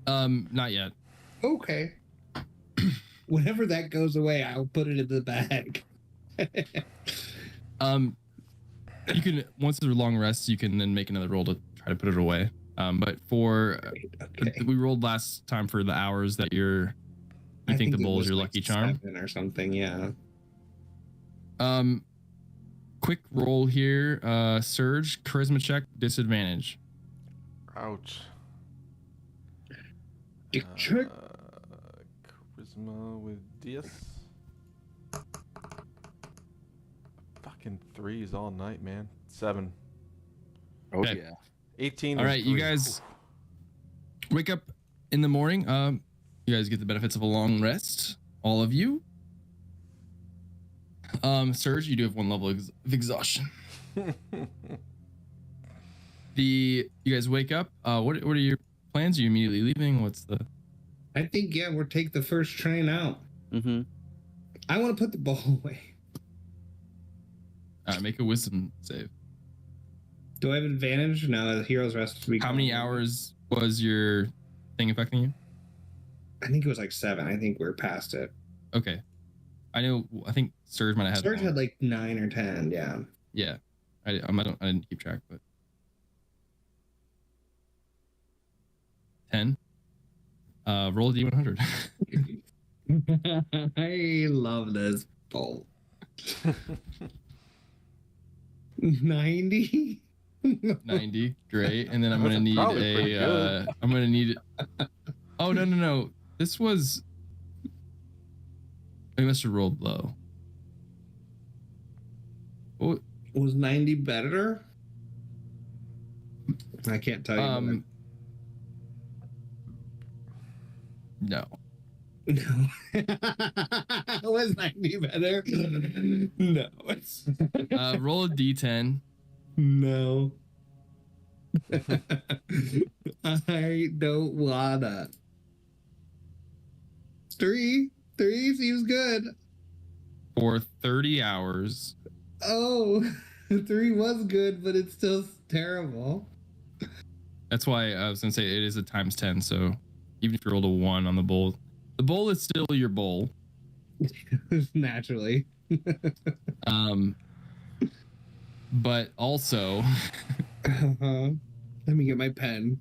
Not yet. Okay. Whenever that goes away, I'll put it in the bag. You can, once there's a long rest, you can then make another roll to try to put it away. But for Okay. we rolled last time for the hours that you I think the it bowl was is your like lucky charm. 7 or something. Yeah. Quick roll here. Surge, charisma check, disadvantage. Ouch. Check. Charisma with DS. Fucking 3s all night, man. 7. Oh Okay. yeah. 18. All and right, you 3. guys wake up in the morning. You guys get the benefits of a long rest. All of you. Surge, you do have 1 level of exhaustion. You guys wake up. What are your plans? Are you immediately leaving? What's the? I think we'll take the first train out. Mm-hmm. I want to put the bowl away. Make a wisdom save. Do I have advantage? No, the hero's rest. How many hours was your thing affecting you? I think it was like 7. I think we're past it. Okay. I think Surge might have had. Surge had like 9 or 10. Yeah. Yeah. I didn't keep track, but 10. Roll a D100. I love this bowl. 90. 90. Great. And then I'm gonna need probably pretty good. I'm gonna need. Oh no. This was. I must have rolled low. What? Was 90 better? I can't tell you. No. No. Was 90 better? No. Roll a D10. No. I don't wanna. 3 seems good. For 30 hours. Oh, 3 was good, but it's still terrible. That's why I was gonna say it is a times 10. So even if you rolled a 1 on the bowl is still your bowl. Naturally. But also, Let me get my pen.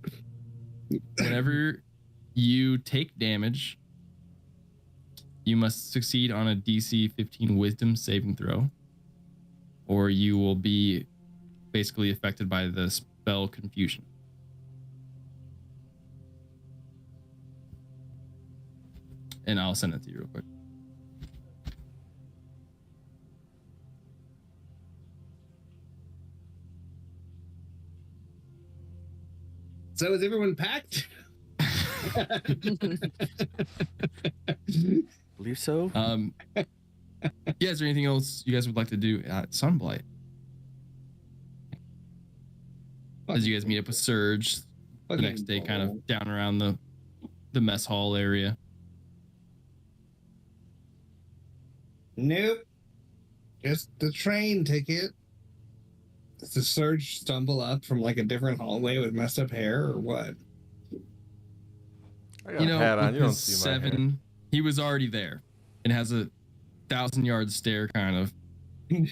whenever you take damage, you must succeed on a DC 15 Wisdom saving throw, or you will be basically affected by the spell Confusion. And I'll send it to you real quick. So is everyone packed? Believe so. Yeah, is there anything else you guys would like to do at Sunblight? as you guys meet up with Surge the next day, kind of down around the mess hall area. Nope. Just the train ticket. Does the Surge stumble up from like a different hallway with messed up hair or what? I got a hat on. You don't see my hair. He was already there and has a 1,000-yard stare kind of. Did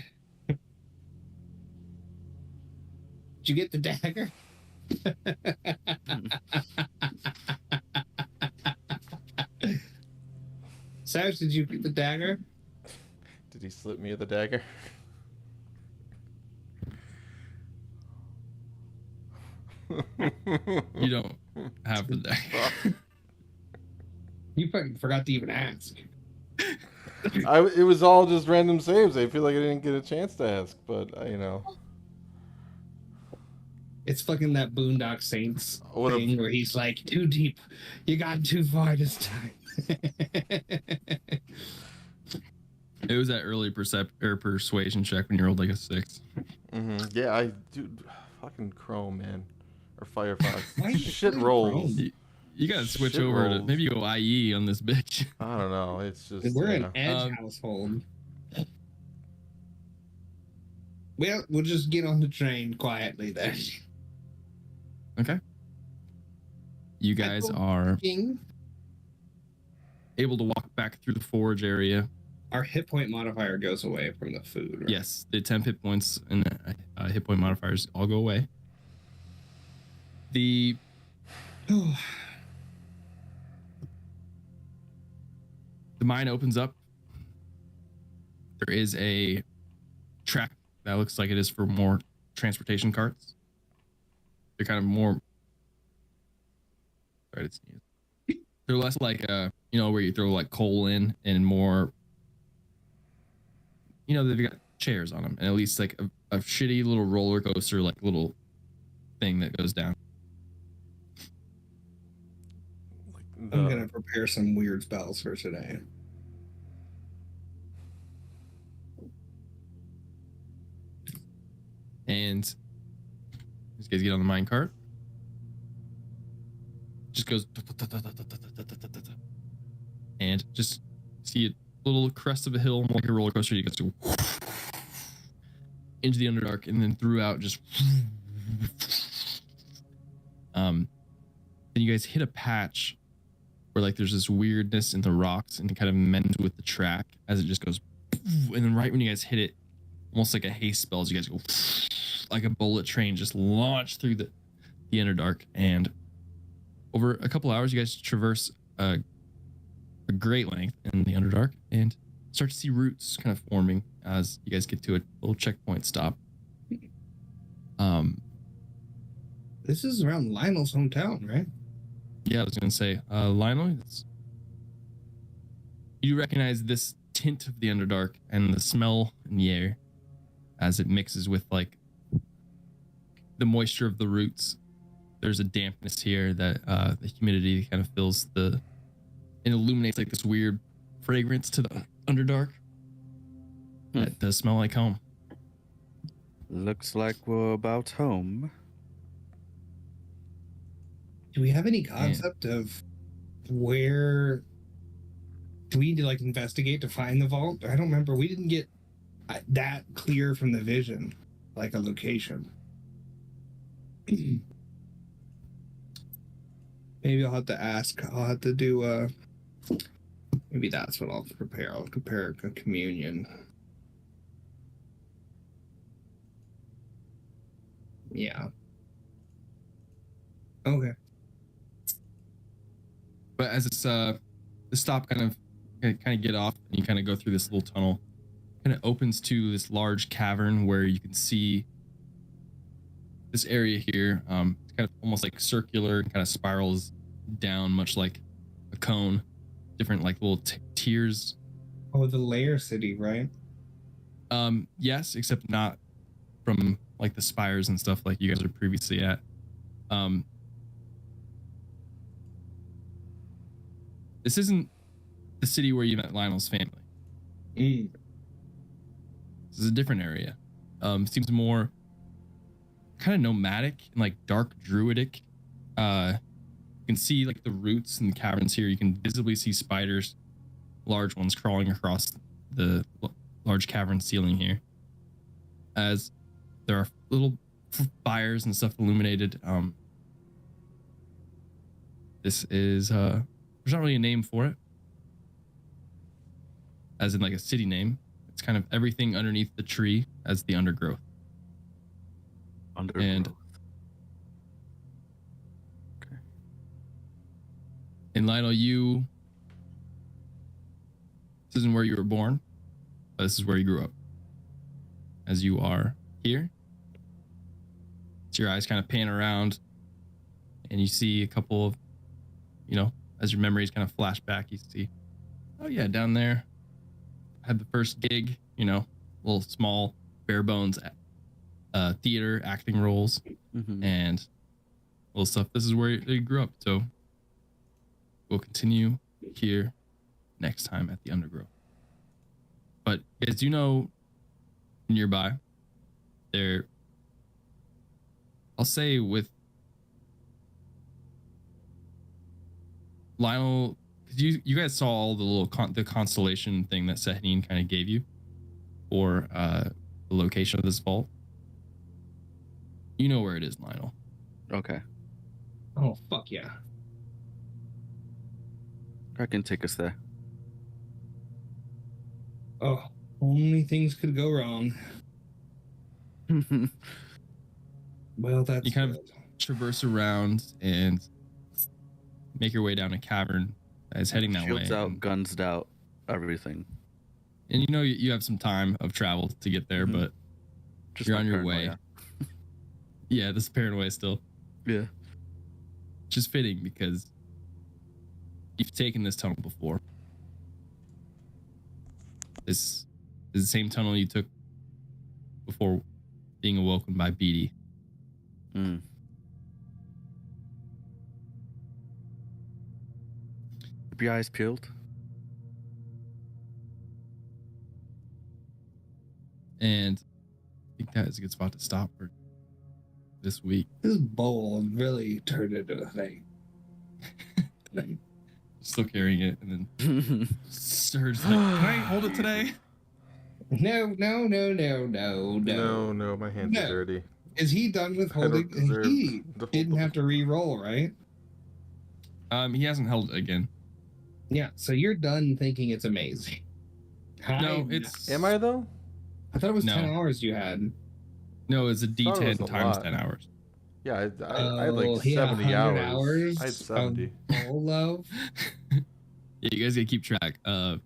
you get the dagger? Sarge, did you get the dagger? Did he slip me the dagger? You don't have the dagger. You fucking forgot to even ask. It was all just random saves. I feel like I didn't get a chance to ask, but you know. It's fucking that Boondock Saints What thing where he's like, too deep. You got too far this time. It was that early persuasion check when you rolled like a 6. Mm-hmm. Yeah, dude, fucking Chrome, man. Or Firefox. Why Shit Chrome? rolls. You gotta switch Shit over to rolls. maybe go IE on this bitch. I don't know. It's just We're you an Edge household. Well, we'll just get on the train quietly then. Okay. You guys are able to walk back through the forge area. Our hit point modifier goes away from the food, right? Yes, the temp hit points and hit point modifiers all go away. The mine opens up. There is a track that looks like it is for more transportation carts. They're kind of more. Sorry to sneeze. They're less like where you throw like coal in, and more. They've got chairs on them, and at least like a shitty little roller coaster, like little thing that goes down. I'm gonna prepare some weird spells for today. And these guys get on the mine cart. Just goes and just see a little crest of a hill like a roller coaster. You guys go into the Underdark, and then throughout just then you guys hit a patch where like there's this weirdness in the rocks, and it kind of mends with the track as it just goes, and then right when you guys hit it, almost like a haste spell, as you guys go like a bullet train, just launch through the Underdark, and over a couple hours, you guys traverse a great length in the Underdark and start to see roots kind of forming as you guys get to a little checkpoint stop. This is around Lionel's hometown, right? Yeah, I was gonna say, Lionel, you recognize this tint of the Underdark and the smell in the air as it mixes with like the moisture of the roots. There's a dampness here that the humidity kind of fills and illuminates like this weird fragrance to the Underdark. That does smell like home. Looks like we're about home. Do we have any concept of where do we need to like investigate to find the vault? I don't remember. We didn't get that clear from the vision, like a location. Maybe I'll have to ask. I'll have to do maybe that's what I'll prepare. I'll prepare a communion. Yeah. Okay. But as it's the stop kind of get off, and you kind of go through this little tunnel, kind of opens to this large cavern where you can see this area here. It's kind of almost like circular, kind of spirals down, much like a cone. Different like little tiers. Oh, the layer city, right? Yes, except not from like the spires and stuff like you guys are previously at. This isn't the city where you met Lionel's family. This is a different area. Seems more kind of nomadic and like dark druidic. You can see like the roots in the caverns here. You can visibly see spiders, large ones crawling across the large cavern ceiling here. As there are little fires and stuff illuminated. This is there's not really a name for it, as in like a city name. It's kind of everything underneath the tree as the undergrowth. And okay. And Lionel, this isn't where you were born, but this is where you grew up. As you are here, so your eyes kind of pan around, and you see a couple of, as your memories kind of flash back, you see, oh yeah, down there, I had the first gig, little small, bare bones theater acting roles and little stuff. This is where you grew up. So we'll continue here next time at the undergrowth. But as you know, nearby, there, I'll say with Lionel, because you guys saw all the little the constellation thing that Sehanine kind of gave you for the location of this vault. You know where it is, Lionel. Okay. Oh, fuck yeah. I can take us there. Oh, only things could go wrong. Well, that's You kind of good. traverse around and make your way down a cavern that is heading that way. Shields out, guns out, everything. And you have some time of travel to get there, but Just you're my on your paranoia. way. Yeah, this is paranoia still. Yeah. Which is fitting because you've taken this tunnel before. This is the same tunnel you took before being awoken by Beatty. Mm. Keep your eyes peeled. And I think that is a good spot to stop for this week. This bowl really turned into a thing. Still carrying it, and then Serge's like, "Can I hold it today?" No, No, my hands No. are dirty. Is he done with I don't holding? deserve He to hold didn't them. have to re-roll, right? He hasn't held it again. Yeah, so you're done thinking it's amazing. No, it's Am I though? I thought it was No. 10 hours you had. No, it's a Thought it was D10 a times lot. 10 hours. Yeah, I had Oh, like he had 70 100 hours. I had of 70. bowl love. Yeah, you guys gotta keep track of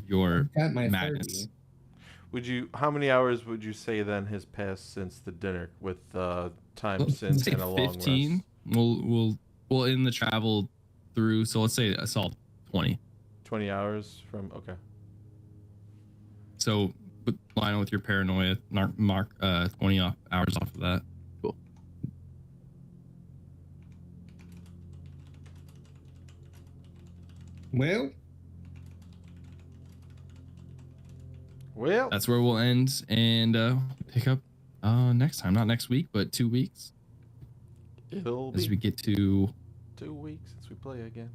your Got my madness. 30. How many hours would you say then has passed since the dinner with time Let's since say and a long 15. rest? We'll end the travel through. So let's say I saw 20. 20 hours from okay. So put Lionel with your paranoia. Mark 20 hours off of that. Cool. Well, That's where we'll end and pick up next time. Not next week, but 2 weeks it'll as be we get to 2 weeks since we play again.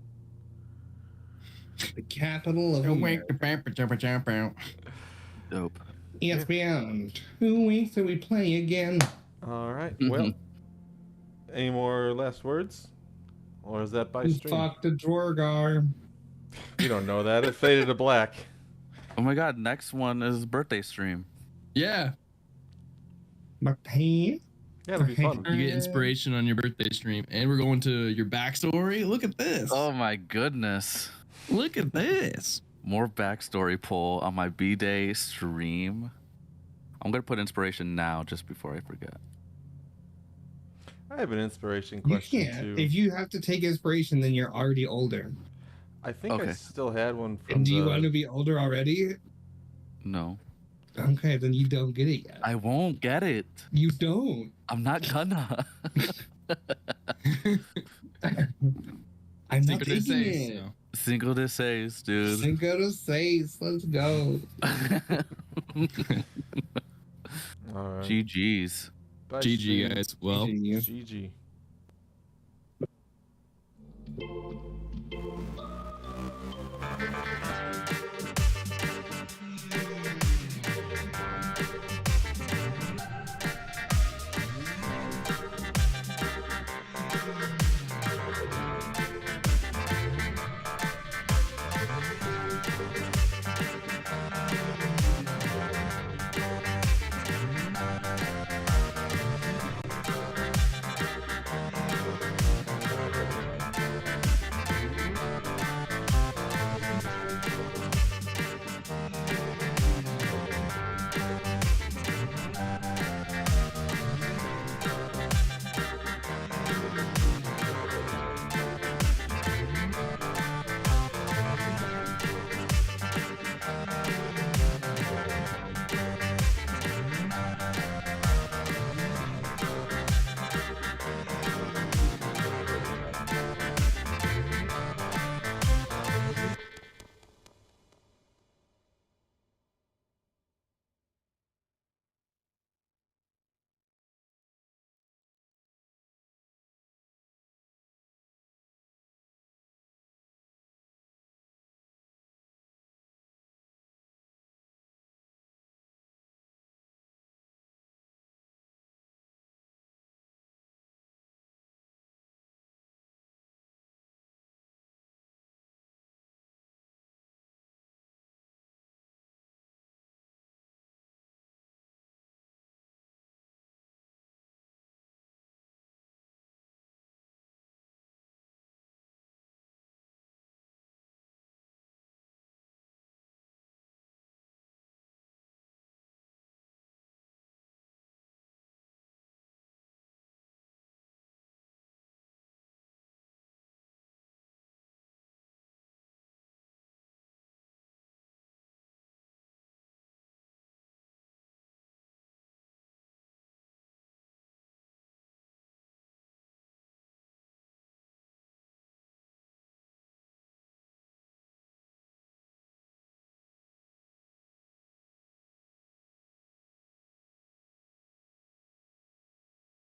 The capital of America. Dope. It's been 2 weeks that we play again. All right. Mhm. Well, any more last words? Or is that by stream? Fuck the Dwargar. You don't know that. It faded to black. Oh my god, next one is birthday stream. yeah. My pants. Yeah, it'll be fun. You get inspiration on your birthday stream, and we're going to your backstory. Look at this. Oh my goodness. Look at this. More backstory poll on my B-Day stream. I'm going to put inspiration now just before I forget. I have an inspiration You question can't. too. If you have to take inspiration, then you're already older. I think I Okay. still had one from And do you the- want to be older already? No. Okay, then you don't get it yet. I won't get it. You don't. I'm not gonna. I'm not Secret taking essays, it. so. Cinco de seis, dude. Cinco de seis. Let's go. All right. GG's. Bye, GG, stream. guys. Well, GG. GG.